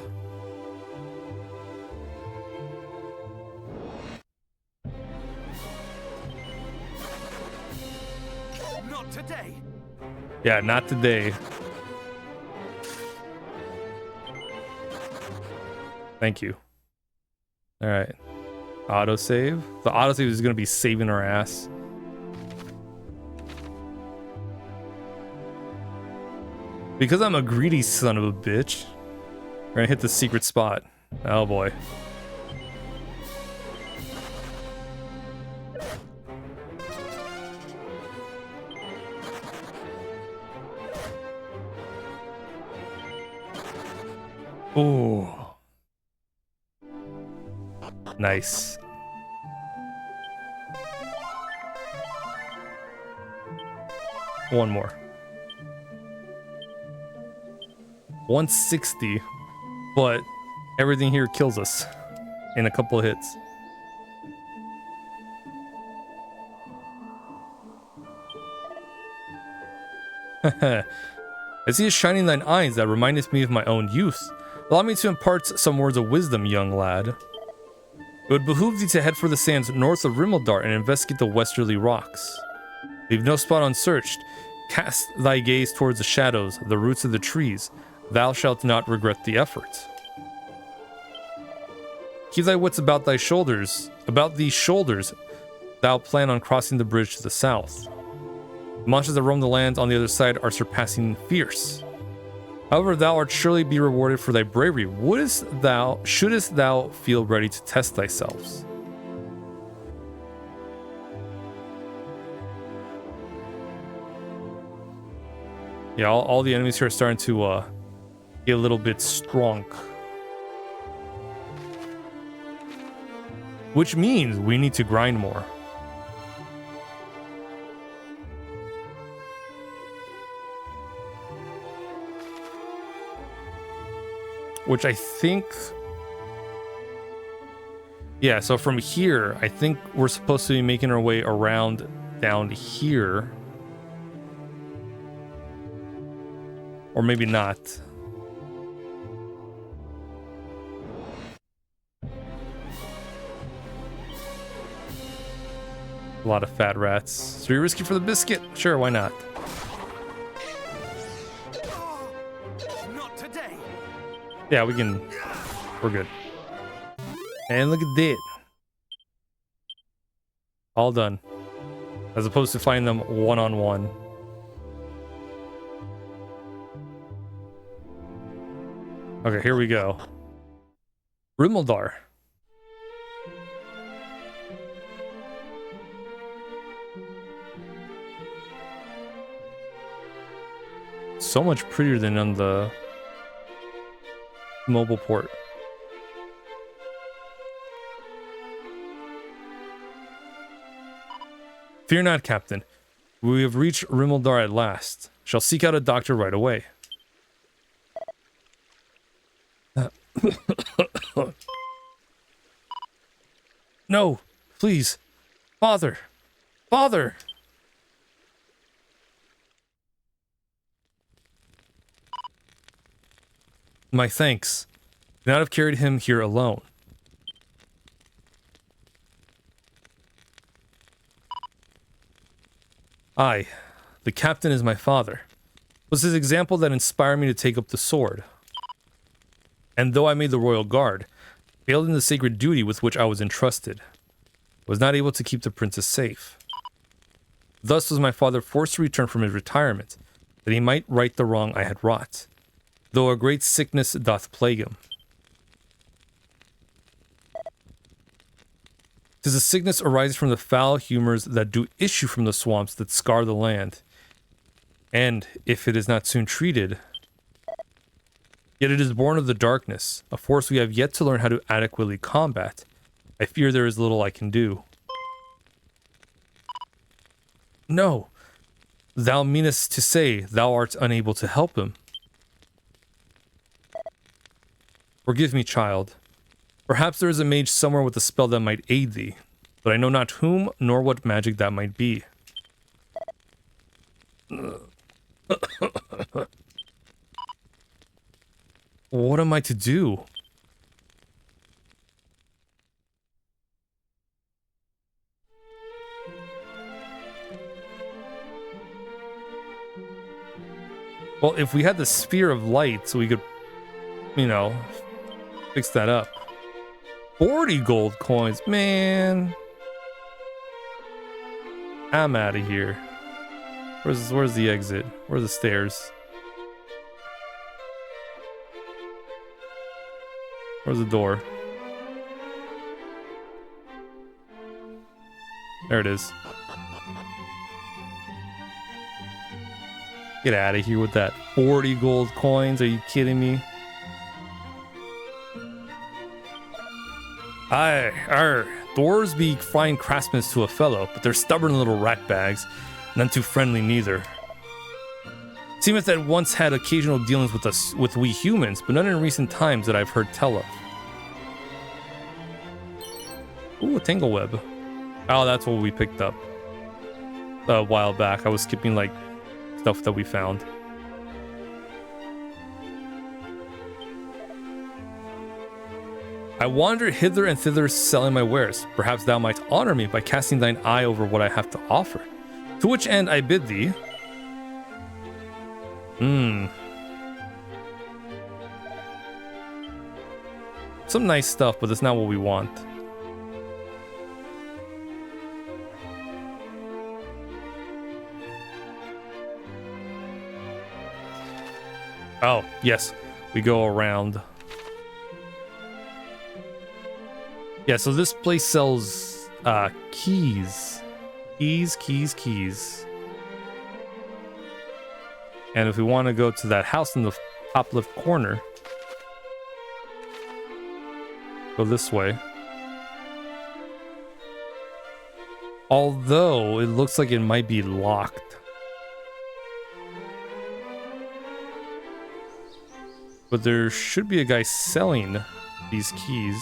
Not today. Yeah, not today. Thank you. All right. Autosave. The autosave is going to be saving our ass. Because I'm a greedy son of a bitch, we're gonna hit the secret spot. Oh boy. Ooh. Nice. One more. 160, but everything here kills us in a couple of hits. I see a shine in thine eyes that remindeth me of my own youth. Allow me to impart some words of wisdom, young lad. It would behoove thee to head for the sands north of Rimmeldar and investigate the westerly rocks. Leave no spot unsearched. Cast thy gaze towards the shadows, the roots of the trees. Thou shalt not regret the effort. Keep thy wits about these shoulders. Thou plan on crossing the bridge to the south. The monsters that roam the lands on the other side are surpassing fierce. However, thou art surely be rewarded for thy bravery. Shouldest thou feel ready to test thyself? Yeah, all the enemies here are starting to get a little bit strong. Which means we need to grind more. Which I think... Yeah, so from here, I think we're supposed to be making our way around down here. Or maybe not. A lot of fat rats. So you're risky for the biscuit? Sure, why not? Not today. Yeah, we can... We're good. And look at that. All done. As opposed to fighting them one-on-one. Okay, here we go. Rimildar. So much prettier than on the mobile port. Fear not, Captain. We have reached Rimildar at last. Shall seek out a doctor right away. No, please. Father. Father. My thanks. Could not have carried him here alone. Aye, the captain is my father. It was his example that inspired me to take up the sword. And though I made the royal guard, failed in the sacred duty with which I was entrusted, was not able to keep the princess safe. Thus was my father forced to return from his retirement, that he might right the wrong I had wrought, though a great sickness doth plague him. 'Tis a sickness arising from the foul humors that do issue from the swamps that scar the land, and, if it is not soon treated, yet it is born of the darkness, a force we have yet to learn how to adequately combat. I fear there is little I can do. No, thou meanest to say thou art unable to help him. Forgive me, child. Perhaps there is a mage somewhere with a spell that might aid thee, but I know not whom nor what magic that might be. What am I to do? Well, if we had the sphere of light, so we could, you know, fix that up. 40 gold coins, man. I'm out of here. Where's the exit? Where's the stairs? Where's the door? There it is. Get out of here with that 40 gold coins. Are you kidding me? Dwarves be fine craftsmen to a fellow, but they're stubborn little rat bags, none too friendly neither. Seemeth that once had occasional dealings with we humans, but none in recent times that I've heard tell of. Ooh, a tangle web. Oh, that's what we picked up a while back. I was skipping like stuff that we found. I wander hither and thither selling my wares. Perhaps thou might honor me by casting thine eye over what I have to offer. To which end I bid thee... Some nice stuff, but that's not what we want. Oh, yes. We go around. Yeah, so this place sells keys. Keys. And if we want to go to that house in the top left corner, go this way. Although it looks like it might be locked. But there should be a guy selling these keys.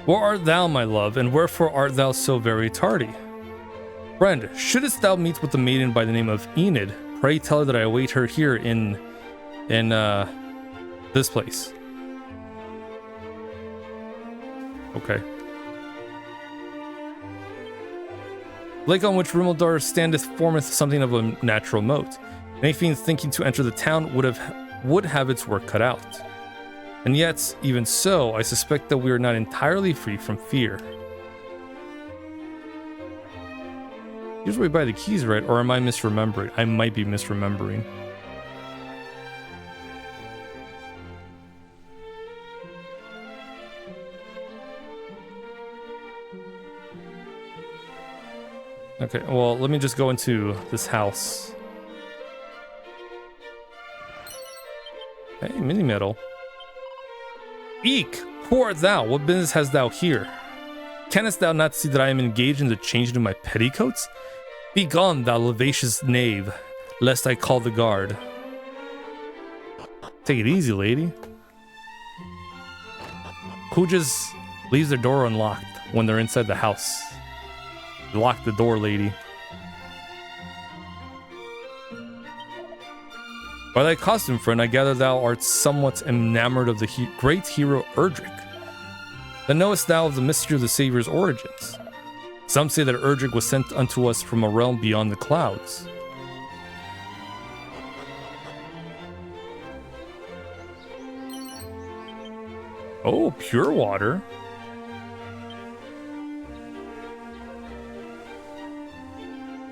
Where art thou, my love, and wherefore art thou so very tardy? Friend, shouldest thou meet with the maiden by the name of Enid, pray tell her that I await her here in this place. Okay. Lake on which Rimildar standeth formeth something of a natural moat. Any fiend thinking to enter the town would have its work cut out. And yet, even so, I suspect that we are not entirely free from fear. Here's where we buy the keys, right? Or am I misremembering? I might be misremembering. Okay, well, let me just go into this house. Hey, mini metal. Eek! Who art thou? What business hast thou here? Canst thou not see that I am engaged in the changing of my petticoats? Begone, thou lascivious knave, lest I call the guard. Take it easy, lady. Who just leaves their door unlocked when they're inside the house? Lock the door, lady. By thy costume, friend, I gather thou art somewhat enamored of the great hero Erdrick. Then knowest thou of the mystery of the Savior's origins? Some say that Erdrick was sent unto us from a realm beyond the clouds. Oh, pure water.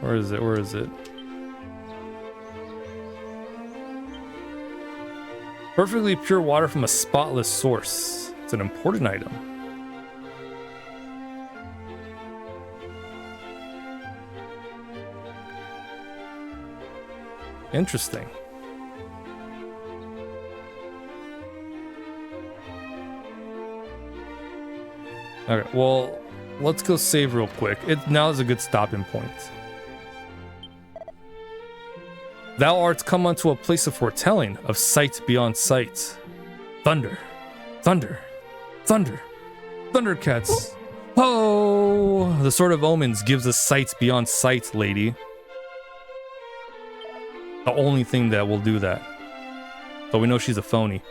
Where is it? Where is it? Perfectly pure water from a spotless source. It's an important item. Interesting. Okay, well, let's go save real quick. Now is a good stopping point. Thou art come unto a place of foretelling, of sight beyond sight. Thunder, thunder, thunder, thundercats. Oh, the sword of omens gives us sight beyond sight, lady. The only thing that will do that. But we know she's a phony.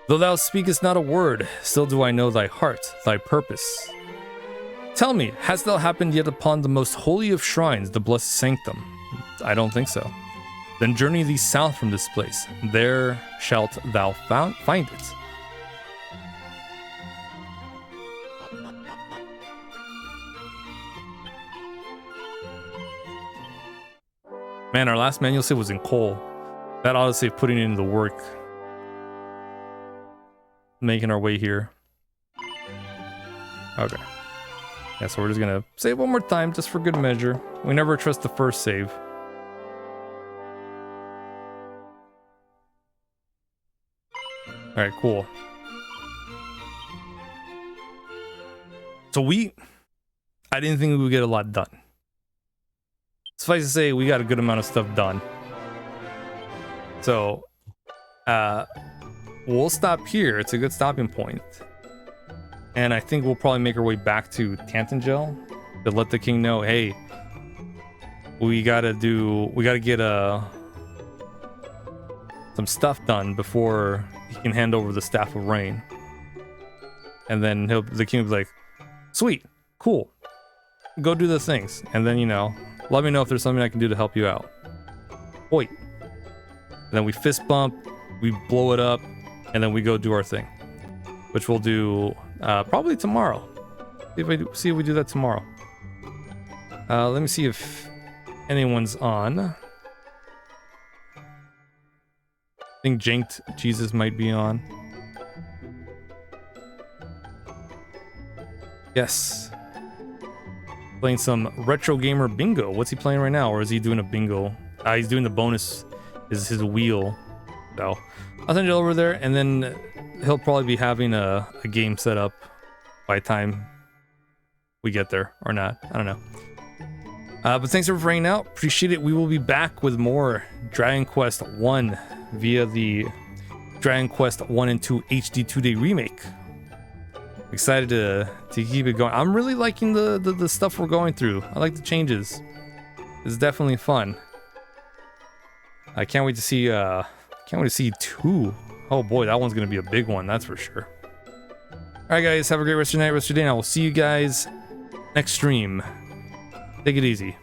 Though thou speakest not a word, still do I know thy heart, thy purpose. Tell me, hast thou happened yet upon the most holy of shrines, the blessed sanctum? I don't think so. Then journey thee south from this place. There shalt thou find it. Man, our last manual save was in coal. That autosave putting in the work. Making our way here. Okay. Yeah, so we're just gonna save one more time just for good measure. We never trust the first save. Alright, cool. So I didn't think we would get a lot done. Suffice to say, we got a good amount of stuff done. So, we'll stop here. It's a good stopping point. And I think we'll probably make our way back to Tantangel to let the king know, hey, we gotta get some stuff done before he can hand over the Staff of Rain. and then the king will be like, sweet, cool, go do the things, and then, you know, let me know if there's something I can do to help you out. Wait. And then we fist bump, we blow it up, and then we go do our thing, which we'll do probably tomorrow. See if we do that tomorrow. Let me see if anyone's on. I think Janked Jesus might be on. Yes. Playing some retro gamer bingo. What's he playing right now? Or is he doing a bingo? He's doing the bonus, is his wheel. So I'll send you over there, and then he'll probably be having a game set up by the time we get there, or not. I don't know. But thanks for hanging out. Appreciate it. We will be back with more Dragon Quest 1 via the Dragon Quest 1 and 2 HD-2D remake. Excited to keep it going. I'm really liking the stuff we're going through. I like the changes. It's definitely fun. I can't wait to see 2. Oh boy, that one's gonna be a big one, that's for sure. Alright guys, have a great rest of your night, rest of your day, and I will see you guys next stream. Take it easy.